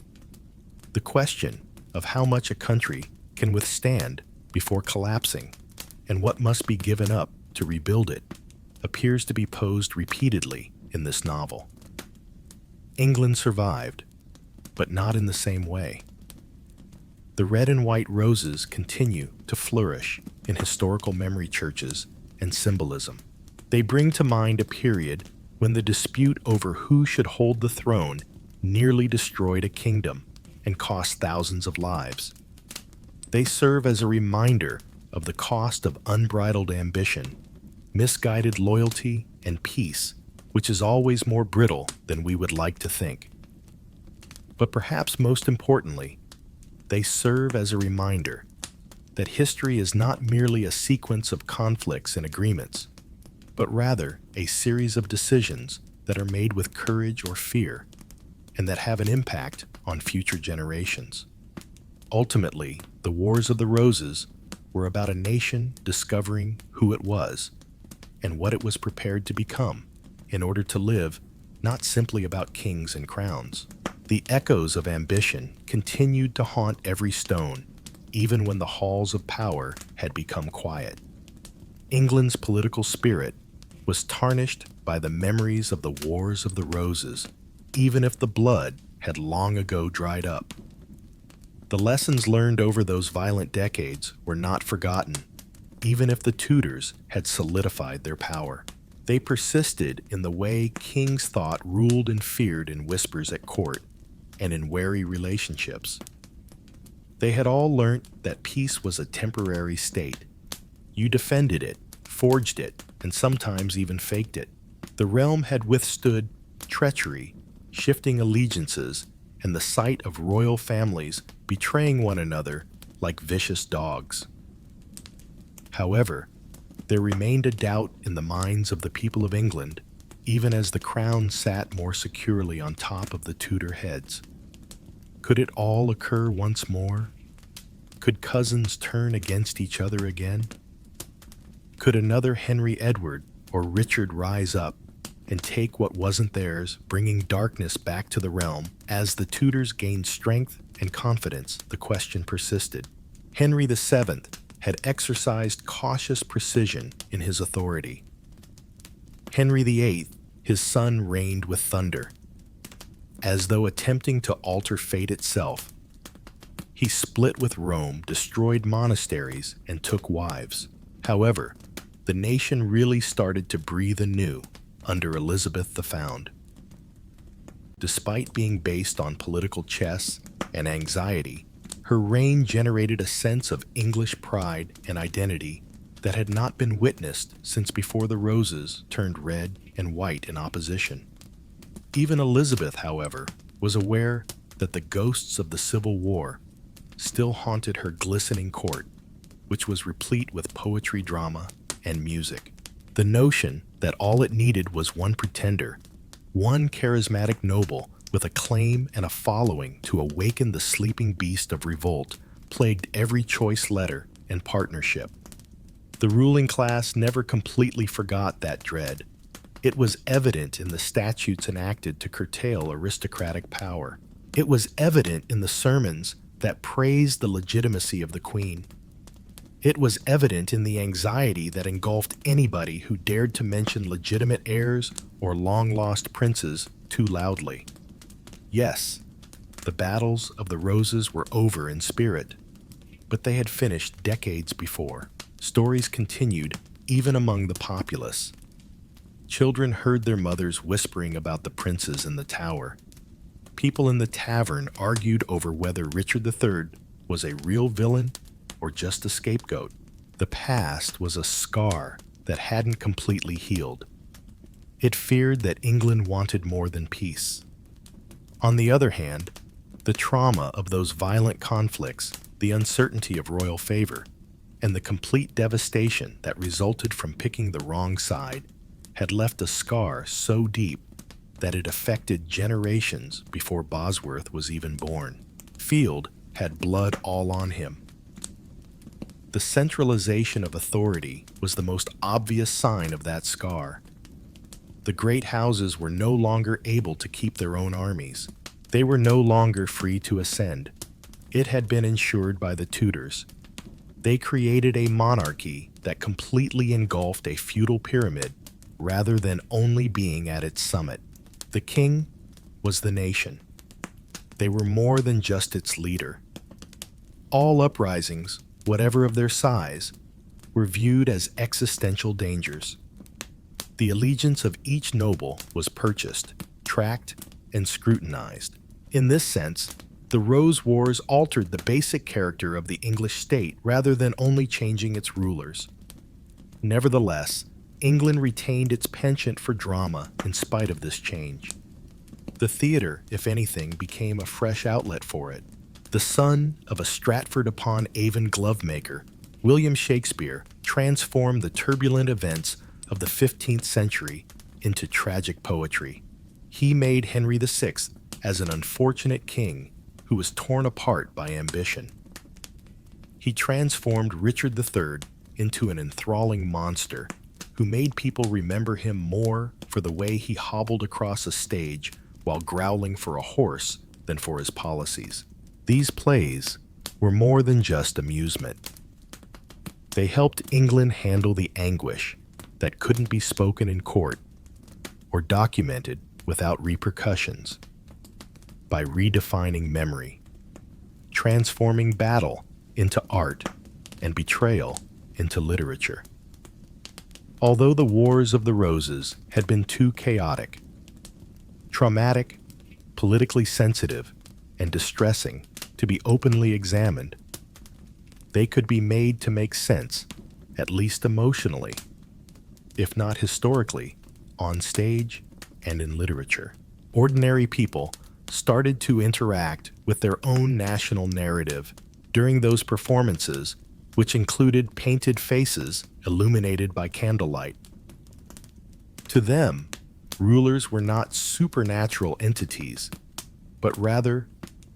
The question of how much a country can withstand before collapsing and what must be given up to rebuild it appears to be posed repeatedly in this novel. England survived, but not in the same way. The red and white roses continue to flourish in historical memory churches and symbolism. They bring to mind a period when the dispute over who should hold the throne nearly destroyed a kingdom and cost thousands of lives. They serve as a reminder of the cost of unbridled ambition, misguided loyalty, and peace, which is always more brittle than we would like to think. But perhaps most importantly, they serve as a reminder that history is not merely a sequence of conflicts and agreements, but rather a series of decisions that are made with courage or fear, and that have an impact on future generations. Ultimately, the Wars of the Roses were about a nation discovering who it was and what it was prepared to become in order to live not simply about kings and crowns. The echoes of ambition continued to haunt every stone, even when the halls of power had become quiet. England's political spirit was tarnished by the memories of the Wars of the Roses, even if the blood had long ago dried up. The lessons learned over those violent decades were not forgotten, even if the Tudors had solidified their power. They persisted in the way kings thought ruled and feared in whispers at court and in wary relationships. They had all learnt that peace was a temporary state. You defended it, forged it, and sometimes even faked it. The realm had withstood treachery, shifting allegiances, and the sight of royal families betraying one another like vicious dogs. However, there remained a doubt in the minds of the people of England, even as the crown sat more securely on top of the Tudor heads. Could it all occur once more? Could cousins turn against each other again? Could another Henry Edward or Richard rise up and take what wasn't theirs, bringing darkness back to the realm? As the Tudors gained strength and confidence, the question persisted. Henry VII had exercised cautious precision in his authority. Henry VIII, his son, reigned with thunder, as though attempting to alter fate itself. He split with Rome, destroyed monasteries, and took wives. However, the nation really started to breathe anew under Elizabeth the Found. Despite being based on political chess and anxiety, her reign generated a sense of English pride and identity that had not been witnessed since before the roses turned red and white in opposition. Even Elizabeth, however, was aware that the ghosts of the Civil War still haunted her glistening court, which was replete with poetry, drama, and music. The notion that all it needed was one pretender, one charismatic noble with a claim and a following to awaken the sleeping beast of revolt, plagued every choice letter and partnership. The ruling class never completely forgot that dread. It was evident in the statutes enacted to curtail aristocratic power. It was evident in the sermons that praised the legitimacy of the Queen. It was evident in the anxiety that engulfed anybody who dared to mention legitimate heirs or long-lost princes too loudly. Yes, the battles of the roses were over in spirit, but they had finished decades before. Stories continued even among the populace. Children heard their mothers whispering about the princes in the tower. People in the tavern argued over whether Richard III was a real villain or just a scapegoat. The past was a scar that hadn't completely healed. It feared that England wanted more than peace. On the other hand, the The trauma of those violent conflicts, the uncertainty of royal favor, and the complete devastation that resulted from picking the wrong side had left a scar so deep that it affected generations before Bosworth was even born. Field had blood all on him. The centralization of authority was the most obvious sign of that scar. The great houses were no longer able to keep their own armies. They were no longer free to ascend. It had been ensured by the Tudors. They created a monarchy that completely engulfed a feudal pyramid rather than only being at its summit. The king was the nation. They were more than just its leader. All uprisings, whatever of their size, were viewed as existential dangers. The allegiance of each noble was purchased, tracked, and scrutinized. In this sense, the Rose Wars altered the basic character of the English state rather than only changing its rulers. Nevertheless, England retained its penchant for drama in spite of this change. The theater, if anything, became a fresh outlet for it. The son of a Stratford-upon-Avon glovemaker, William Shakespeare transformed the turbulent events of the 15th century into tragic poetry. He made Henry VI as an unfortunate king who was torn apart by ambition. He transformed Richard III into an enthralling monster who made people remember him more for the way he hobbled across a stage while growling for a horse than for his policies. These plays were more than just amusement. They helped England handle the anguish that couldn't be spoken in court or documented without repercussions by redefining memory, transforming battle into art and betrayal into literature. Although the Wars of the Roses had been too chaotic, traumatic, politically sensitive, and distressing to be openly examined, they could be made to make sense, at least emotionally, if not historically, on stage and in literature. Ordinary people started to interact with their own national narrative during those performances, which included painted faces illuminated by candlelight. To them, rulers were not supernatural entities, but rather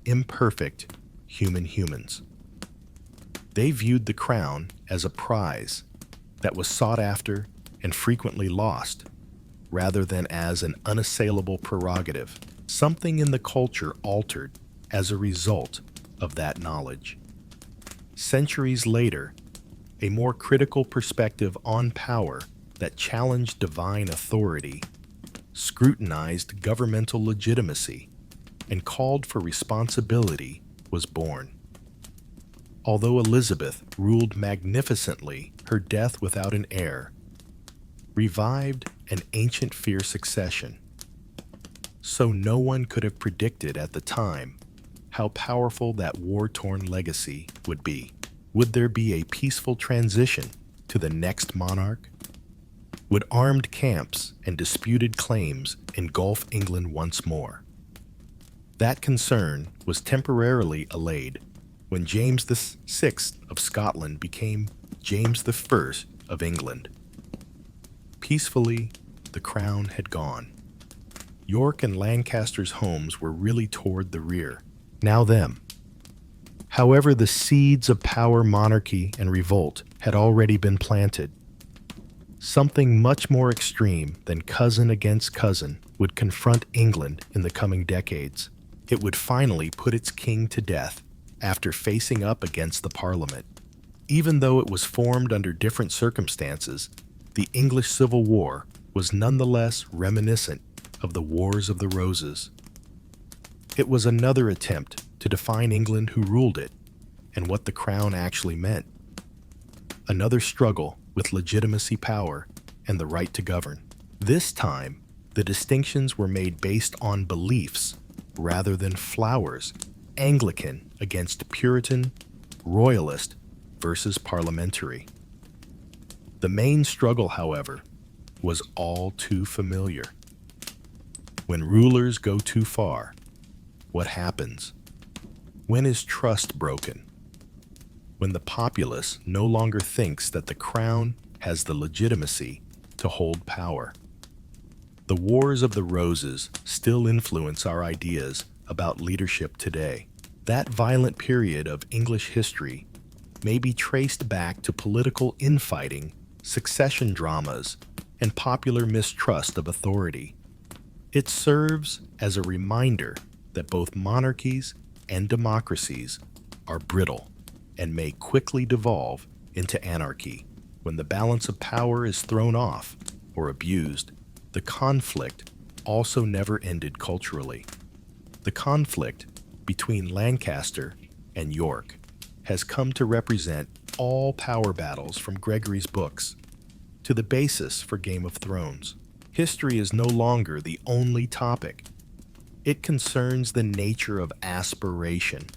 imperfect human humans. They viewed the crown as a prize that was sought after and frequently lost, rather than as an unassailable prerogative. Something in the culture altered as a result of that knowledge. Centuries later, a more critical perspective on power that challenged divine authority, scrutinized governmental legitimacy, and called for responsibility was born. Although Elizabeth ruled magnificently, her death without an heir revived an ancient fear succession. So no one could have predicted at the time how powerful that war-torn legacy would be. Would there be a peaceful transition to the next monarch? Would armed camps and disputed claims engulf England once more? That concern was temporarily allayed when James VI of Scotland became James I of England. Peacefully, the crown had gone. York and Lancaster's homes were really toward the rear. Now them. However, the seeds of power, monarchy, and revolt had already been planted. Something much more extreme than cousin against cousin would confront England in the coming decades. It would finally put its king to death after facing up against the Parliament. Even though it was formed under different circumstances, the English Civil War was nonetheless reminiscent of the Wars of the Roses. It was another attempt to define England who ruled it and what the crown actually meant. Another struggle with legitimacy, power, and the right to govern. This time, the distinctions were made based on beliefs rather than flowers. Anglican against Puritan, Royalist versus parliamentary. The main struggle, however, was all too familiar. When rulers go too far, what happens? When is trust broken? When the populace no longer thinks that the crown has the legitimacy to hold power. The Wars of the Roses still influence our ideas about leadership today. That violent period of English history may be traced back to political infighting, succession dramas, and popular mistrust of authority. It serves as a reminder that both monarchies and democracies are brittle and may quickly devolve into anarchy. When the balance of power is thrown off or abused, the conflict also never ended culturally. The conflict between Lancaster and York has come to represent all power battles from Gregory's books to the basis for Game of Thrones. History is no longer the only topic. It concerns the nature of aspiration,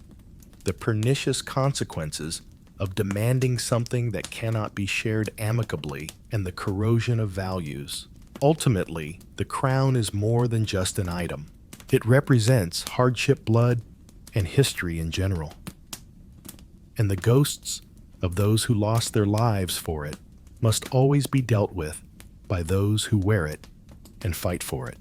the pernicious consequences of demanding something that cannot be shared amicably, and the corrosion of values. Ultimately, the crown is more than just an item. It represents hardship, blood, and history in general. And the ghosts of those who lost their lives for it must always be dealt with by those who wear it and fight for it.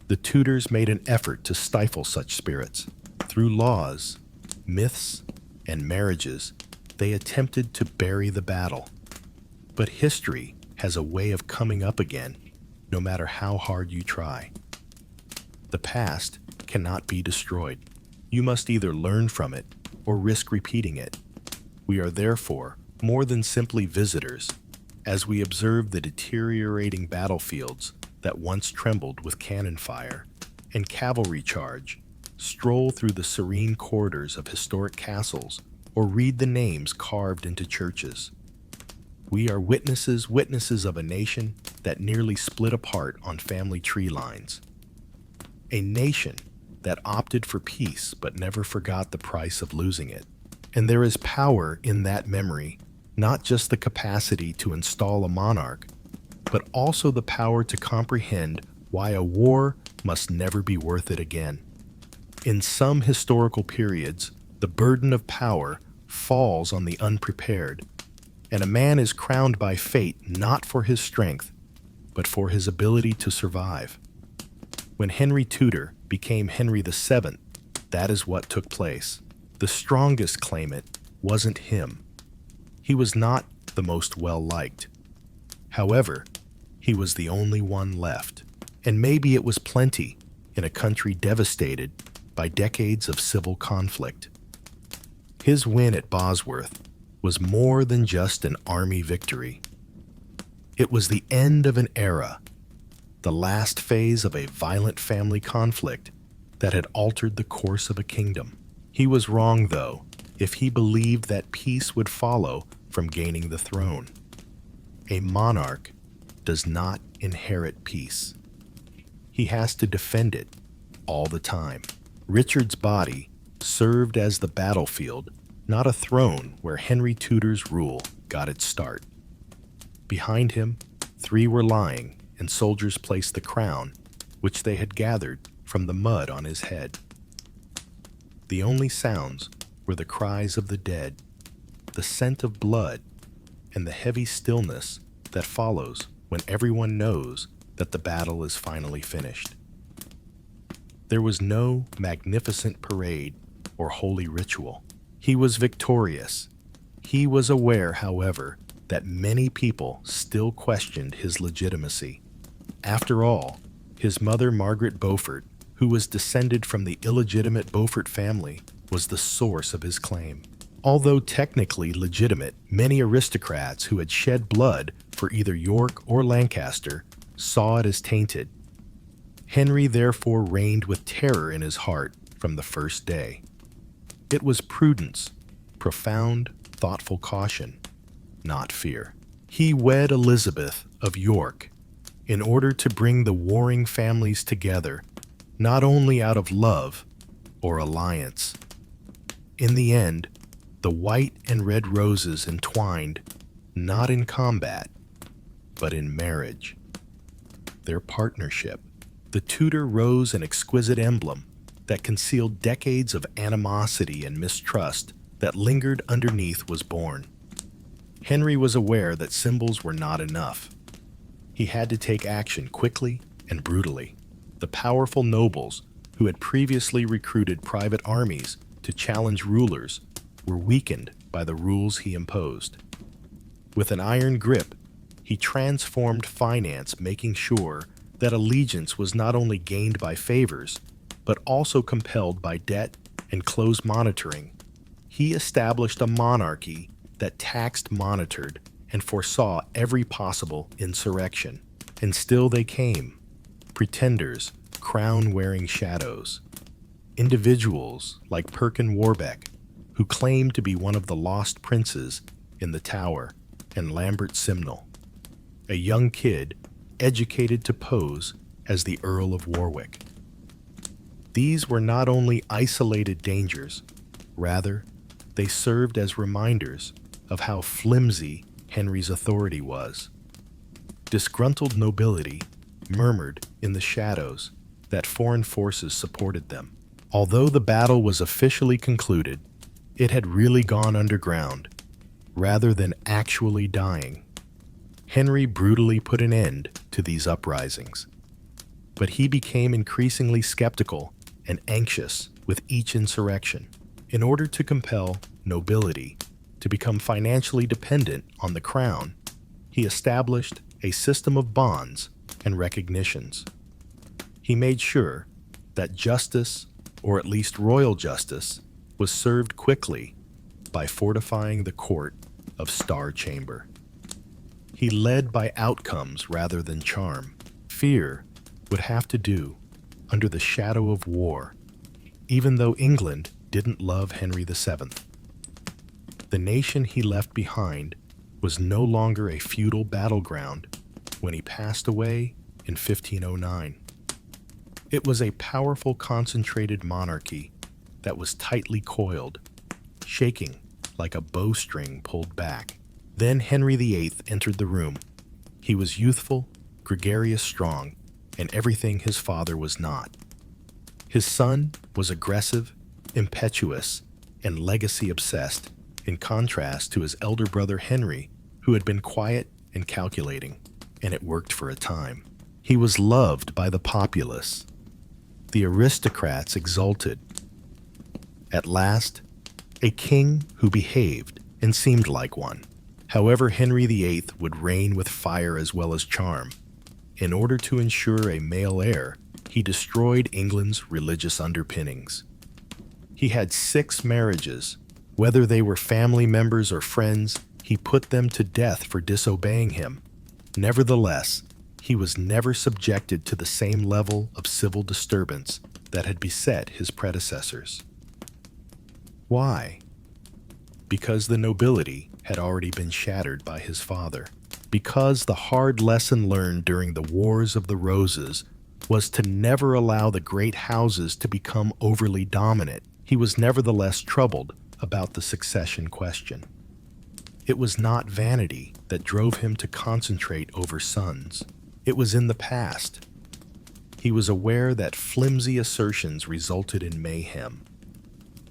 The Tudors made an effort to stifle such spirits. Through laws, myths, and marriages, they attempted to bury the battle. But history has a way of coming up again, no matter how hard you try. The past cannot be destroyed. You must either learn from it or risk repeating it. We are therefore more than simply visitors, as we observe the deteriorating battlefields that once trembled with cannon fire and cavalry charge, stroll through the serene corridors of historic castles, or read the names carved into churches. We are witnesses of a nation that nearly split apart on family tree lines. A nation that opted for peace but never forgot the price of losing it. And there is power in that memory, not just the capacity to install a monarch, but also the power to comprehend why a war must never be worth it again. In some historical periods, the burden of power falls on the unprepared, and a man is crowned by fate not for his strength, but for his ability to survive. When Henry Tudor became Henry VII, that is what took place. The strongest claimant wasn't him. He was not the most well-liked. However, he was the only one left, and maybe it was plenty in a country devastated by decades of civil conflict. His win at Bosworth was more than just an army victory. It was the end of an era, the last phase of a violent family conflict that had altered the course of a kingdom. He was wrong, though, if he believed that peace would follow from gaining the throne. A monarch does not inherit peace. He has to defend it all the time. Richard's body served as the battlefield, not a throne where Henry Tudor's rule got its start. Behind him, 3 were lying, and soldiers placed the crown, which they had gathered from the mud on his head. The only sounds were the cries of the dead, the scent of blood, and the heavy stillness that follows when everyone knows that the battle is finally finished. There was no magnificent parade or holy ritual. He was victorious. He was aware, however, that many people still questioned his legitimacy. After all, his mother, Margaret Beaufort, who was descended from the illegitimate Beaufort family, was the source of his claim. Although technically legitimate, many aristocrats who had shed blood for either York or Lancaster saw it as tainted. Henry therefore reigned with terror in his heart from the first day. It was prudence, profound, thoughtful caution, not fear. He wed Elizabeth of York in order to bring the warring families together, not only out of love or alliance. In the end, the white and red roses entwined, not in combat, but in marriage. Their partnership, the Tudor rose, an exquisite emblem that concealed decades of animosity and mistrust that lingered underneath was born. Henry was aware that symbols were not enough. He had to take action quickly and brutally. The powerful nobles, who had previously recruited private armies to challenge rulers, were weakened by the rules he imposed. With an iron grip, he transformed finance, making sure that allegiance was not only gained by favors, but also compelled by debt and close monitoring. He established a monarchy that taxed, monitored, and foresaw every possible insurrection. And still they came. Pretenders, crown-wearing shadows. Individuals like Perkin Warbeck, who claimed to be one of the lost princes in the Tower, and Lambert Simnel, a young kid educated to pose as the Earl of Warwick. These were not only isolated dangers, rather, they served as reminders of how flimsy Henry's authority was. Disgruntled nobility murmured in the shadows that foreign forces supported them. Although the battle was officially concluded, it had really gone underground, rather than actually dying. Henry brutally put an end to these uprisings. But he became increasingly skeptical and anxious with each insurrection. In order to compel nobility to become financially dependent on the crown, he established a system of bonds and recognitions. He made sure that justice, or at least royal justice, was served quickly by fortifying the court of Star Chamber. He led by outcomes rather than charm. Fear would have to do under the shadow of war, even though England didn't love Henry VII. The nation he left behind was no longer a feudal battleground when he passed away in 1509. It was a powerful, concentrated monarchy that was tightly coiled, shaking like a bowstring pulled back. Then Henry VIII entered the room. He was youthful, gregarious, strong, and everything his father was not. His son was aggressive, impetuous, and legacy-obsessed, in contrast to his elder brother Henry, who had been quiet and calculating, and it worked for a time. He was loved by the populace. The aristocrats exulted. At last, a king who behaved and seemed like one. However, Henry VIII would reign with fire as well as charm. In order to ensure a male heir, he destroyed England's religious underpinnings. He had 6 marriages. Whether they were family members or friends, he put them to death for disobeying him. Nevertheless, he was never subjected to the same level of civil disturbance that had beset his predecessors. Why? Because the nobility had already been shattered by his father. Because the hard lesson learned during the Wars of the Roses was to never allow the great houses to become overly dominant, he was nevertheless troubled about the succession question. It was not vanity that drove him to concentrate over sons. It was in the past. He was aware that flimsy assertions resulted in mayhem.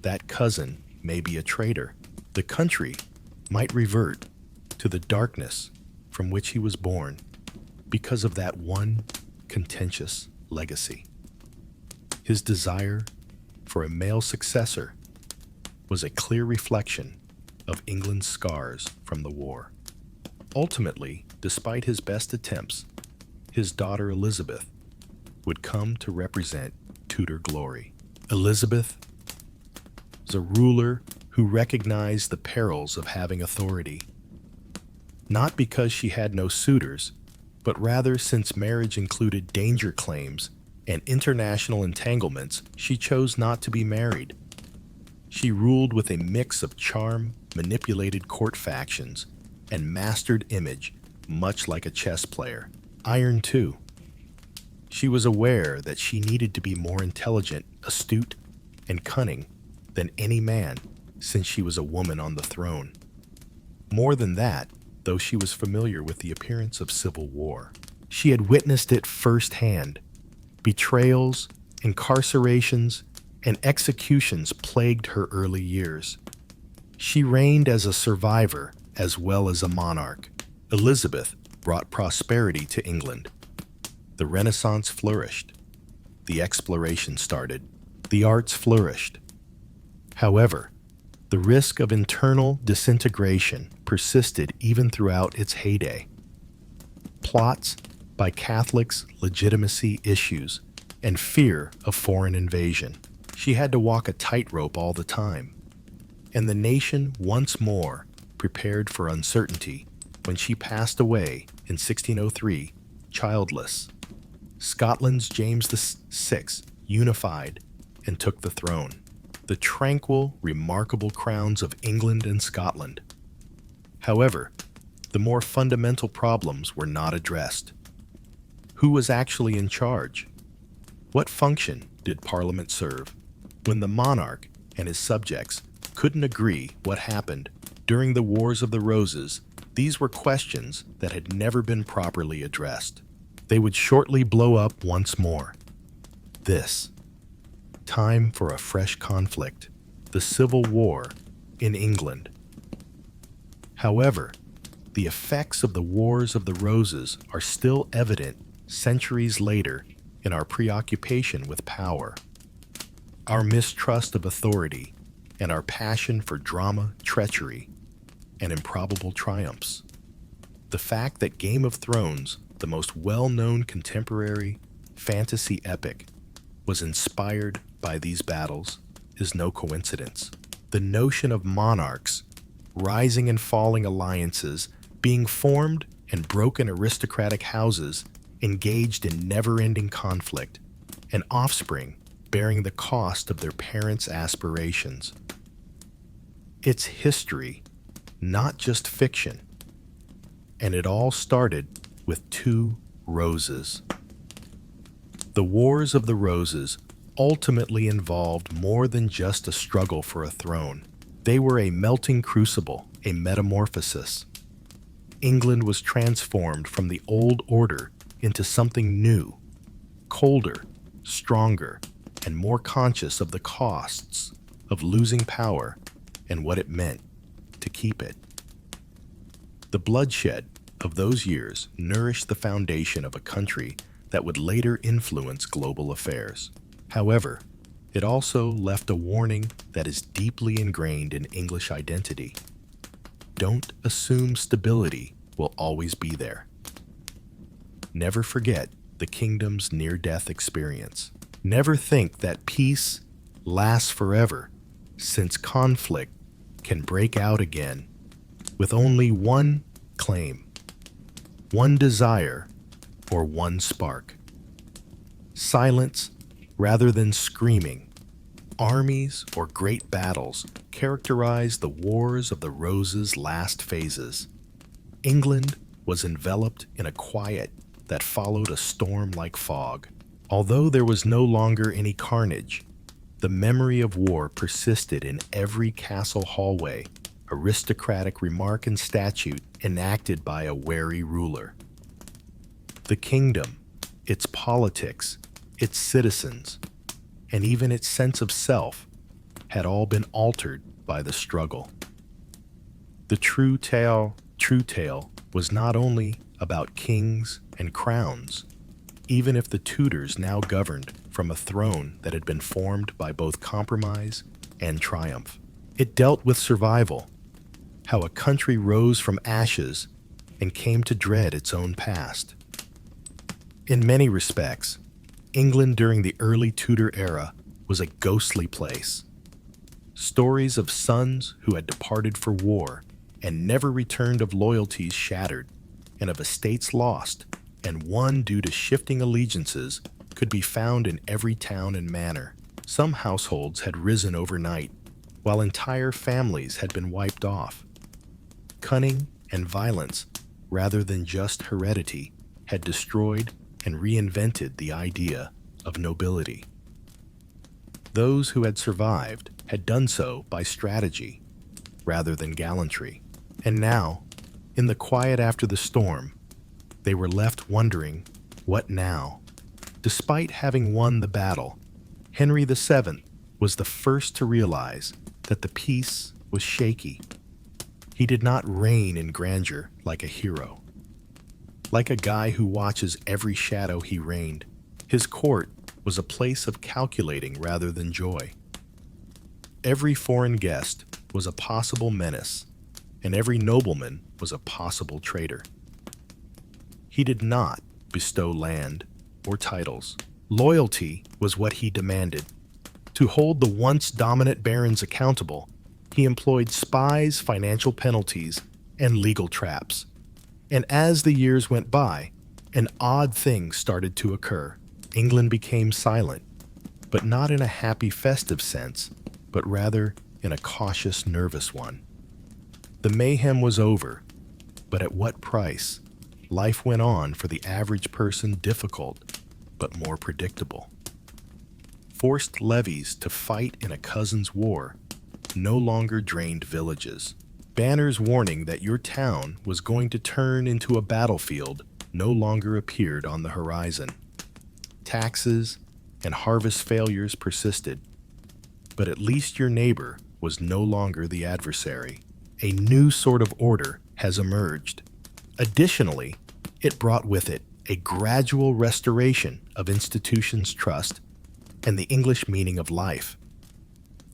That cousin may be a traitor. The country might revert to the darkness from which he was born because of that one contentious legacy. His desire for a male successor was a clear reflection of England's scars from the war. Ultimately, despite his best attempts, his daughter Elizabeth would come to represent Tudor glory. Elizabeth was a ruler who recognized the perils of having authority, not because she had no suitors, but rather since marriage included danger claims and international entanglements, she chose not to be married. She ruled with a mix of charm, manipulated court factions, and mastered image, much like a chess player. Iron too. She was aware that she needed to be more intelligent, astute, and cunning than any man, since she was a woman on the throne. More than that, though she was familiar with the appearance of civil war. She had witnessed it firsthand. Betrayals, incarcerations, and executions plagued her early years. She reigned as a survivor as well as a monarch. Elizabeth brought prosperity to England. The Renaissance flourished. The exploration started. The arts flourished. However, the risk of internal disintegration persisted even throughout its heyday. Plots by Catholics, legitimacy issues, and fear of foreign invasion. She had to walk a tightrope all the time. And the nation once more prepared for uncertainty when she passed away in 1603, childless. Scotland's James VI unified and took the throne. The tranquil, remarkable crowns of England and Scotland. However, the more fundamental problems were not addressed. Who was actually in charge? What function did Parliament serve? When the monarch and his subjects couldn't agree what happened during the Wars of the Roses, these were questions that had never been properly addressed. They would shortly blow up once more. This time for a fresh conflict, the Civil War in England. However, the effects of the Wars of the Roses are still evident centuries later in our preoccupation with power, our mistrust of authority, and our passion for drama, treachery, and improbable triumphs. The fact that Game of Thrones, the most well-known contemporary fantasy epic, was inspired by these battles is no coincidence. The notion of monarchs, rising and falling alliances, being formed and broken aristocratic houses engaged in never-ending conflict, and offspring bearing the cost of their parents' aspirations. It's history, not just fiction. And it all started with two roses. The Wars of the Roses ultimately involved more than just a struggle for a throne. They were a melting crucible, a metamorphosis. England was transformed from the old order into something new, colder, stronger, and more conscious of the costs of losing power and what it meant to keep it. The bloodshed of those years nourished the foundation of a country that would later influence global affairs. However, it also left a warning that is deeply ingrained in English identity. Don't assume stability will always be there. Never forget the kingdom's near-death experience. Never think that peace lasts forever, since conflict can break out again with only one claim, one desire, or one spark. Silence rather than screaming. Armies or great battles characterize the Wars of the Roses' last phases. England was enveloped in a quiet that followed a storm like fog. Although there was no longer any carnage, the memory of war persisted in every castle hallway, aristocratic remark and statute enacted by a wary ruler. The kingdom, its politics, its citizens, and even its sense of self had all been altered by the struggle. The true tale was not only about kings and crowns, even if the Tudors now governed from a throne that had been formed by both compromise and triumph. It dealt with survival, how a country rose from ashes and came to dread its own past. In many respects, England during the early Tudor era was a ghostly place. Stories of sons who had departed for war and never returned, of loyalties shattered, and of estates lost and won due to shifting allegiances, could be found in every town and manor. Some households had risen overnight, while entire families had been wiped off. Cunning and violence, rather than just heredity, had destroyed and reinvented the idea of nobility. Those who had survived had done so by strategy rather than gallantry. And now, in the quiet after the storm, they were left wondering, what now? Despite having won the battle, Henry VII was the first to realize that the peace was shaky. He did not reign in grandeur like a hero. Like a guy who watches every shadow he reigned, his court was a place of calculating rather than joy. Every foreign guest was a possible menace, and every nobleman was a possible traitor. He did not bestow land or titles. Loyalty was what he demanded. To hold the once dominant barons accountable, he employed spies, financial penalties, and legal traps. And as the years went by, an odd thing started to occur. England became silent, but not in a happy, festive sense, but rather in a cautious, nervous one. The mayhem was over, but at what price? Life went on for the average person, difficult, but more predictable. Forced levies to fight in a cousin's war no longer drained villages. Banners warning that your town was going to turn into a battlefield no longer appeared on the horizon. Taxes and harvest failures persisted, but at least your neighbor was no longer the adversary. A new sort of order has emerged. Additionally, it brought with it a gradual restoration of institutions' trust and the English meaning of life.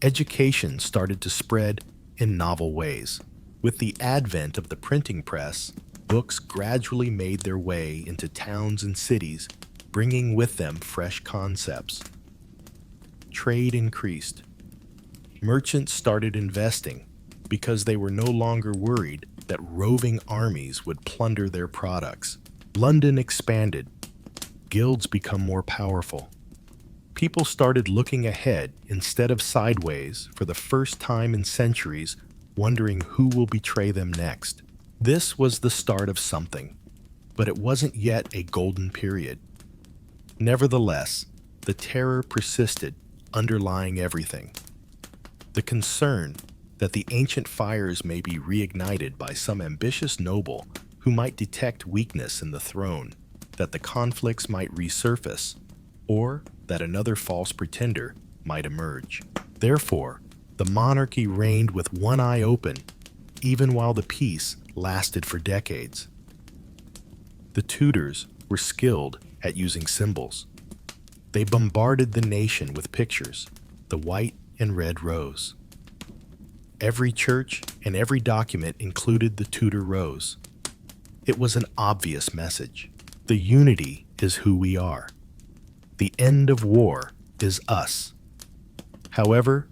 Education started to spread in novel ways. With the advent of the printing press, books gradually made their way into towns and cities, bringing with them fresh concepts. Trade increased. Merchants started investing because they were no longer worried that roving armies would plunder their products. London expanded. Guilds become more powerful. People started looking ahead instead of sideways for the first time in centuries, wondering who will betray them next. This was the start of something, but it wasn't yet a golden period. Nevertheless, the terror persisted, underlying everything. The concern that the ancient fires may be reignited by some ambitious noble who might detect weakness in the throne, that the conflicts might resurface, or that another false pretender might emerge. Therefore, the monarchy reigned with one eye open, even while the peace lasted for decades. The Tudors were skilled at using symbols. They bombarded the nation with pictures, the white and red rose. Every church and every document included the Tudor rose. It was an obvious message. The unity is who we are. The end of war is us. However,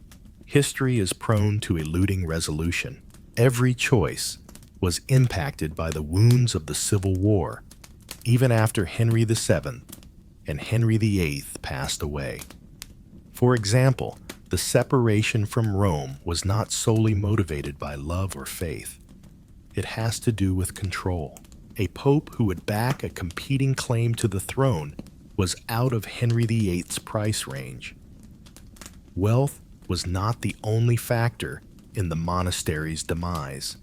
history is prone to eluding resolution. Every choice was impacted by the wounds of the Civil War, even after Henry VII and Henry VIII passed away. For example, the separation from Rome was not solely motivated by love or faith. It has to do with control. A pope who would back a competing claim to the throne was out of Henry VIII's price range. Wealth was not the only factor in the monastery's demise.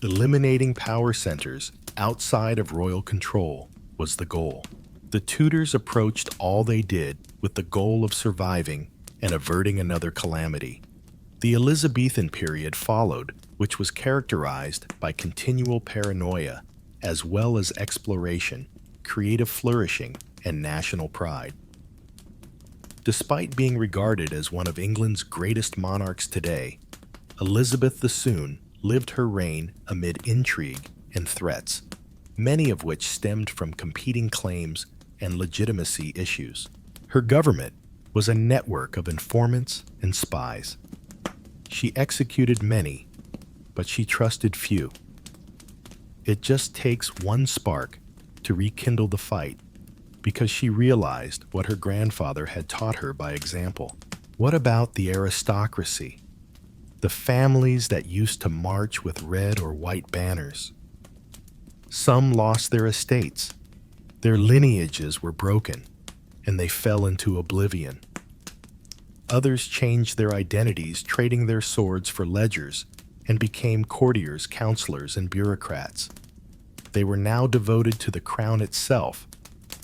Eliminating power centers outside of royal control was the goal. The Tudors approached all they did with the goal of surviving and averting another calamity. The Elizabethan period followed, which was characterized by continual paranoia, as well as exploration, creative flourishing, and national pride. Despite being regarded as one of England's greatest monarchs today, Elizabeth II lived her reign amid intrigue and threats, many of which stemmed from competing claims and legitimacy issues. Her government was a network of informants and spies. She executed many, but she trusted few. It just takes one spark to rekindle the fight, because she realized what her grandfather had taught her by example. What about the aristocracy? The families that used to march with red or white banners? Some lost their estates. Their lineages were broken, and they fell into oblivion. Others changed their identities, trading their swords for ledgers, and became courtiers, counselors, and bureaucrats. They were now devoted to the crown itself,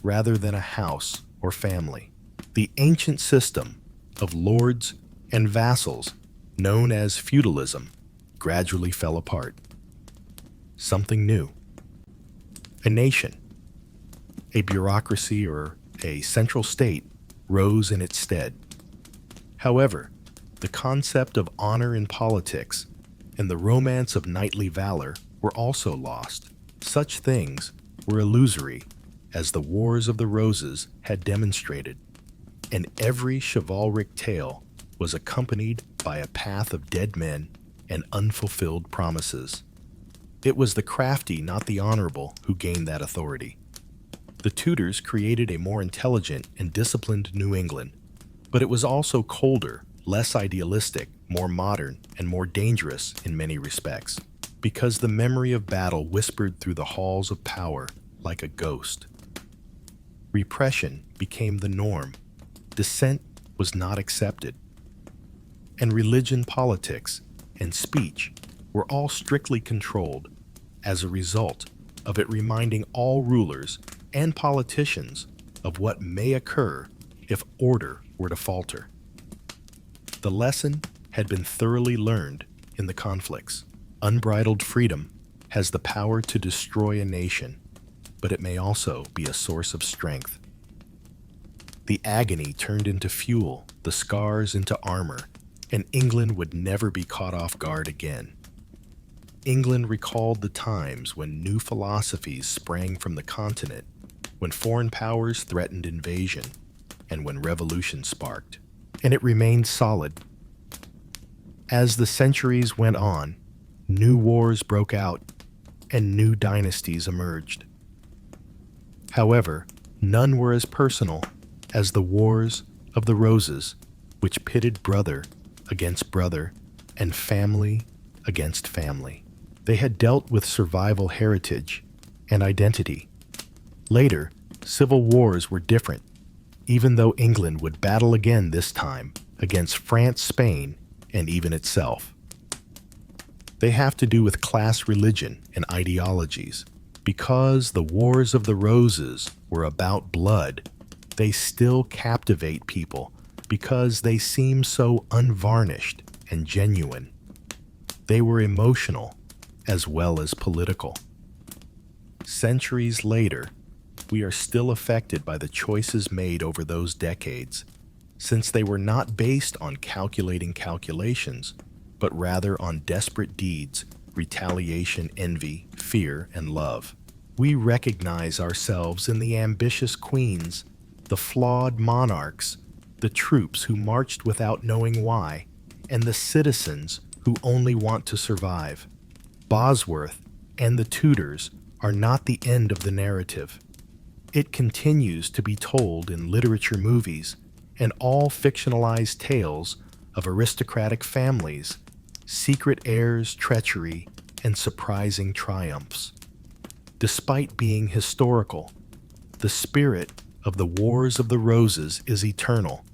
rather than a house or family. The ancient system of lords and vassals, known as feudalism, gradually fell apart. Something new. A nation, a bureaucracy, or a central state rose in its stead. However, the concept of honor in politics and the romance of knightly valor were also lost. Such things were illusory, as the Wars of the Roses had demonstrated, and every chivalric tale was accompanied by a path of dead men and unfulfilled promises. It was the crafty, not the honorable, who gained that authority. The Tudors created a more intelligent and disciplined New England, but it was also colder, less idealistic, more modern, and more dangerous in many respects, because the memory of battle whispered through the halls of power like a ghost. Repression became the norm, dissent was not accepted, and religion, politics, and speech were all strictly controlled as a result of it reminding all rulers and politicians of what may occur if order were to falter. The lesson had been thoroughly learned in the conflicts. Unbridled freedom has the power to destroy a nation, but it may also be a source of strength. The agony turned into fuel, the scars into armor, and England would never be caught off guard again. England recalled the times when new philosophies sprang from the continent, when foreign powers threatened invasion, and when revolution sparked, and it remained solid. As the centuries went on, new wars broke out, and new dynasties emerged. However, none were as personal as the Wars of the Roses, which pitted brother against brother and family against family. They had dealt with survival heritage and identity. Later, civil wars were different, even though England would battle again this time against France, Spain, and even itself. They have to do with class, religion, and ideologies. Because the Wars of the Roses were about blood, they still captivate people because they seem so unvarnished and genuine. They were emotional as well as political. Centuries later, we are still affected by the choices made over those decades, since they were not based on calculating calculations, but rather on desperate deeds, retaliation, envy, fear, and love. We recognize ourselves in the ambitious queens, the flawed monarchs, the troops who marched without knowing why, and the citizens who only want to survive. Bosworth and the Tudors are not the end of the narrative. It continues to be told in literature, movies, and all fictionalized tales of aristocratic families, secret heirs, treachery, and surprising triumphs. Despite being historical, the spirit of the Wars of the Roses is eternal,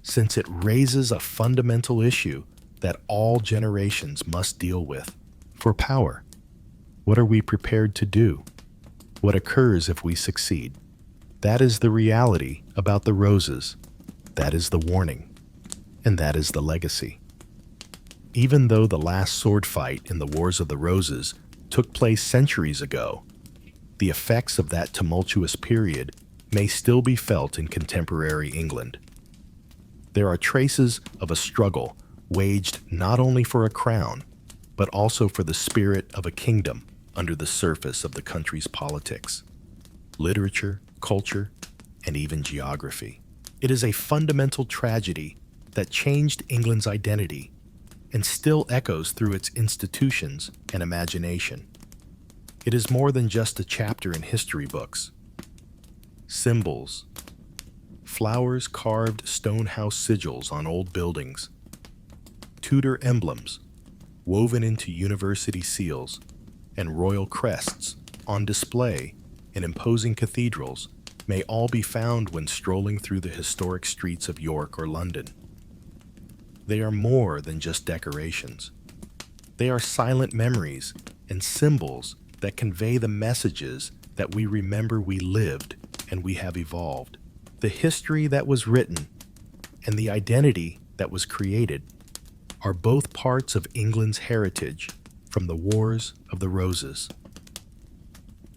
since it raises a fundamental issue that all generations must deal with. For power, what are we prepared to do? What occurs if we succeed? That is the reality about the Roses. That is the warning. And that is the legacy. Even though the last sword fight in the Wars of the Roses took place centuries ago, the effects of that tumultuous period may still be felt in contemporary England. There are traces of a struggle waged not only for a crown, but also for the spirit of a kingdom under the surface of the country's politics, literature, culture, and even geography. It is a fundamental tragedy that changed England's identity and still echoes through its institutions and imagination. It is more than just a chapter in history books. Symbols, flowers, carved stone house sigils on old buildings, Tudor emblems woven into university seals, and royal crests on display in imposing cathedrals may all be found when strolling through the historic streets of York or London. They are more than just decorations. They are silent memories and symbols that convey the messages that we remember we lived and we have evolved. The history that was written and the identity that was created are both parts of England's heritage from the Wars of the Roses.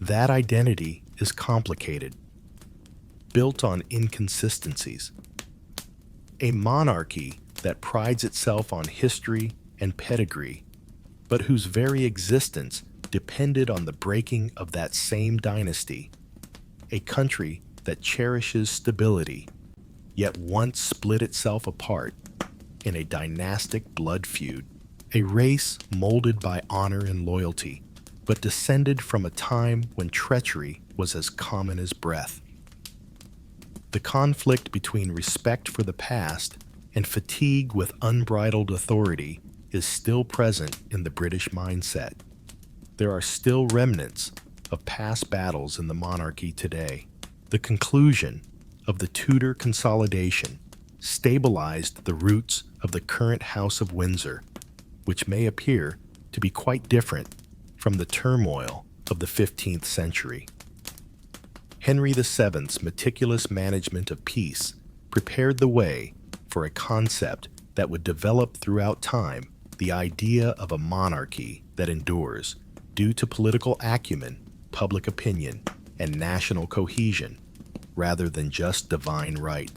That identity is complicated, built on inconsistencies. A monarchy that prides itself on history and pedigree, but whose very existence depended on the breaking of that same dynasty. A country that cherishes stability, yet once split itself apart in a dynastic blood feud. A race molded by honor and loyalty, but descended from a time when treachery was as common as breath. The conflict between respect for the past and fatigue with unbridled authority is still present in the British mindset. There are still remnants of past battles in the monarchy today. The conclusion of the Tudor consolidation stabilized the roots of the current House of Windsor, which may appear to be quite different from the turmoil of the 15th century. Henry VII's meticulous management of peace prepared the way for a concept that would develop throughout time, the idea of a monarchy that endures due to political acumen, public opinion, and national cohesion, rather than just divine right.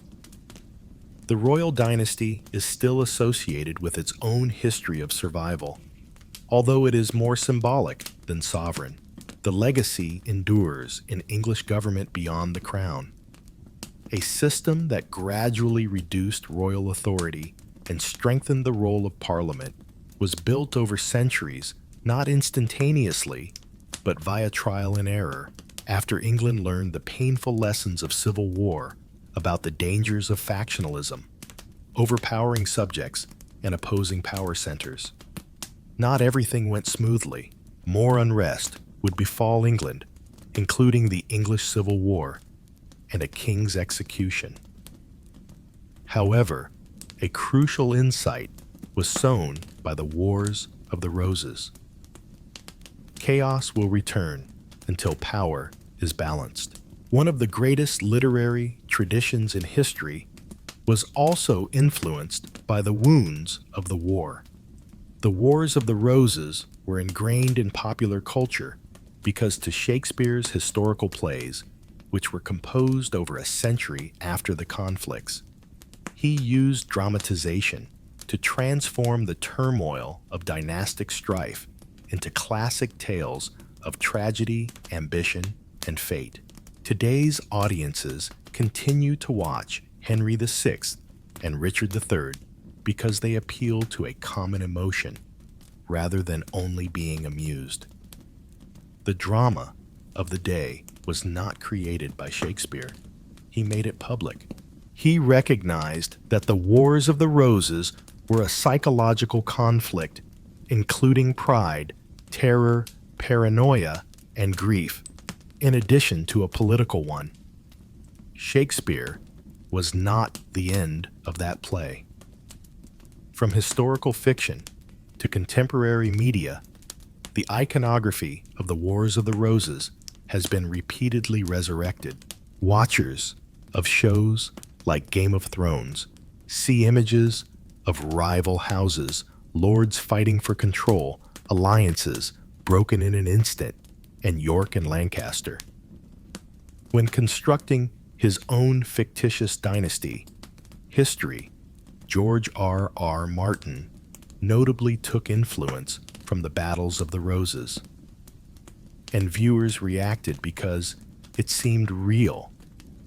The royal dynasty is still associated with its own history of survival, although it is more symbolic than sovereign. The legacy endures in English government beyond the crown, a system that gradually reduced royal authority and strengthened the role of Parliament, was built over centuries, not instantaneously, but via trial and error, after England learned the painful lessons of civil war about the dangers of factionalism, overpowering subjects, and opposing power centers. Not everything went smoothly. More unrest would befall England, including the English Civil War and a king's execution. However, a crucial insight was sown by the Wars of the Roses. Chaos will return until power is balanced. One of the greatest literary traditions in history was also influenced by the wounds of the war. The Wars of the Roses were ingrained in popular culture because to Shakespeare's historical plays, which were composed over a century after the conflicts, he used dramatization to transform the turmoil of dynastic strife into classic tales of tragedy, ambition, and fate. Today's audiences continue to watch Henry VI and Richard III because they appeal to a common emotion rather than only being amused. The drama of the day was not created by Shakespeare. He made it public. He recognized that the Wars of the Roses were a psychological conflict, including pride, terror, paranoia, and grief, in addition to a political one. Shakespeare was not the end of that play. From historical fiction to contemporary media, the iconography of the Wars of the Roses has been repeatedly resurrected. Watchers of shows like Game of Thrones see images of rival houses, lords fighting for control, alliances broken in an instant, and York and Lancaster. When constructing his own fictitious dynasty, history, George R.R. Martin notably took influence from the Battles of the Roses. And viewers reacted because it seemed real,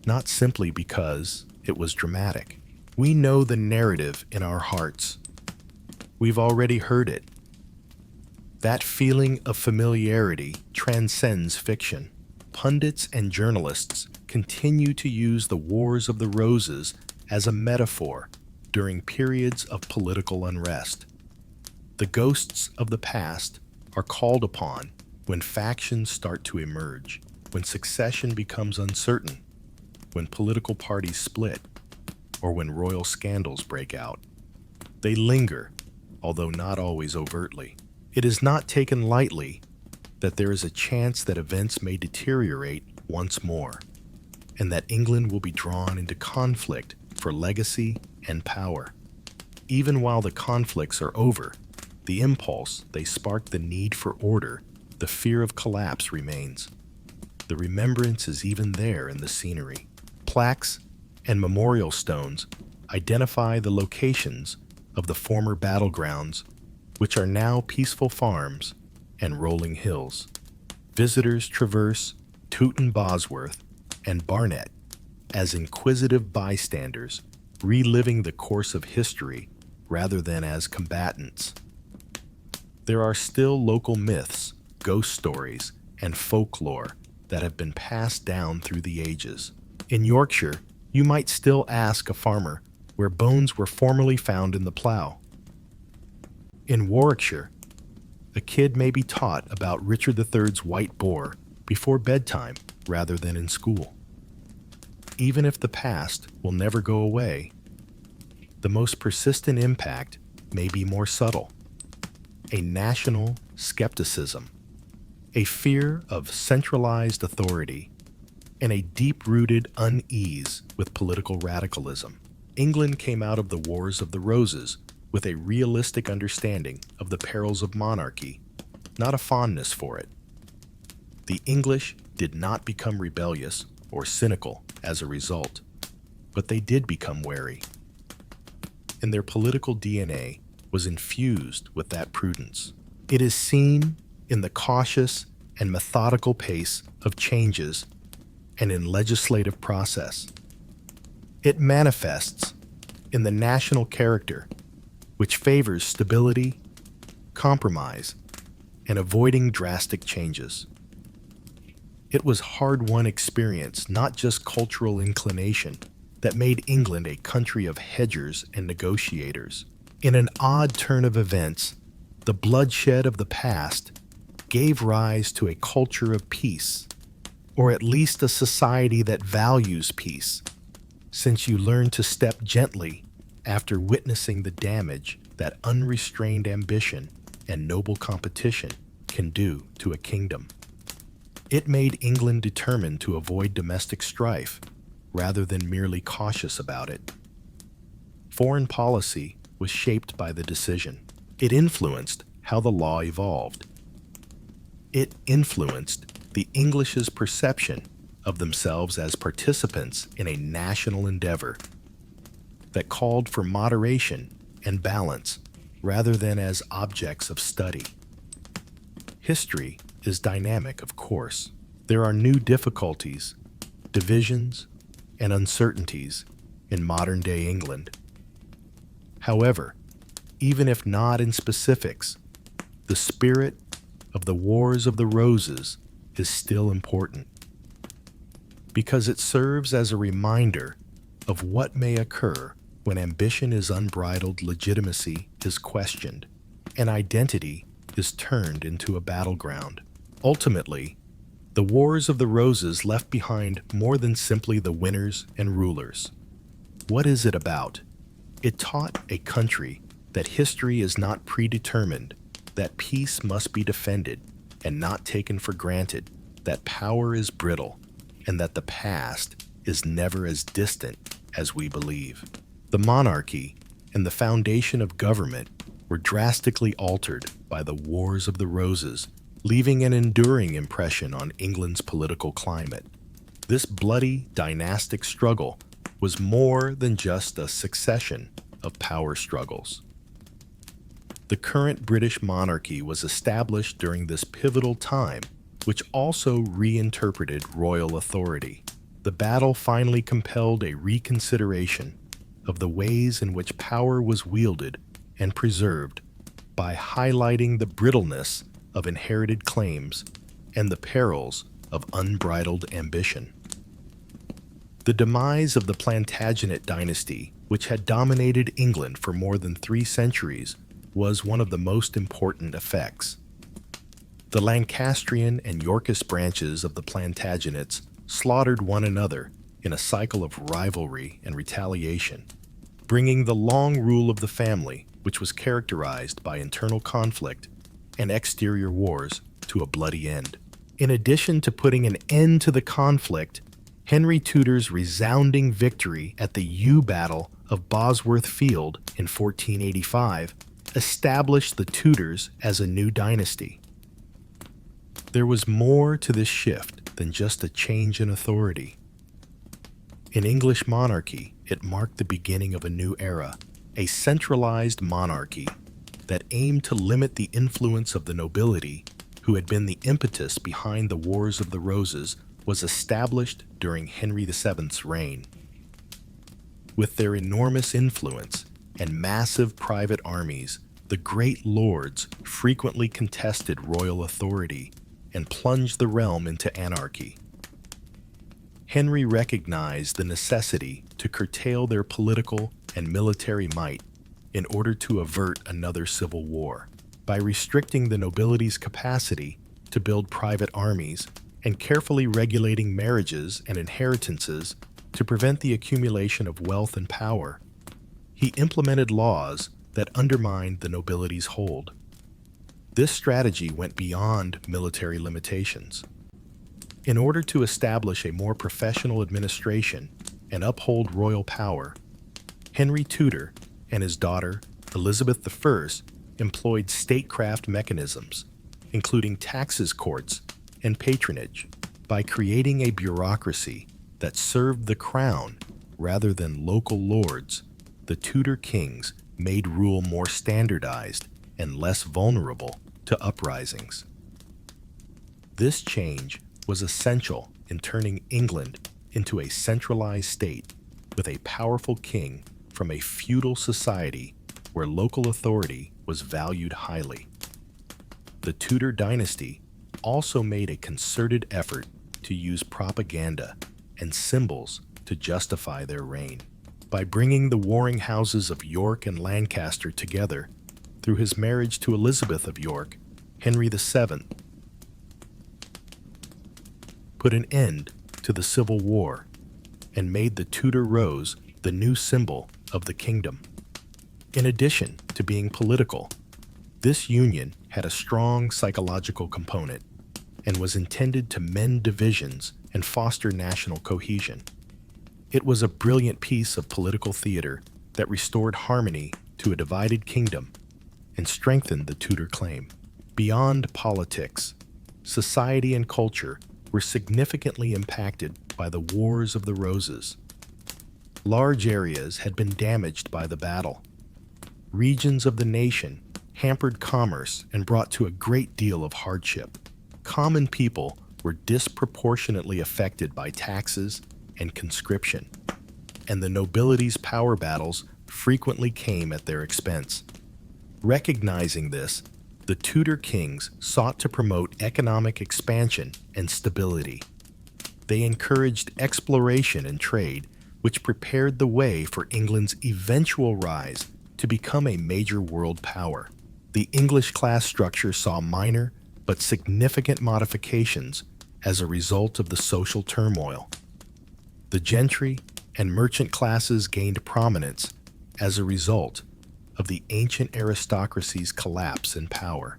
not simply because it was dramatic. We know the narrative in our hearts. We've already heard it. That feeling of familiarity transcends fiction. Pundits and journalists continue to use the Wars of the Roses as a metaphor during periods of political unrest. The ghosts of the past are called upon when factions start to emerge, when succession becomes uncertain, when political parties split, or when royal scandals break out. They linger, although not always overtly. It is not taken lightly that there is a chance that events may deteriorate once more, and that England will be drawn into conflict for legacy and power. Even while the conflicts are over, the impulse they spark, the need for order, the fear of collapse remains. The remembrance is even there in the scenery. Plaques and memorial stones identify the locations of the former battlegrounds, which are now peaceful farms and rolling hills. Visitors traverse Towton, Bosworth, and Barnet as inquisitive bystanders, reliving the course of history rather than as combatants. There are still local myths, ghost stories, and folklore that have been passed down through the ages. In Yorkshire, you might still ask a farmer where bones were formerly found in the plough. In Warwickshire, a kid may be taught about Richard III's white boar before bedtime rather than in school. Even if the past will never go away, the most persistent impact may be more subtle. A national skepticism, a fear of centralized authority, and a deep-rooted unease with political radicalism. England came out of the Wars of the Roses with a realistic understanding of the perils of monarchy, not a fondness for it. The English did not become rebellious or cynical as a result, but they did become wary. And their political DNA was infused with that prudence. It is seen in the cautious and methodical pace of changes and in legislative process. It manifests in the national character, which favors stability, compromise, and avoiding drastic changes. It was hard-won experience, not just cultural inclination, that made England a country of hedgers and negotiators. In an odd turn of events, the bloodshed of the past gave rise to a culture of peace, or at least a society that values peace, since you learn to step gently after witnessing the damage that unrestrained ambition and noble competition can do to a kingdom. It made England determined to avoid domestic strife rather than merely cautious about it. Foreign policy was shaped by the decision. It influenced how the law evolved. It influenced the English's perception of themselves as participants in a national endeavor that called for moderation and balance rather than as objects of study. History is dynamic, of course. There are new difficulties, divisions, and uncertainties in modern-day England. However, even if not in specifics, the spirit of the Wars of the Roses is still important because it serves as a reminder of what may occur when ambition is unbridled, legitimacy is questioned, and identity is turned into a battleground. Ultimately, the Wars of the Roses left behind more than simply the winners and rulers. What is it about? It taught a country that history is not predetermined, that peace must be defended and not taken for granted, that power is brittle, and that the past is never as distant as we believe. The monarchy and the foundation of government were drastically altered by the Wars of the Roses, leaving an enduring impression on England's political climate. This bloody dynastic struggle was more than just a succession of power struggles. The current British monarchy was established during this pivotal time, which also reinterpreted royal authority. The battle finally compelled a reconsideration of the ways in which power was wielded and preserved by highlighting the brittleness of inherited claims and the perils of unbridled ambition. The demise of the Plantagenet dynasty, which had dominated England for more than 3 centuries, was one of the most important effects. The Lancastrian and Yorkist branches of the Plantagenets slaughtered one another in a cycle of rivalry and retaliation, bringing the long rule of the family, which was characterized by internal conflict and exterior wars, to a bloody end. In addition to putting an end to the conflict, Henry Tudor's resounding victory at the Battle of Bosworth Field in 1485 established the Tudors as a new dynasty. There was more to this shift than just a change in authority. In English monarchy, it marked the beginning of a new era, a centralized monarchy that aimed to limit the influence of the nobility, who had been the impetus behind the Wars of the Roses, was established during Henry VII's reign. With their enormous influence and massive private armies, the great lords frequently contested royal authority and plunged the realm into anarchy. Henry recognized the necessity to curtail their political and military might in order to avert another civil war by restricting the nobility's capacity to build private armies and carefully regulating marriages and inheritances to prevent the accumulation of wealth and power. He implemented laws that undermined the nobility's hold. This strategy went beyond military limitations. In order to establish a more professional administration and uphold royal power, Henry Tudor and his daughter, Elizabeth I, employed statecraft mechanisms, including taxes courts and patronage, by creating a bureaucracy that served the crown rather than local lords. The Tudor kings made rule more standardized and less vulnerable to uprisings. This change was essential in turning England into a centralized state with a powerful king from a feudal society where local authority was valued highly. The Tudor dynasty also made a concerted effort to use propaganda and symbols to justify their reign. By bringing the warring houses of York and Lancaster together through his marriage to Elizabeth of York, Henry VII put an end to the Civil War and made the Tudor rose the new symbol of the kingdom. In addition to being political, this union had a strong psychological component and was intended to mend divisions and foster national cohesion. It was a brilliant piece of political theater that restored harmony to a divided kingdom and strengthened the Tudor claim. Beyond politics, society and culture were significantly impacted by the Wars of the Roses. Large areas had been damaged by the battle. Regions of the nation hampered commerce and brought to a great deal of hardship. Common people were disproportionately affected by taxes and conscription, and the nobility's power battles frequently came at their expense. Recognizing this, the Tudor kings sought to promote economic expansion and stability. They encouraged exploration and trade, which prepared the way for England's eventual rise to become a major world power. The English class structure saw minor but significant modifications as a result of the social turmoil. The gentry and merchant classes gained prominence as a result of the ancient aristocracy's collapse in power.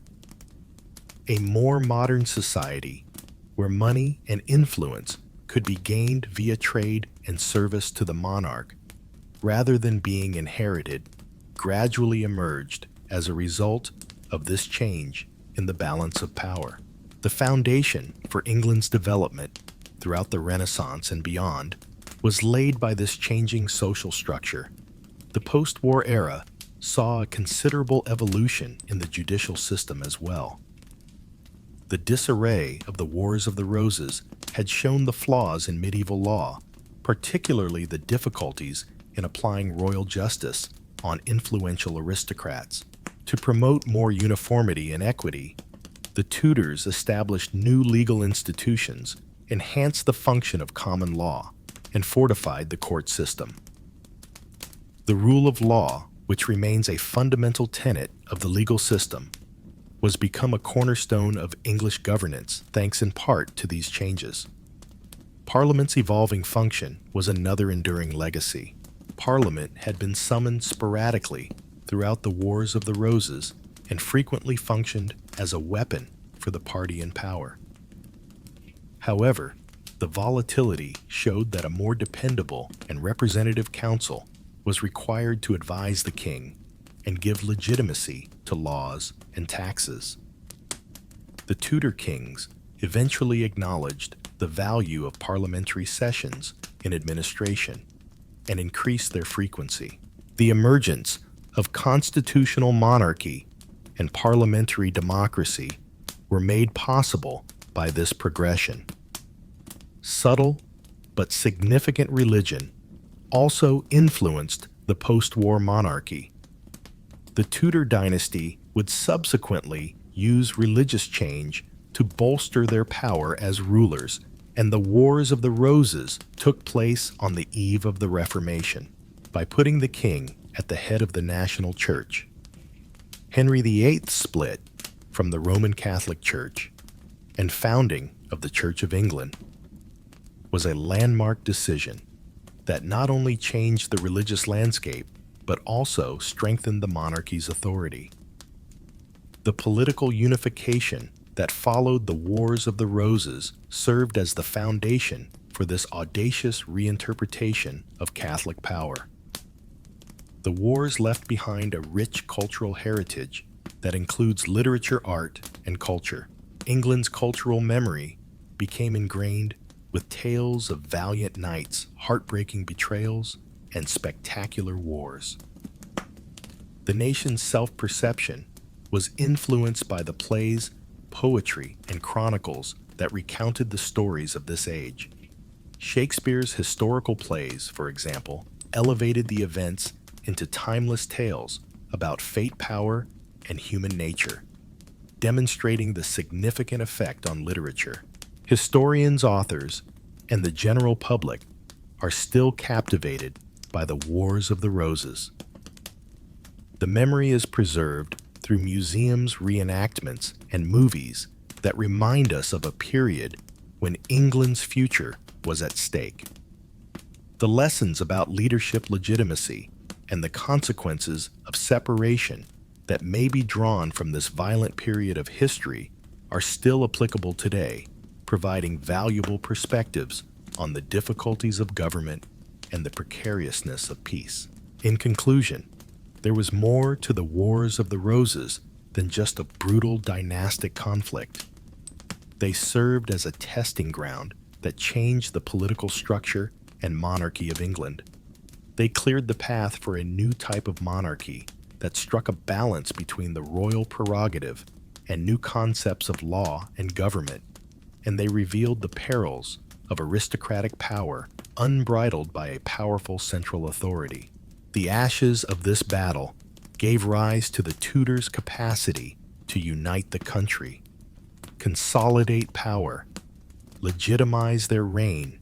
A more modern society where money and influence could be gained via trade and service to the monarch, rather than being inherited, gradually emerged as a result of this change in the balance of power. The foundation for England's development throughout the Renaissance and beyond was laid by this changing social structure. The post-war era saw a considerable evolution in the judicial system as well. The disarray of the Wars of the Roses had shown the flaws in medieval law, particularly the difficulties in applying royal justice on influential aristocrats. To promote more uniformity and equity, the Tudors established new legal institutions, enhanced the function of common law, and fortified the court system. The rule of law, which remains a fundamental tenet of the legal system, was become a cornerstone of English governance thanks in part to these changes. Parliament's evolving function was another enduring legacy. Parliament had been summoned sporadically throughout the Wars of the Roses and frequently functioned as a weapon for the party in power. However, The volatility showed that a more dependable and representative council was required to advise the king and give legitimacy to laws and taxes. The Tudor kings eventually acknowledged the value of parliamentary sessions in administration and increased their frequency. The emergence of constitutional monarchy and parliamentary democracy were made possible by this progression. Subtle but significant religion also influenced the post-war monarchy. The Tudor dynasty would subsequently use religious change to bolster their power as rulers, and the Wars of the Roses took place on the eve of the Reformation by putting the king at the head of the national church. Henry VIII split from the Roman Catholic Church and founding of the Church of England was a landmark decision that not only changed the religious landscape but also strengthened the monarchy's authority. The political unification that followed the Wars of the Roses served as the foundation for this audacious reinterpretation of Catholic power. The wars left behind a rich cultural heritage that includes literature, art, and culture. England's cultural memory became ingrained with tales of valiant knights, heartbreaking betrayals, and spectacular wars. The nation's self-perception was influenced by the plays, poetry, and chronicles that recounted the stories of this age. Shakespeare's historical plays, for example, elevated the events into timeless tales about fate, power, and human nature, demonstrating the significant effect on literature. Historians, authors, and the general public are still captivated by the Wars of the Roses. The memory is preserved through museums, reenactments, and movies that remind us of a period when England's future was at stake. The lessons about leadership legitimacy and the consequences of separation that may be drawn from this violent period of history are still applicable today, providing valuable perspectives on the difficulties of government and the precariousness of peace. In conclusion, there was more to the Wars of the Roses than just a brutal dynastic conflict. They served as a testing ground that changed the political structure and monarchy of England. They cleared the path for a new type of monarchy that struck a balance between the royal prerogative and new concepts of law and government, and they revealed the perils of aristocratic power unbridled by a powerful central authority. The ashes of this battle gave rise to the Tudors' capacity to unite the country, consolidate power, legitimize their reign,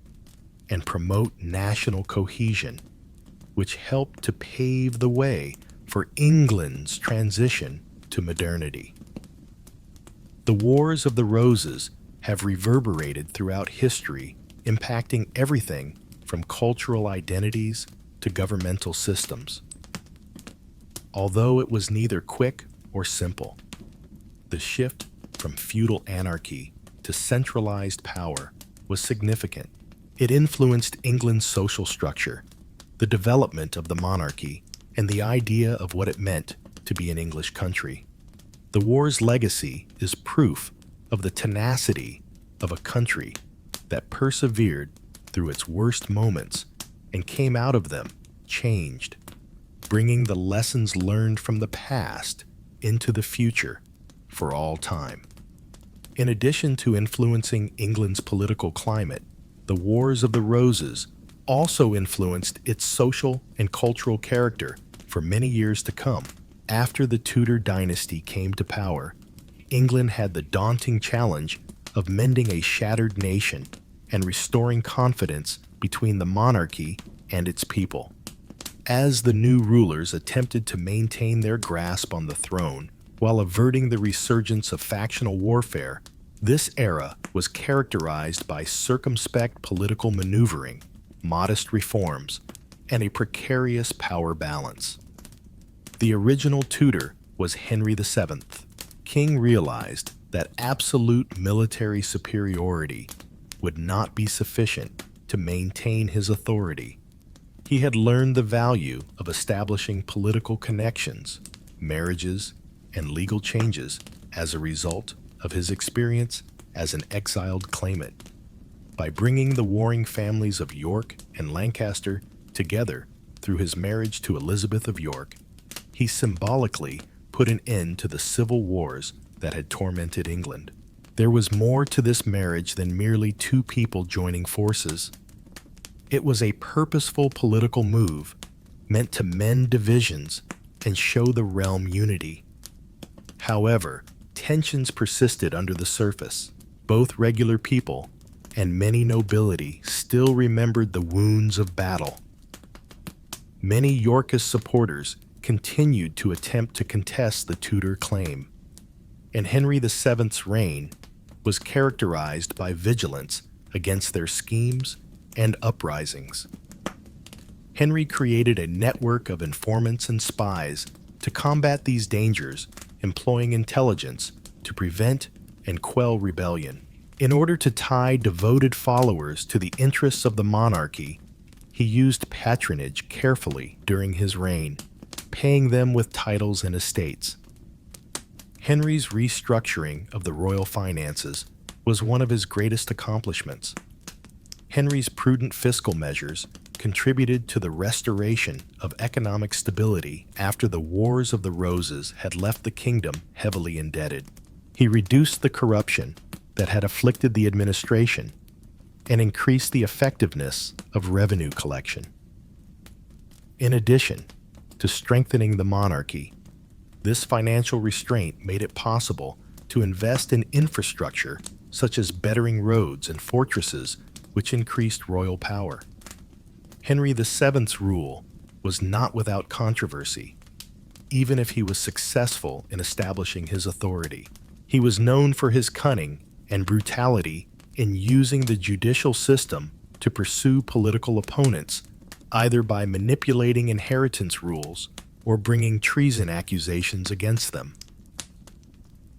and promote national cohesion, which helped to pave the way for England's transition to modernity. The Wars of the Roses have reverberated throughout history, impacting everything from cultural identities to governmental systems. Although it was neither quick or simple, the shift from feudal anarchy to centralized power was significant. It influenced England's social structure, the development of the monarchy, and the idea of what it meant to be an English country. The war's legacy is proof of the tenacity of a country that persevered through its worst moments and came out of them changed, bringing the lessons learned from the past into the future for all time. In addition to influencing England's political climate, the Wars of the Roses also influenced its social and cultural character for many years to come. After the Tudor dynasty came to power, England had the daunting challenge of mending a shattered nation and restoring confidence between the monarchy and its people. As the new rulers attempted to maintain their grasp on the throne while averting the resurgence of factional warfare, this era was characterized by circumspect political maneuvering, modest reforms, and a precarious power balance. The original Tudor was Henry VII. King realized that absolute military superiority would not be sufficient to maintain his authority. He had learned the value of establishing political connections, marriages, and legal changes as a result of his experience as an exiled claimant. By bringing the warring families of York and Lancaster together through his marriage to Elizabeth of York, he symbolically put an end to the civil wars that had tormented England. There was more to this marriage than merely two people joining forces. It was a purposeful political move meant to mend divisions and show the realm unity. However, tensions persisted under the surface. Both regular people and many nobility still remembered the wounds of battle. Many Yorkist supporters continued to attempt to contest the Tudor claim, and Henry VII's reign was characterized by vigilance against their schemes and uprisings. Henry created a network of informants and spies to combat these dangers, employing intelligence to prevent and quell rebellion. In order to tie devoted followers to the interests of the monarchy, he used patronage carefully during his reign, paying them with titles and estates. Henry's restructuring of the royal finances was one of his greatest accomplishments. Henry's prudent fiscal measures contributed to the restoration of economic stability after the Wars of the Roses had left the kingdom heavily indebted. He reduced the corruption that had afflicted the administration and increased the effectiveness of revenue collection. In addition to strengthening the monarchy, this financial restraint made it possible to invest in infrastructure such as bettering roads and fortresses, which increased royal power. Henry VII's rule was not without controversy, even if he was successful in establishing his authority. He was known for his cunning and brutality in using the judicial system to pursue political opponents, either by manipulating inheritance rules or bringing treason accusations against them.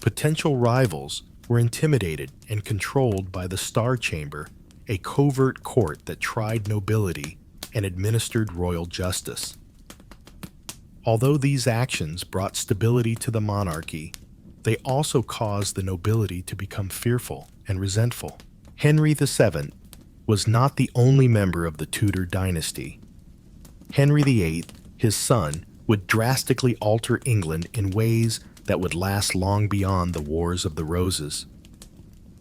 Potential rivals were intimidated and controlled by the Star Chamber, a covert court that tried nobility and administered royal justice. Although these actions brought stability to the monarchy, they also caused the nobility to become fearful and resentful. Henry VII was not the only member of the Tudor dynasty. Henry VIII, his son, would drastically alter England in ways that would last long beyond the Wars of the Roses.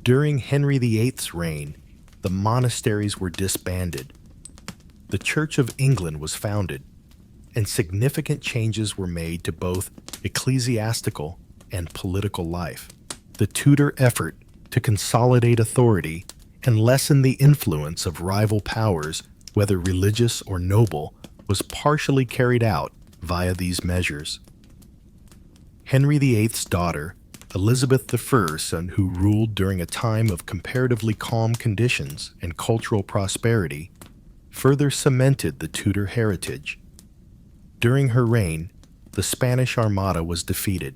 During Henry VIII's reign, the monasteries were disbanded. The Church of England was founded, and significant changes were made to both ecclesiastical and political life. The Tudor effort to consolidate authority and lessen the influence of rival powers, whether religious or noble, was partially carried out via these measures. Henry VIII's daughter, Elizabeth I, who ruled during a time of comparatively calm conditions and cultural prosperity, further cemented the Tudor heritage. During her reign, the Spanish Armada was defeated.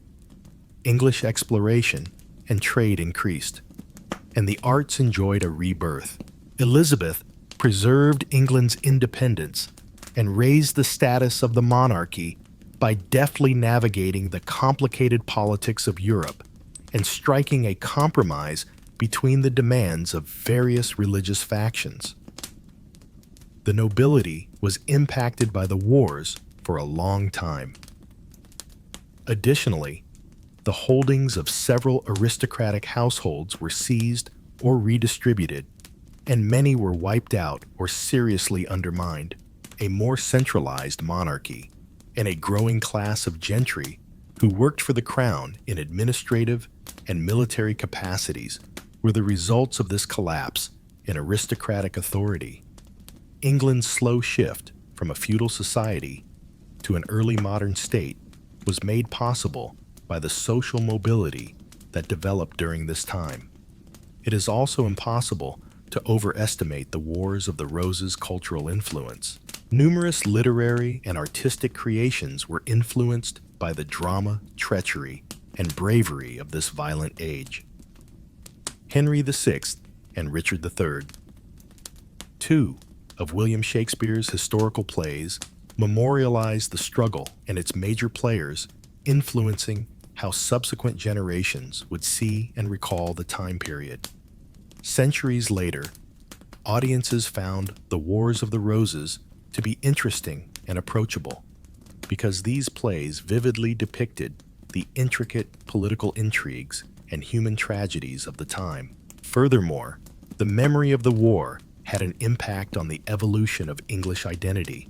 English exploration and trade increased, and the arts enjoyed a rebirth. Elizabeth preserved England's independence and raised the status of the monarchy by deftly navigating the complicated politics of Europe and striking a compromise between the demands of various religious factions. The nobility was impacted by the wars for a long time. Additionally, the holdings of several aristocratic households were seized or redistributed, and many were wiped out or seriously undermined. A more centralized monarchy and a growing class of gentry who worked for the crown in administrative and military capacities were the results of this collapse in aristocratic authority. England's slow shift from a feudal society to an early modern state was made possible by the social mobility that developed during this time. It is also impossible to overestimate the Wars of the Roses' cultural influence. Numerous literary and artistic creations were influenced by the drama, treachery, and bravery of this violent age. Henry VI and Richard III. Two of William Shakespeare's historical plays memorialize the struggle and its major players, influencing how subsequent generations would see and recall the time period. Centuries later, audiences found The Wars of the Roses to be interesting and approachable because these plays vividly depicted the intricate political intrigues and human tragedies of the time. Furthermore, the memory of the war had an impact on the evolution of English identity.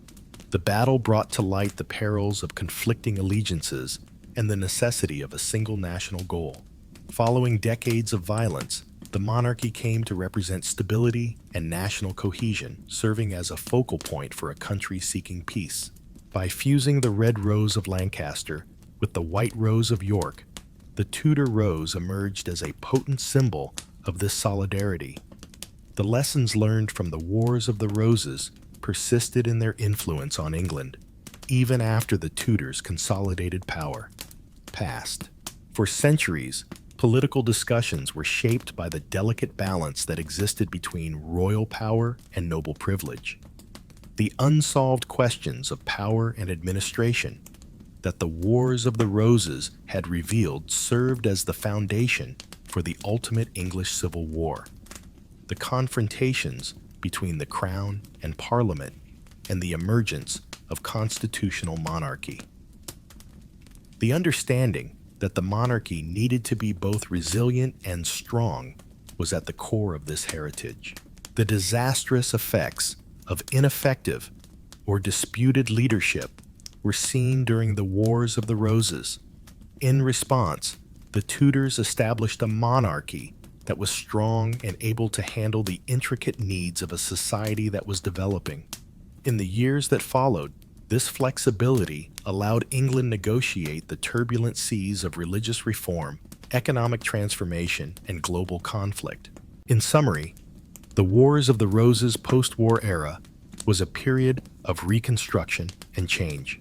The battle brought to light the perils of conflicting allegiances and the necessity of a single national goal. Following decades of violence, the monarchy came to represent stability and national cohesion, serving as a focal point for a country seeking peace. By fusing the red rose of Lancaster with the white rose of York, the Tudor rose emerged as a potent symbol of this solidarity. The lessons learned from the Wars of the Roses persisted in their influence on England, even after the Tudors' consolidated power passed. For centuries, political discussions were shaped by the delicate balance that existed between royal power and noble privilege. The unsolved questions of power and administration that the Wars of the Roses had revealed served as the foundation for the ultimate English Civil War. The confrontations between the Crown and Parliament and the emergence of constitutional monarchy. The understanding that the monarchy needed to be both resilient and strong was at the core of this heritage. The disastrous effects of ineffective or disputed leadership were seen during the Wars of the Roses. In response, the Tudors established a monarchy that was strong and able to handle the intricate needs of a society that was developing. In the years that followed, this flexibility allowed England to negotiate the turbulent seas of religious reform, economic transformation, and global conflict. In summary, the Wars of the Roses post-war era was a period of reconstruction and change.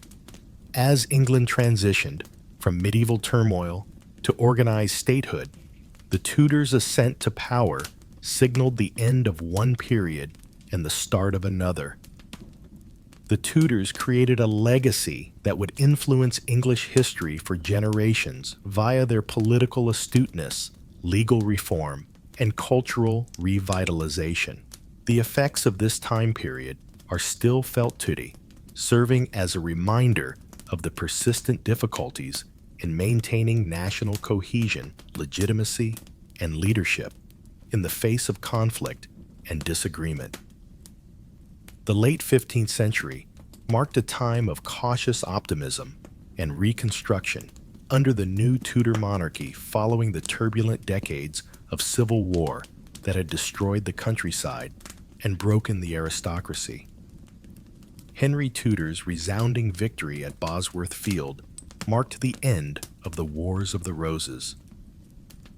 As England transitioned from medieval turmoil to organized statehood, the Tudors' ascent to power signaled the end of one period and the start of another. The Tudors created a legacy that would influence English history for generations via their political astuteness, legal reform, and cultural revitalization. The effects of this time period are still felt today, serving as a reminder of the persistent difficulties in maintaining national cohesion, legitimacy, and leadership in the face of conflict and disagreement. The late 15th century marked a time of cautious optimism and reconstruction under the new Tudor monarchy following the turbulent decades of civil war that had destroyed the countryside and broken the aristocracy. Henry Tudor's resounding victory at Bosworth Field marked the end of the Wars of the Roses,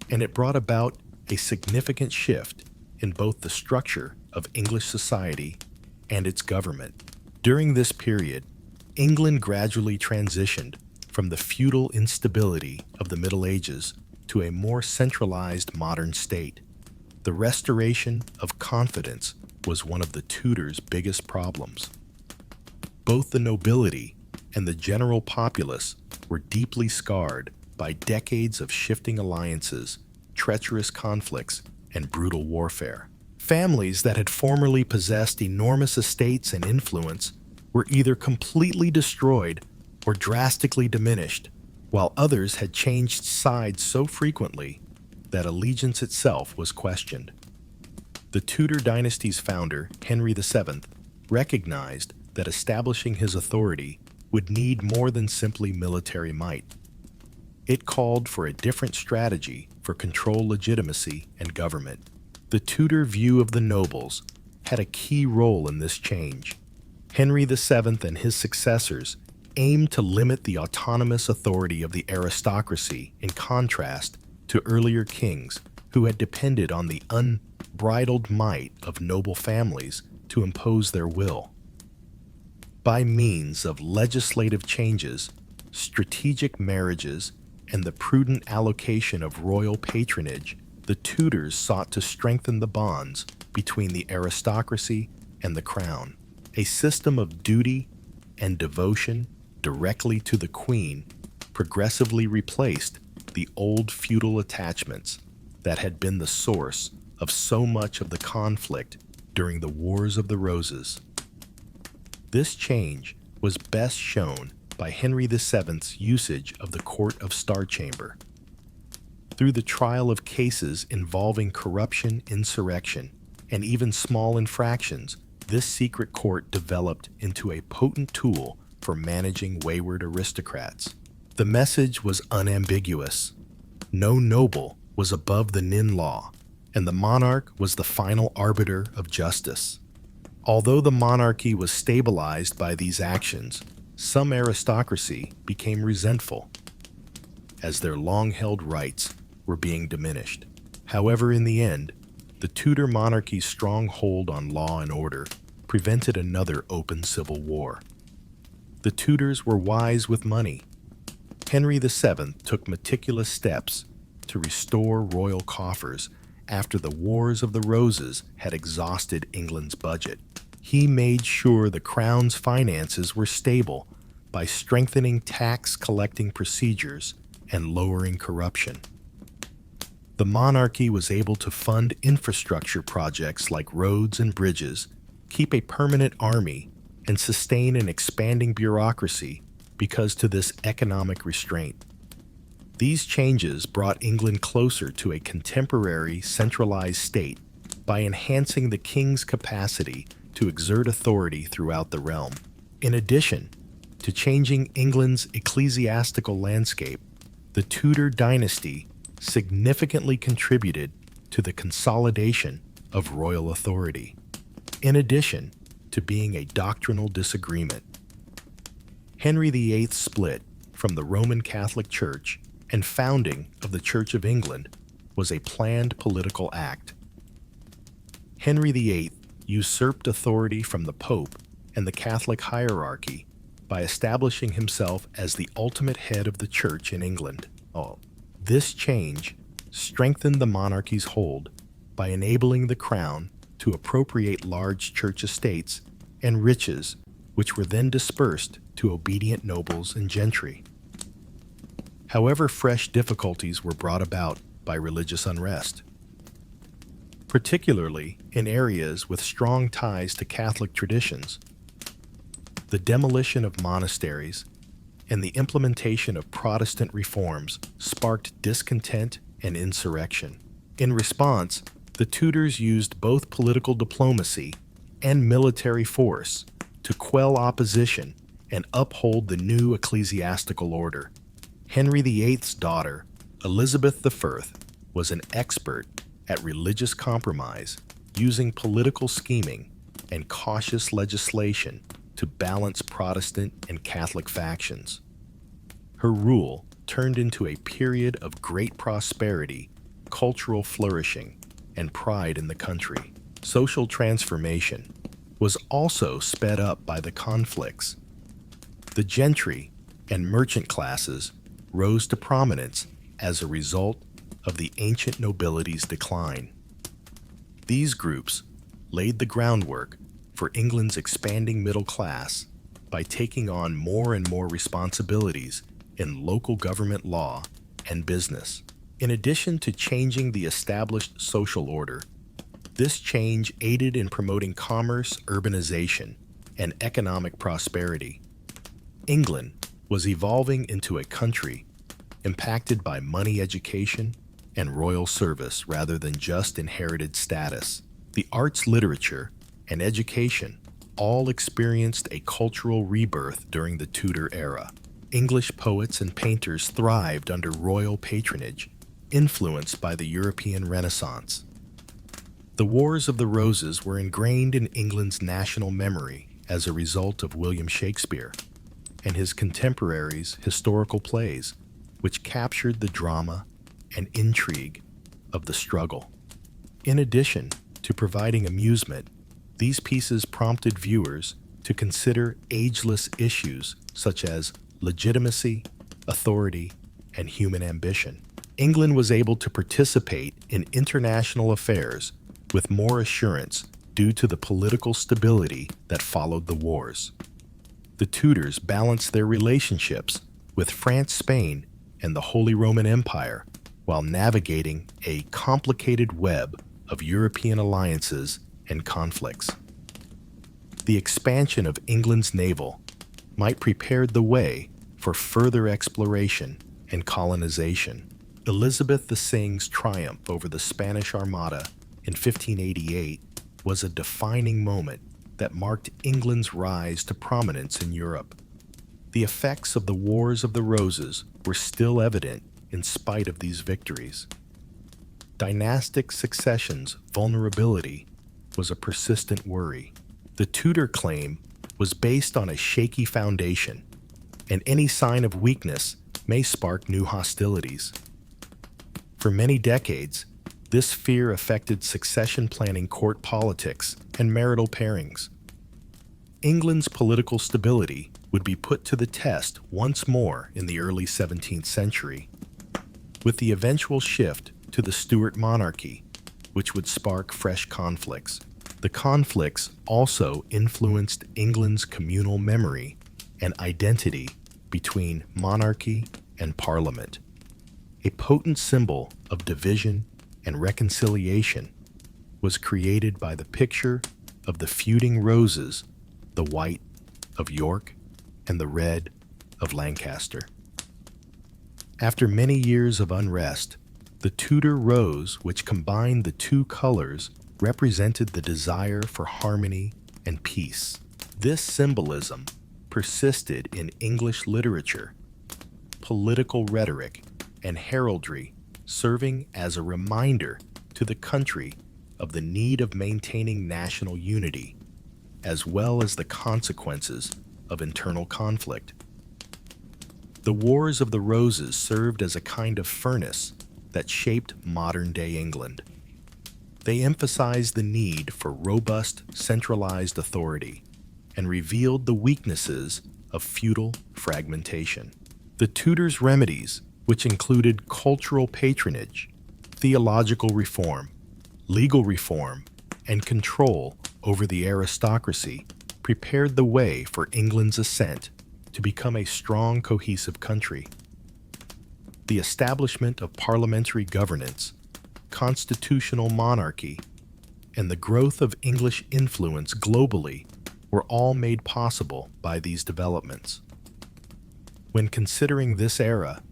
and it brought about a significant shift in both the structure of English society and its government. During this period, England gradually transitioned from the feudal instability of the Middle Ages to a more centralized modern state. The restoration of confidence was one of the Tudors' biggest problems. Both the nobility and the general populace were deeply scarred by decades of shifting alliances, treacherous conflicts, and brutal warfare. Families that had formerly possessed enormous estates and influence were either completely destroyed or drastically diminished, while others had changed sides so frequently that allegiance itself was questioned. The Tudor dynasty's founder, Henry VII, recognized that establishing his authority would need more than simply military might. It called for a different strategy for control, legitimacy, and government. The Tudor view of the nobles had a key role in this change. Henry VII and his successors aimed to limit the autonomous authority of the aristocracy in contrast to earlier kings who had depended on the unbridled might of noble families to impose their will. By means of legislative changes, strategic marriages, and the prudent allocation of royal patronage, the Tudors sought to strengthen the bonds between the aristocracy and the crown. A system of duty and devotion directly to the queen progressively replaced the old feudal attachments that had been the source of so much of the conflict during the Wars of the Roses. This change was best shown by Henry VII's usage of the Court of Star Chamber. Through the trial of cases involving corruption, insurrection, and even small infractions, this secret court developed into a potent tool for managing wayward aristocrats. The message was unambiguous. No noble was above the nin law, and the monarch was the final arbiter of justice. Although the monarchy was stabilized by these actions, some aristocracy became resentful, as their long-held rights were being diminished. However, in the end, the Tudor monarchy's strong hold on law and order prevented another open civil war. The Tudors were wise with money. Henry VII took meticulous steps to restore royal coffers after the Wars of the Roses had exhausted England's budget. He made sure the crown's finances were stable by strengthening tax collecting procedures and lowering corruption. The monarchy was able to fund infrastructure projects like roads and bridges, keep a permanent army, and sustain an expanding bureaucracy because to this economic restraint. These changes brought England closer to a contemporary centralized state by enhancing the king's capacity to exert authority throughout the realm. In addition to changing England's ecclesiastical landscape, the Tudor dynasty significantly contributed to the consolidation of royal authority. In addition to being a doctrinal disagreement, Henry VIII's split from the Roman Catholic Church and founding of the Church of England was a planned political act. Henry VIII usurped authority from the Pope and the Catholic hierarchy by establishing himself as the ultimate head of the Church in England. This change strengthened the monarchy's hold by enabling the crown to appropriate large church estates and riches, which were then dispersed to obedient nobles and gentry. However, fresh difficulties were brought about by religious unrest, particularly in areas with strong ties to Catholic traditions. The demolition of monasteries and the implementation of Protestant reforms sparked discontent and insurrection. In response, the Tudors used both political diplomacy and military force to quell opposition and uphold the new ecclesiastical order. Henry VIII's daughter, Elizabeth I, was an expert at religious compromise, using political scheming and cautious legislation to balance Protestant and Catholic factions. Her rule turned into a period of great prosperity, cultural flourishing, and pride in the country. Social transformation was also sped up by the conflicts. The gentry and merchant classes rose to prominence as a result of the ancient nobility's decline. These groups laid the groundwork for England's expanding middle class by taking on more and more responsibilities in local government law and business. In addition to changing the established social order, this change aided in promoting commerce, urbanization, and economic prosperity. England was evolving into a country impacted by money education and royal service rather than just inherited status. The arts, literature, and education all experienced a cultural rebirth during the Tudor era. English poets and painters thrived under royal patronage, influenced by the European Renaissance. The Wars of the Roses were ingrained in England's national memory as a result of William Shakespeare and his contemporaries' historical plays, which captured the drama and intrigue of the struggle. In addition to providing amusement, these pieces prompted viewers to consider ageless issues such as legitimacy, authority, and human ambition. England was able to participate in international affairs with more assurance due to the political stability that followed the wars. The Tudors balanced their relationships with France, Spain, and the Holy Roman Empire while navigating a complicated web of European alliances and conflicts. The expansion of England's naval might prepare the way for further exploration and colonization. Elizabeth II's triumph over the Spanish Armada in 1588 was a defining moment that marked England's rise to prominence in Europe. The effects of the Wars of the Roses were still evident in spite of these victories. Dynastic succession's vulnerability was a persistent worry. The Tudor claim was based on a shaky foundation, and any sign of weakness may spark new hostilities. For many decades, this fear affected succession planning, court politics, and marital pairings. England's political stability would be put to the test once more in the early 17th century, with the eventual shift to the Stuart monarchy, which would spark fresh conflicts. The conflicts also influenced England's communal memory and identity between monarchy and parliament. A potent symbol of division and reconciliation was created by the picture of the feuding roses, the white of York and the red of Lancaster. After many years of unrest, the Tudor rose, which combined the two colors, represented the desire for harmony and peace. This symbolism persisted in English literature, political rhetoric, and heraldry, serving as a reminder to the country of the need of maintaining national unity, as well as the consequences of internal conflict. The Wars of the Roses served as a kind of furnace that shaped modern-day England. They emphasized the need for robust, centralized authority and revealed the weaknesses of feudal fragmentation. The Tudors' remedies, which included cultural patronage, theological reform, legal reform, and control over the aristocracy, prepared the way for England's ascent to become a strong, cohesive country. The establishment of parliamentary governance, constitutional monarchy, and the growth of English influence globally were all made possible by these developments. When considering this era,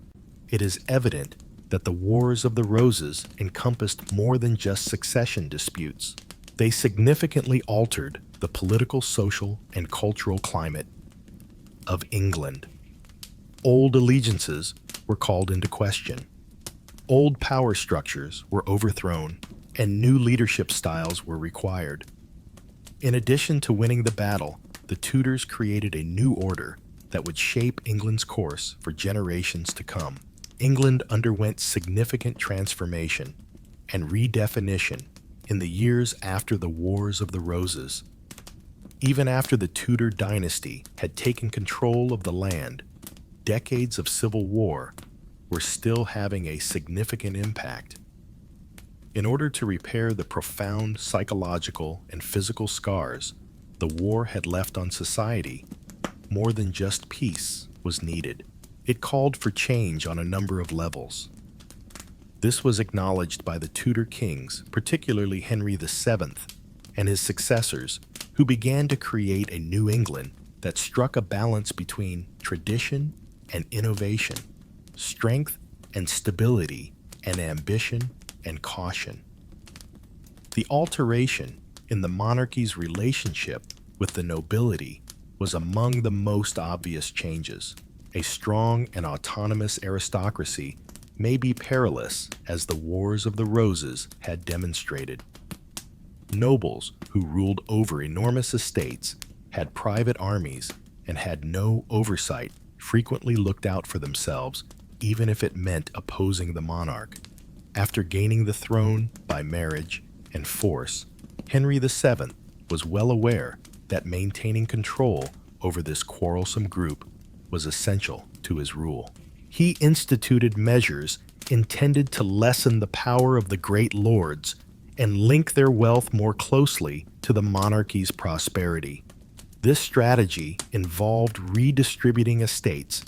it is evident that the Wars of the Roses encompassed more than just succession disputes. They significantly altered the political, social, and cultural climate of England. Old allegiances were called into question. Old power structures were overthrown, and new leadership styles were required. In addition to winning the battle, the Tudors created a new order that would shape England's course for generations to come. England underwent significant transformation and redefinition in the years after the Wars of the Roses. Even after the Tudor dynasty had taken control of the land, decades of civil war were still having a significant impact. In order to repair the profound psychological and physical scars the war had left on society, more than just peace was needed. It called for change on a number of levels. This was acknowledged by the Tudor kings, particularly Henry VII and his successors, who began to create a New England that struck a balance between tradition and innovation, strength and stability, and ambition and caution. The alteration in the monarchy's relationship with the nobility was among the most obvious changes. A strong and autonomous aristocracy may be perilous, as the Wars of the Roses had demonstrated. Nobles who ruled over enormous estates, had private armies, and had no oversight frequently looked out for themselves, even if it meant opposing the monarch. After gaining the throne by marriage and force, Henry VII was well aware that maintaining control over this quarrelsome group was essential to his rule. He instituted measures intended to lessen the power of the great lords and link their wealth more closely to the monarchy's prosperity. This strategy involved redistributing estates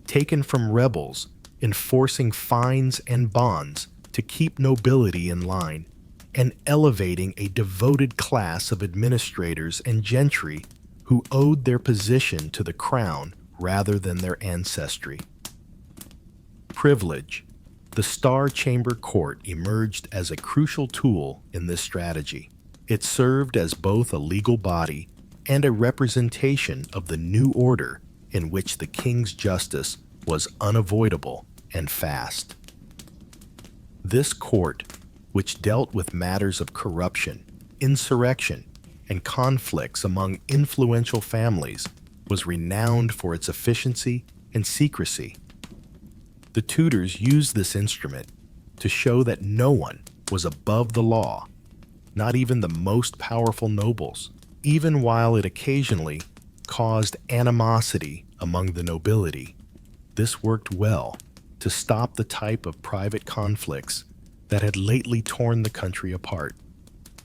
taken from rebels, enforcing fines and bonds to keep nobility in line, and elevating a devoted class of administrators and gentry who owed their position to the crown rather than their ancestry. Privilege. The Star Chamber Court emerged as a crucial tool in this strategy. It served as both a legal body and a representation of the new order in which the king's justice was unavoidable and fast. This court, which dealt with matters of corruption, insurrection, and conflicts among influential families, was renowned for its efficiency and secrecy. The Tudors used this instrument to show that no one was above the law, not even the most powerful nobles, even while it occasionally caused animosity among the nobility. This worked well to stop the type of private conflicts that had lately torn the country apart.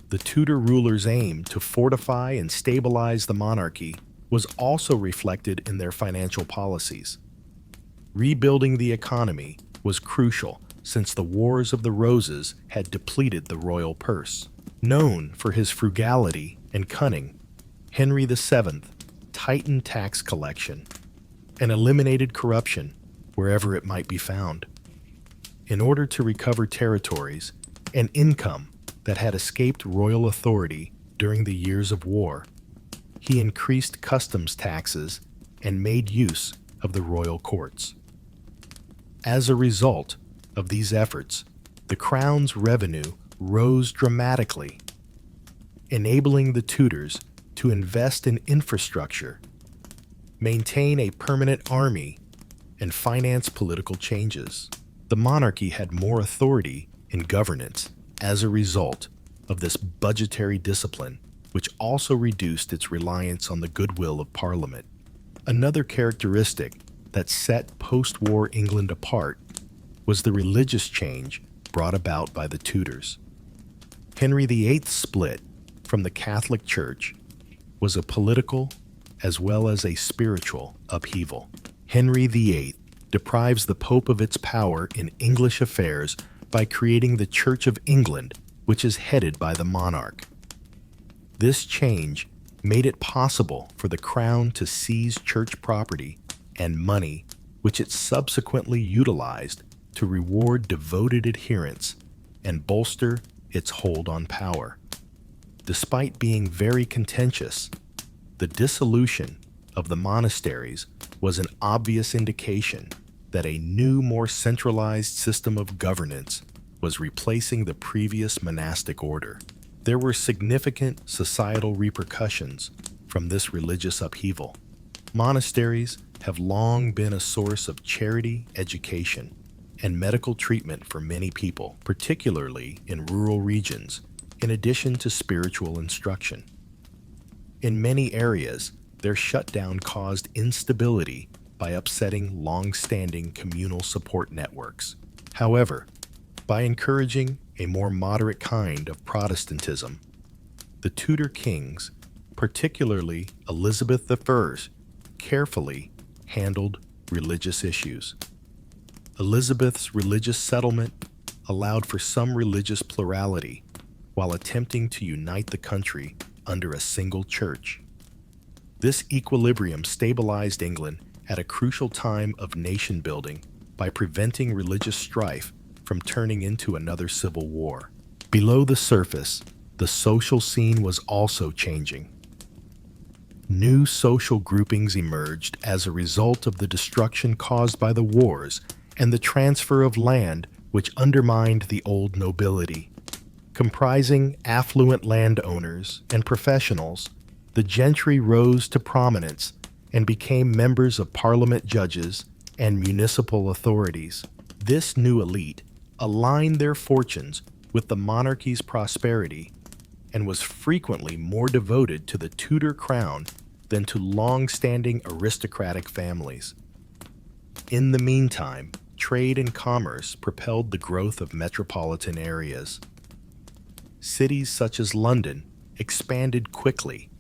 The Tudor rulers' aim to fortify and stabilize the monarchy was also reflected in their financial policies. Rebuilding the economy was crucial since the Wars of the Roses had depleted the royal purse. Known for his frugality and cunning, Henry VII tightened tax collection and eliminated corruption wherever it might be found. In order to recover territories and income that had escaped royal authority during the years of war, he increased customs taxes and made use of the royal courts. As a result of these efforts, the crown's revenue rose dramatically, enabling the Tudors to invest in infrastructure, maintain a permanent army, and finance political changes. The monarchy had more authority in governance as a result of this budgetary discipline, which also reduced its reliance on the goodwill of Parliament. Another characteristic that set post-war England apart was the religious change brought about by the Tudors. Henry VIII's split from the Catholic Church was a political as well as a spiritual upheaval. Henry VIII deprives the Pope of its power in English affairs by creating the Church of England, which is headed by the monarch. This change made it possible for the crown to seize church property and money, which it subsequently utilized to reward devoted adherents and bolster its hold on power. Despite being very contentious, the dissolution of the monasteries was an obvious indication that a new, more centralized system of governance was replacing the previous monastic order. There were significant societal repercussions from this religious upheaval. Monasteries have long been a source of charity, education, and medical treatment for many people, particularly in rural regions, in addition to spiritual instruction. In many areas, their shutdown caused instability by upsetting long-standing communal support networks. However, by encouraging a more moderate kind of Protestantism, the Tudor kings, particularly Elizabeth I, carefully handled religious issues. Elizabeth's religious settlement allowed for some religious plurality while attempting to unite the country under a single church. This equilibrium stabilized England at a crucial time of nation building by preventing religious strife from turning into another civil war. Below the surface, the social scene was also changing. New social groupings emerged as a result of the destruction caused by the wars and the transfer of land which undermined the old nobility. Comprising affluent landowners and professionals, the gentry rose to prominence and became members of parliament, judges, and municipal authorities. This new elite aligned their fortunes with the monarchy's prosperity and was frequently more devoted to the Tudor crown than to long-standing aristocratic families. In the meantime, trade and commerce propelled the growth of metropolitan areas. Cities such as London expanded quickly,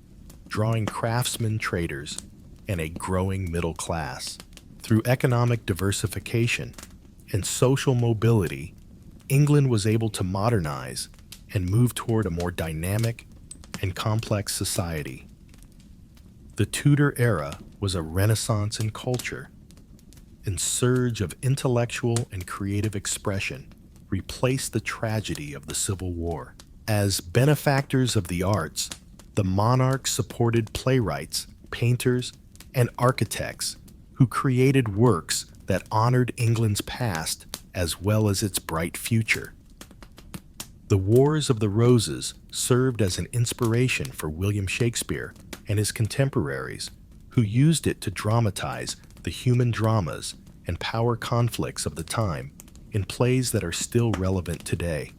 drawing craftsmen, traders, and a growing middle class. Through economic diversification and social mobility, England was able to modernize and move toward a more dynamic and complex society. The Tudor era was a renaissance in culture, and surge of intellectual and creative expression replaced the tragedy of the Civil War. As benefactors of the arts, the monarchs supported playwrights, painters, and architects who created works that honored England's past as well as its bright future. The Wars of the Roses served as an inspiration for William Shakespeare and his contemporaries, who used it to dramatize the human dramas and power conflicts of the time in plays that are still relevant today.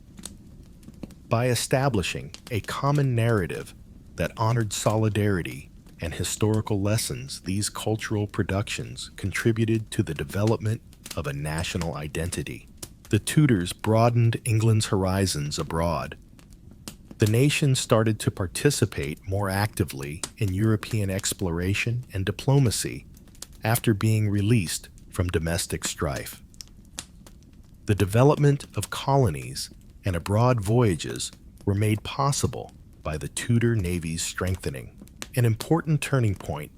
By establishing a common narrative that honored solidarity and historical lessons, these cultural productions contributed to the development of a national identity. The Tudors broadened England's horizons abroad. The nation started to participate more actively in European exploration and diplomacy after being released from domestic strife. The development of colonies and abroad voyages were made possible by the Tudor Navy's strengthening. An important turning point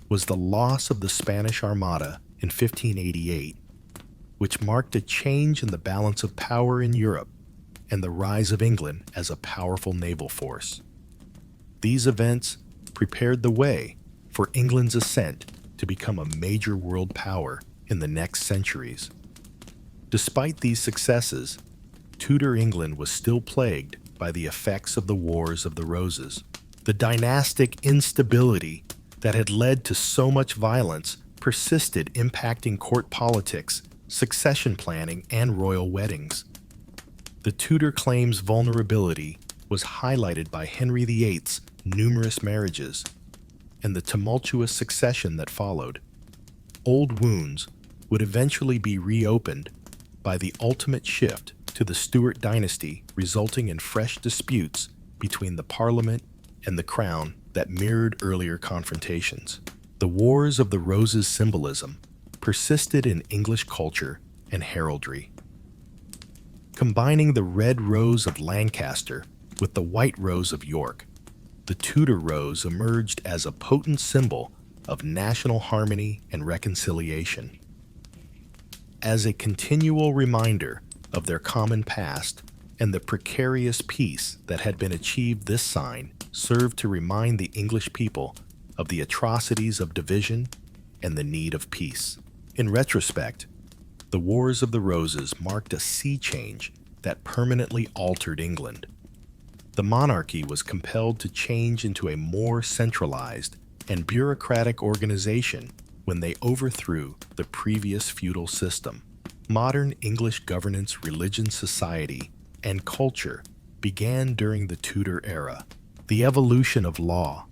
was the loss of the Spanish Armada in 1588, which marked a change in the balance of power in Europe and the rise of England as a powerful naval force. These events prepared the way for England's ascent to become a major world power in the next centuries. Despite these successes, Tudor England was still plagued by the effects of the Wars of the Roses. The dynastic instability that had led to so much violence persisted, impacting court politics, succession planning, and royal weddings. The Tudor claim's vulnerability was highlighted by Henry VIII's numerous marriages and the tumultuous succession that followed. Old wounds would eventually be reopened by the ultimate shift to the Stuart dynasty, resulting in fresh disputes between the Parliament and the Crown that mirrored earlier confrontations. The Wars of the Roses symbolism persisted in English culture and heraldry. Combining the red rose of Lancaster with the white rose of York, the Tudor rose emerged as a potent symbol of national harmony and reconciliation. As a continual reminder of their common past and the precarious peace that had been achieved, this sign served to remind the English people of the atrocities of division and the need of peace. In retrospect, the Wars of the Roses marked a sea change that permanently altered England. The monarchy was compelled to change into a more centralized and bureaucratic organization when they overthrew the previous feudal system. Modern English governance, religion, society, and culture began during the Tudor era. The evolution of law,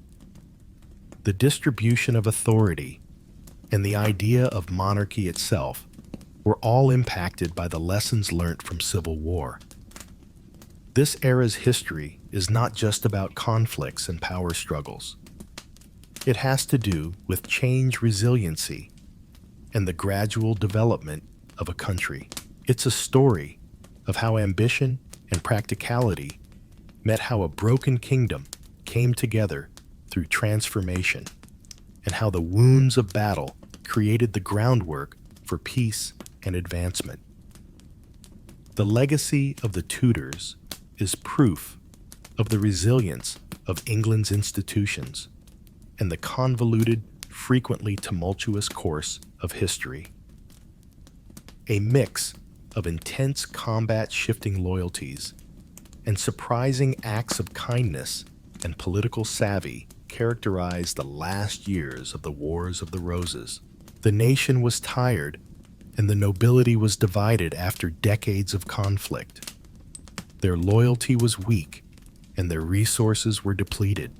the distribution of authority, and the idea of monarchy itself were all impacted by the lessons learned from Civil War. This era's history is not just about conflicts and power struggles. It has to do with change, resiliency, and the gradual development of a country. It's a story of how ambition and practicality met how a broken kingdom came together through transformation, and how the wounds of battle created the groundwork for peace and advancement. The legacy of the Tudors is proof of the resilience of England's institutions and the convoluted, frequently tumultuous course of history. A mix of intense combat, shifting loyalties, and surprising acts of kindness and political savvy characterized the last years of the Wars of the Roses. The nation was tired, and the nobility was divided after decades of conflict. Their loyalty was weak, and their resources were depleted.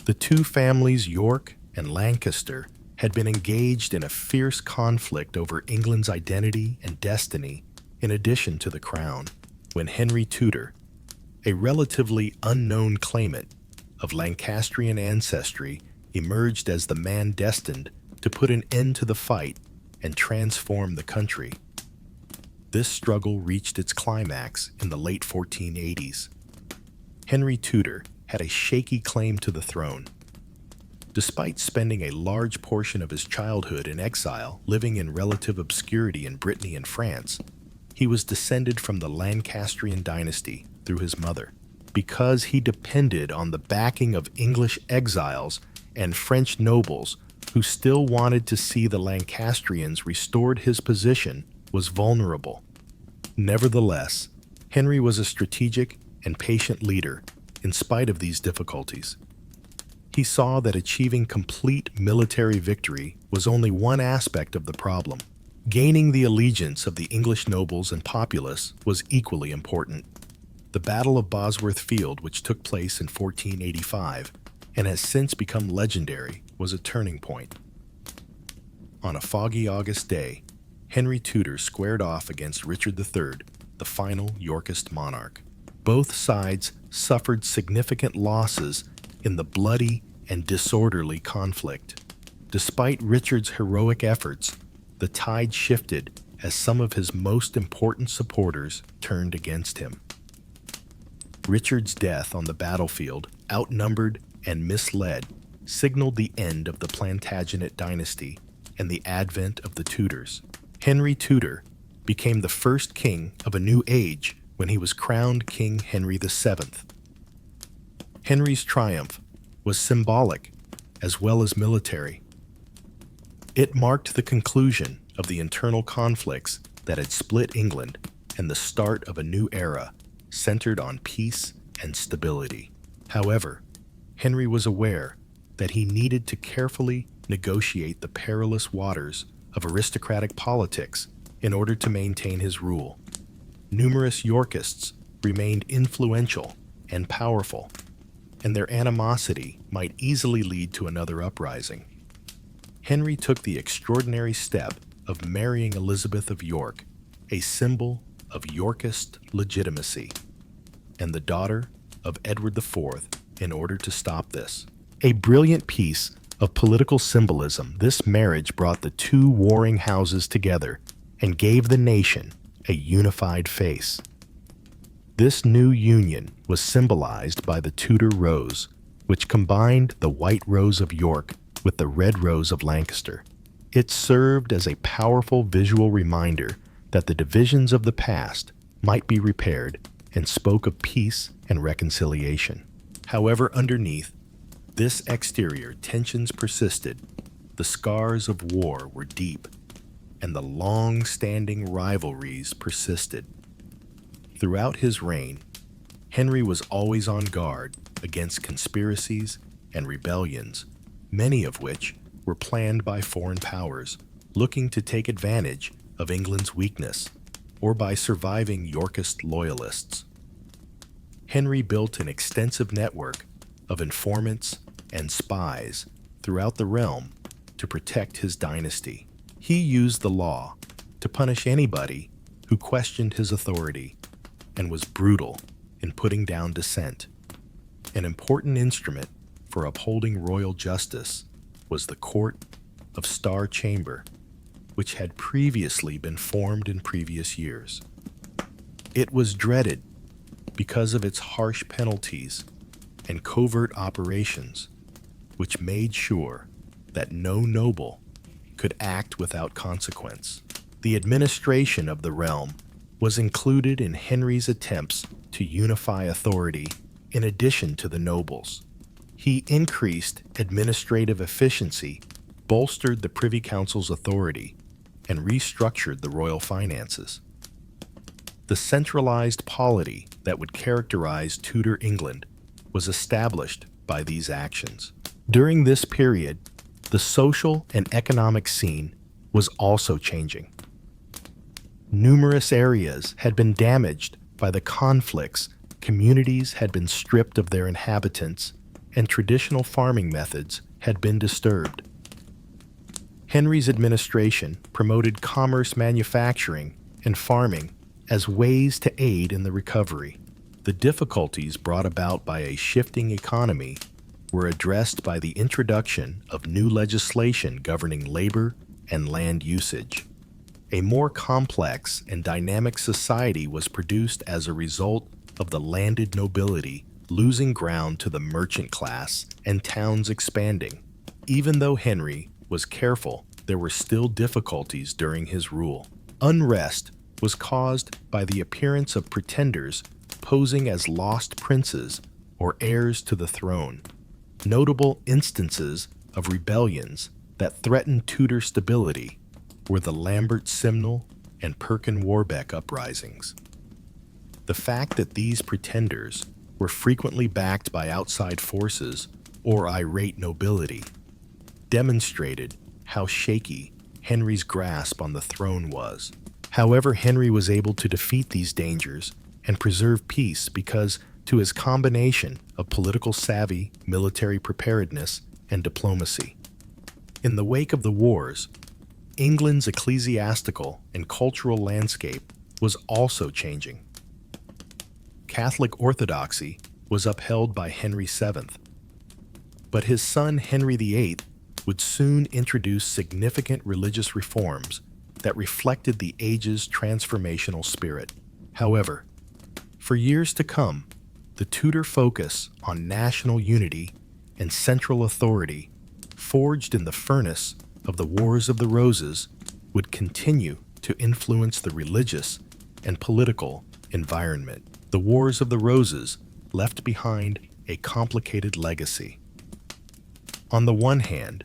The two families, York and Lancaster, had been engaged in a fierce conflict over England's identity and destiny in addition to the crown, when Henry Tudor, a relatively unknown claimant of Lancastrian ancestry, emerged as the man destined to put an end to the fight and transform the country. This struggle reached its climax in the late 1480s. Henry Tudor had a shaky claim to the throne. Despite spending a large portion of his childhood in exile, living in relative obscurity in Brittany and France, he was descended from the Lancastrian dynasty through his mother. Because he depended on the backing of English exiles and French nobles who still wanted to see the Lancastrians restored, his position was vulnerable. Nevertheless, Henry was a strategic and patient leader in spite of these difficulties. He saw that achieving complete military victory was only one aspect of the problem. Gaining the allegiance of the English nobles and populace was equally important. The Battle of Bosworth Field, which took place in 1485 and has since become legendary, was a turning point. On a foggy August day, Henry Tudor squared off against Richard III, the final Yorkist monarch. Both sides suffered significant losses in the bloody and disorderly conflict. Despite Richard's heroic efforts, the tide shifted as some of his most important supporters turned against him. Richard's death on the battlefield, outnumbered and misled, signaled the end of the Plantagenet dynasty and the advent of the Tudors. Henry Tudor became the first king of a new age when he was crowned King Henry VII. Henry's triumph was symbolic as well as military. It marked the conclusion of the internal conflicts that had split England and the start of a new era centered on peace and stability. However, Henry was aware that he needed to carefully negotiate the perilous waters of aristocratic politics in order to maintain his rule. Numerous Yorkists remained influential and powerful, and their animosity might easily lead to another uprising. Henry took the extraordinary step of marrying Elizabeth of York, a symbol of Yorkist legitimacy, and the daughter of Edward IV, in order to stop this. A brilliant piece of political symbolism, this marriage brought the two warring houses together and gave the nation a unified face. This new union was symbolized by the Tudor rose, which combined the white rose of York with the red rose of Lancaster. It served as a powerful visual reminder that the divisions of the past might be repaired and spoke of peace and reconciliation. However, underneath this exterior, tensions persisted, the scars of war were deep, and the long-standing rivalries persisted. Throughout his reign, Henry was always on guard against conspiracies and rebellions, many of which were planned by foreign powers looking to take advantage of England's weakness or by surviving Yorkist loyalists. Henry built an extensive network of informants and spies throughout the realm to protect his dynasty. He used the law to punish anybody who questioned his authority and was brutal in putting down dissent. An important instrument for upholding royal justice was the Court of Star Chamber, which had previously been formed in previous years. It was dreaded because of its harsh penalties and covert operations, which made sure that no noble could act without consequence. The administration of the realm was included in Henry's attempts to unify authority in addition to the nobles. He increased administrative efficiency, bolstered the Privy Council's authority, and restructured the royal finances. The centralized polity that would characterize Tudor England was established by these actions. During this period, the social and economic scene was also changing. Numerous areas had been damaged by the conflicts, communities had been stripped of their inhabitants, and traditional farming methods had been disturbed. Henry's administration promoted commerce, manufacturing, and farming as ways to aid in the recovery. The difficulties brought about by a shifting economy were addressed by the introduction of new legislation governing labor and land usage. A more complex and dynamic society was produced as a result of the landed nobility losing ground to the merchant class and towns expanding. Even though Henry was careful, there were still difficulties during his rule. Unrest was caused by the appearance of pretenders posing as lost princes or heirs to the throne. Notable instances of rebellions that threatened Tudor stability were the Lambert Simnel and Perkin Warbeck uprisings. The fact that these pretenders were frequently backed by outside forces or irate nobility demonstrated how shaky Henry's grasp on the throne was. However, Henry was able to defeat these dangers and preserve peace because to his combination of political savvy, military preparedness, and diplomacy. In the wake of the wars, England's ecclesiastical and cultural landscape was also changing. Catholic orthodoxy was upheld by Henry VII, but his son Henry VIII would soon introduce significant religious reforms that reflected the age's transformational spirit. However, for years to come, the Tudor focus on national unity and central authority, forged in the furnace of the Wars of the Roses, would continue to influence the religious and political environment. The Wars of the Roses left behind a complicated legacy. On the one hand,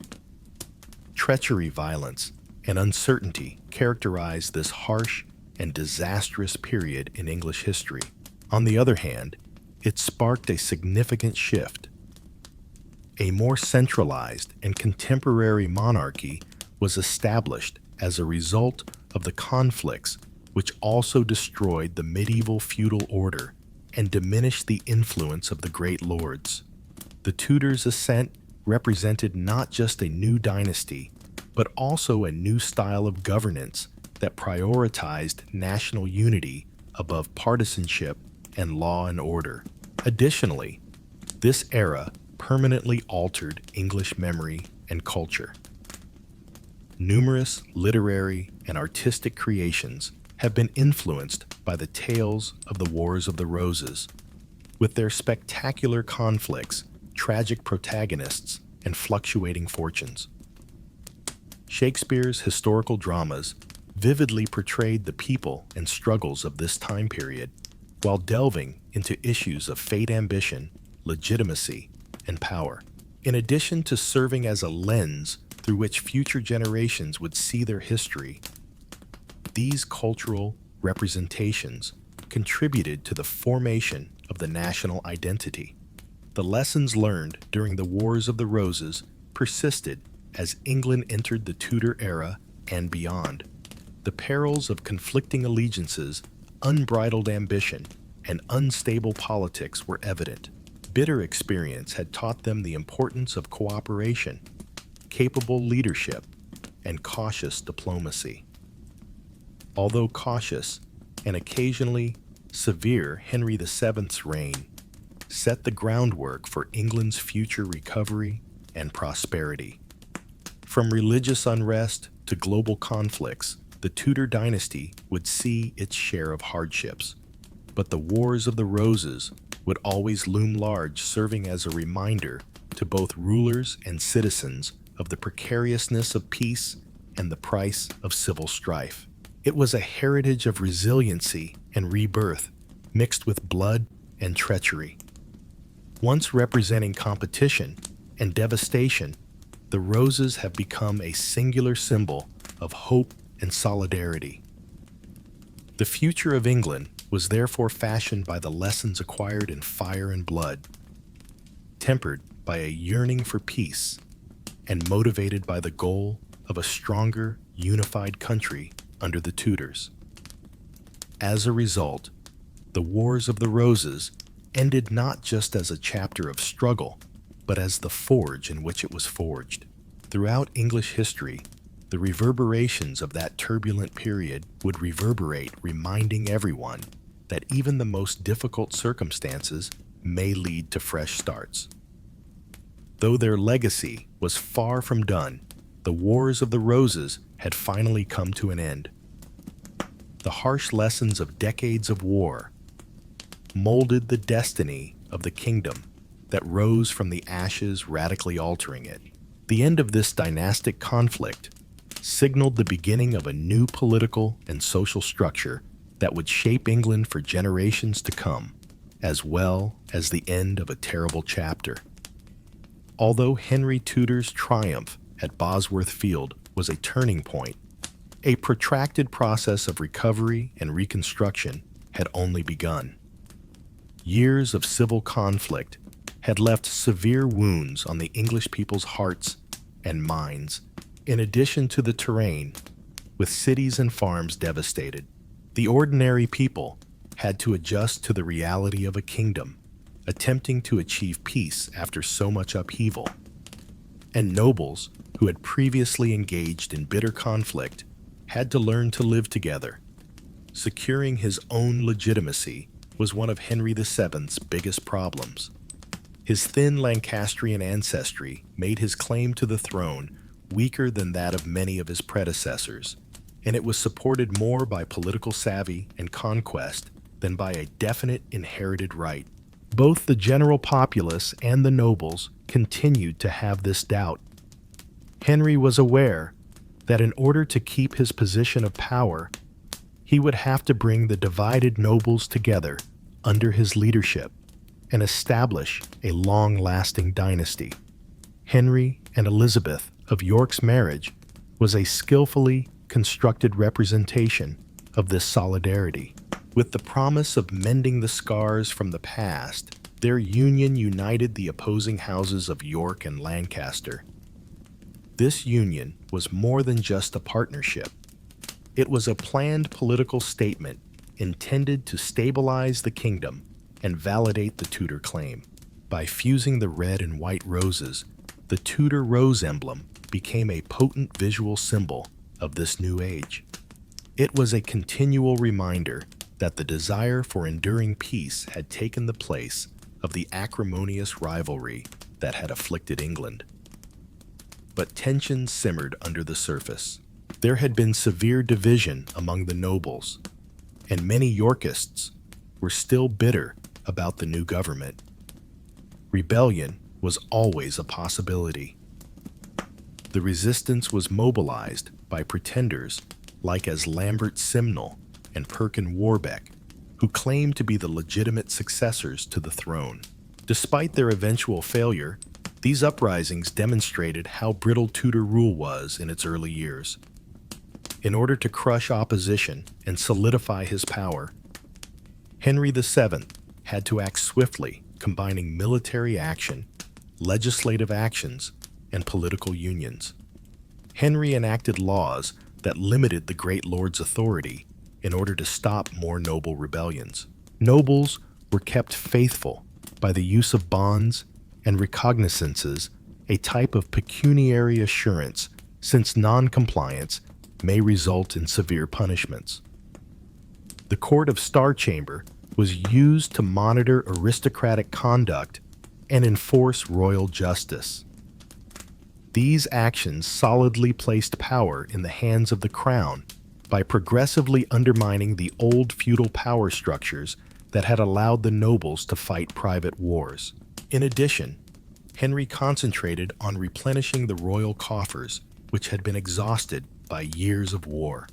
treachery, violence, and uncertainty characterized this harsh and disastrous period in English history. On the other hand, it sparked a significant shift. A more centralized and contemporary monarchy was established as a result of the conflicts which also destroyed the medieval feudal order and diminished the influence of the great lords. The Tudors' ascent represented not just a new dynasty, but also a new style of governance that prioritized national unity above partisanship and law and order. Additionally, this era permanently altered English memory and culture. Numerous literary and artistic creations have been influenced by the tales of the Wars of the Roses, with their spectacular conflicts, tragic protagonists, and fluctuating fortunes. Shakespeare's historical dramas vividly portrayed the people and struggles of this time period, while delving into issues of fate, ambition, legitimacy, and power. In addition to serving as a lens through which future generations would see their history, these cultural representations contributed to the formation of the national identity. The lessons learned during the Wars of the Roses persisted as England entered the Tudor era and beyond. The perils of conflicting allegiances, unbridled ambition, and unstable politics were evident. Bitter experience had taught them the importance of cooperation, capable leadership, and cautious diplomacy. Although cautious and occasionally severe, Henry VII's reign set the groundwork for England's future recovery and prosperity. From religious unrest to global conflicts, the Tudor dynasty would see its share of hardships, but the Wars of the Roses would always loom large, serving as a reminder to both rulers and citizens of the precariousness of peace and the price of civil strife. It was a heritage of resiliency and rebirth, mixed with blood and treachery. Once representing competition and devastation, the Roses have become a singular symbol of hope and solidarity. The future of England was therefore fashioned by the lessons acquired in fire and blood, tempered by a yearning for peace, and motivated by the goal of a stronger, unified country under the Tudors. As a result, the Wars of the Roses ended not just as a chapter of struggle, but as the forge in which it was forged. Throughout English history, The reverberations of that turbulent period would reverberate, reminding everyone that even the most difficult circumstances may lead to fresh starts. Though their legacy was far from done, the Wars of the Roses had finally come to an end. The harsh lessons of decades of war molded the destiny of the kingdom that rose from the ashes, radically altering it. The end of this dynastic conflict signaled the beginning of a new political and social structure that would shape England for generations to come, as well as the end of a terrible chapter. Although Henry Tudor's triumph at Bosworth Field was a turning point, a protracted process of recovery and reconstruction had only begun. Years of civil conflict had left severe wounds on the English people's hearts and minds, in addition to the terrain, with cities and farms devastated. The ordinary people had to adjust to the reality of a kingdom, attempting to achieve peace after so much upheaval. And nobles, who had previously engaged in bitter conflict, had to learn to live together. Securing his own legitimacy was one of Henry VII's biggest problems. His thin Lancastrian ancestry made his claim to the throne weaker than that of many of his predecessors, and it was supported more by political savvy and conquest than by a definite inherited right. Both the general populace and the nobles continued to have this doubt. Henry was aware that in order to keep his position of power, he would have to bring the divided nobles together under his leadership and establish a long-lasting dynasty. Henry and Elizabeth of York's marriage was a skillfully constructed representation of this solidarity. With the promise of mending the scars from the past, their union united the opposing houses of York and Lancaster. This union was more than just a partnership. It was a planned political statement intended to stabilize the kingdom and validate the Tudor claim. By fusing the red and white roses, the Tudor rose emblem became a potent visual symbol of this new age. It was a continual reminder that the desire for enduring peace had taken the place of the acrimonious rivalry that had afflicted England. But tensions simmered under the surface. There had been severe division among the nobles, and many Yorkists were still bitter about the new government. Rebellion was always a possibility. The resistance was mobilized by pretenders like as Lambert Simnel and Perkin Warbeck, who claimed to be the legitimate successors to the throne. Despite their eventual failure, these uprisings demonstrated how brittle Tudor rule was in its early years. In order to crush opposition and solidify his power, Henry VII had to act swiftly, combining military action, legislative actions, and political unions. Henry enacted laws that limited the great lord's authority in order to stop more noble rebellions. Nobles were kept faithful by the use of bonds and recognizances, a type of pecuniary assurance, since non-compliance may result in severe punishments. The Court of Star Chamber was used to monitor aristocratic conduct and enforce royal justice. These actions solidly placed power in the hands of the crown by progressively undermining the old feudal power structures that had allowed the nobles to fight private wars. In addition, Henry concentrated on replenishing the royal coffers, which had been exhausted by years of war.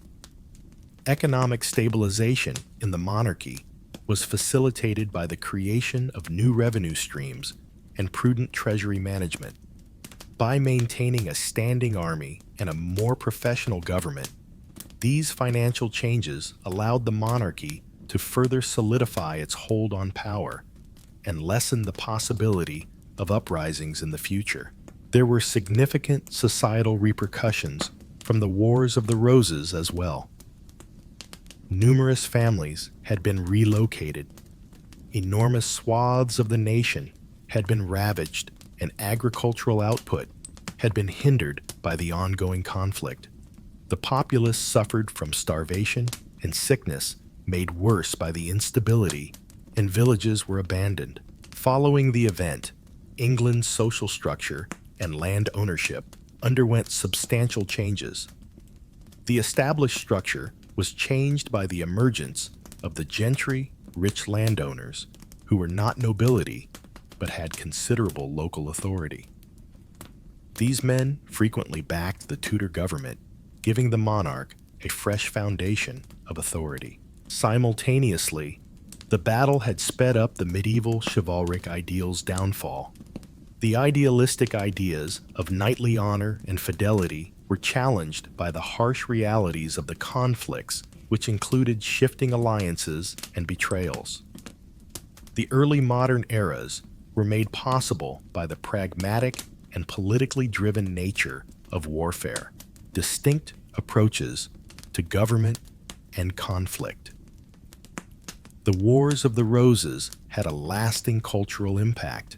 Economic stabilization in the monarchy was facilitated by the creation of new revenue streams and prudent treasury management. By maintaining a standing army and a more professional government, these financial changes allowed the monarchy to further solidify its hold on power and lessen the possibility of uprisings in the future. There were significant societal repercussions from the Wars of the Roses as well. Numerous families had been relocated. Enormous swaths of the nation had been ravaged, and agricultural output had been hindered by the ongoing conflict. The populace suffered from starvation and sickness made worse by the instability, and villages were abandoned. Following the event, England's social structure and land ownership underwent substantial changes. The established structure was changed by the emergence of the gentry, rich landowners, who were not nobility but had considerable local authority. These men frequently backed the Tudor government, giving the monarch a fresh foundation of authority. Simultaneously, the battle had sped up the medieval chivalric ideal's downfall. The idealistic ideas of knightly honor and fidelity were challenged by the harsh realities of the conflicts, which included shifting alliances and betrayals. The early modern eras were made possible by the pragmatic and politically driven nature of warfare, distinct approaches to government and conflict. The Wars of the Roses had a lasting cultural impact.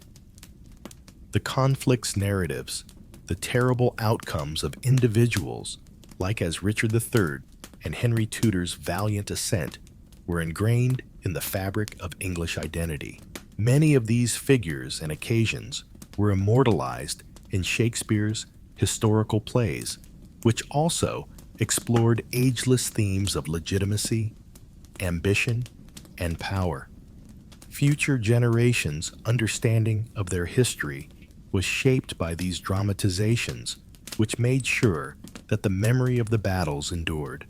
The conflict's narratives, the terrible outcomes of individuals, like as Richard III and Henry Tudor's valiant ascent, were ingrained in the fabric of English identity. Many of these figures and occasions were immortalized in Shakespeare's historical plays, which also explored ageless themes of legitimacy, ambition, and power. Future generations' understanding of their history was shaped by these dramatizations, which made sure that the memory of the battles endured.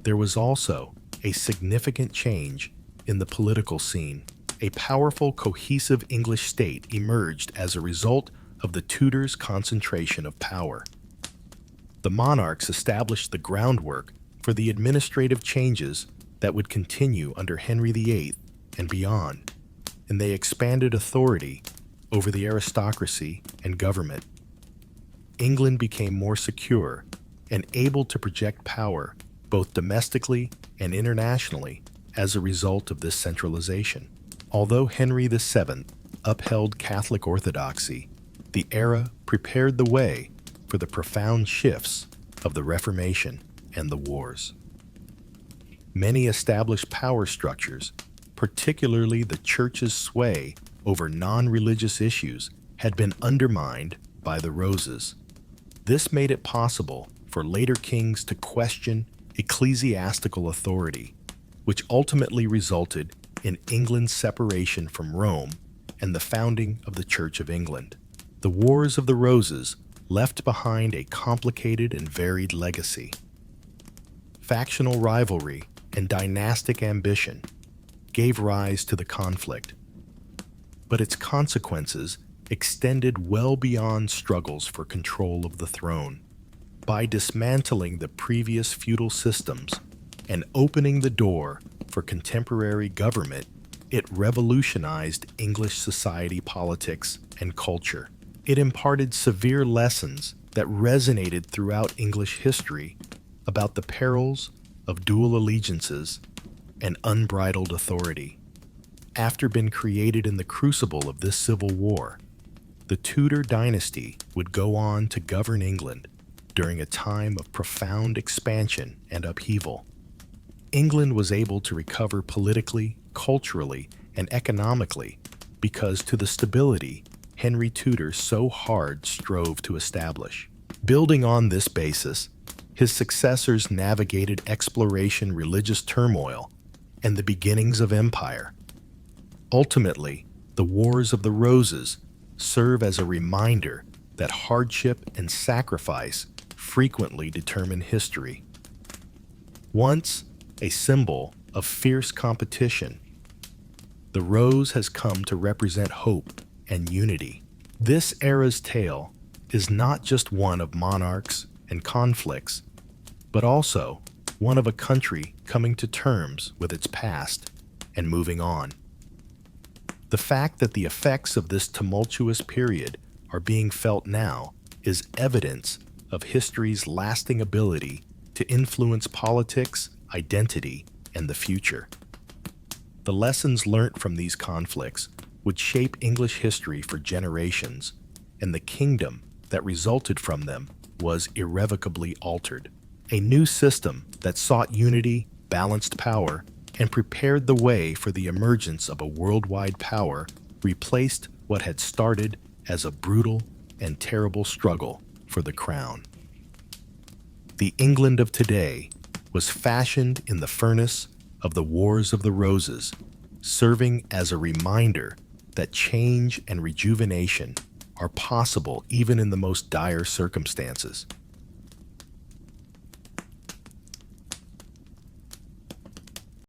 There was also a significant change in the political scene. A powerful, cohesive English state emerged as a result of the Tudors' concentration of power. The monarchs established the groundwork for the administrative changes that would continue under Henry VIII and beyond, and they expanded authority over the aristocracy and government. England became more secure and able to project power both domestically and internationally as a result of this centralization. Although Henry VII upheld Catholic orthodoxy, the era prepared the way for the profound shifts of the Reformation and the wars. Many established power structures, particularly the Church's sway over non-religious issues, had been undermined by the Roses. This made it possible for later kings to question ecclesiastical authority, which ultimately resulted in England's separation from Rome and the founding of the Church of England. The Wars of the Roses left behind a complicated and varied legacy. Factional rivalry and dynastic ambition gave rise to the conflict, but its consequences extended well beyond struggles for control of the throne. By dismantling the previous feudal systems and opening the door for contemporary government, it revolutionized English society, politics, and culture. It imparted severe lessons that resonated throughout English history about the perils of dual allegiances and unbridled authority. After being created in the crucible of this civil war, the Tudor dynasty would go on to govern England during a time of profound expansion and upheaval. England was able to recover politically, culturally, and economically because to the stability Henry Tudor so hard strove to establish. Building on this basis, his successors navigated exploration, religious turmoil, and the beginnings of empire. Ultimately, the Wars of the Roses serve as a reminder that hardship and sacrifice frequently determine history. Once a symbol of fierce competition, the rose has come to represent hope and unity. This era's tale is not just one of monarchs and conflicts, but also one of a country coming to terms with its past and moving on. The fact that the effects of this tumultuous period are being felt now is evidence of history's lasting ability to influence politics, identity, and the future. The lessons learnt from these conflicts would shape English history for generations, and the kingdom that resulted from them was irrevocably altered. A new system that sought unity, balanced power, and prepared the way for the emergence of a worldwide power replaced what had started as a brutal and terrible struggle for the crown. The England of today was fashioned in the furnace of the Wars of the Roses, serving as a reminder that change and rejuvenation are possible even in the most dire circumstances.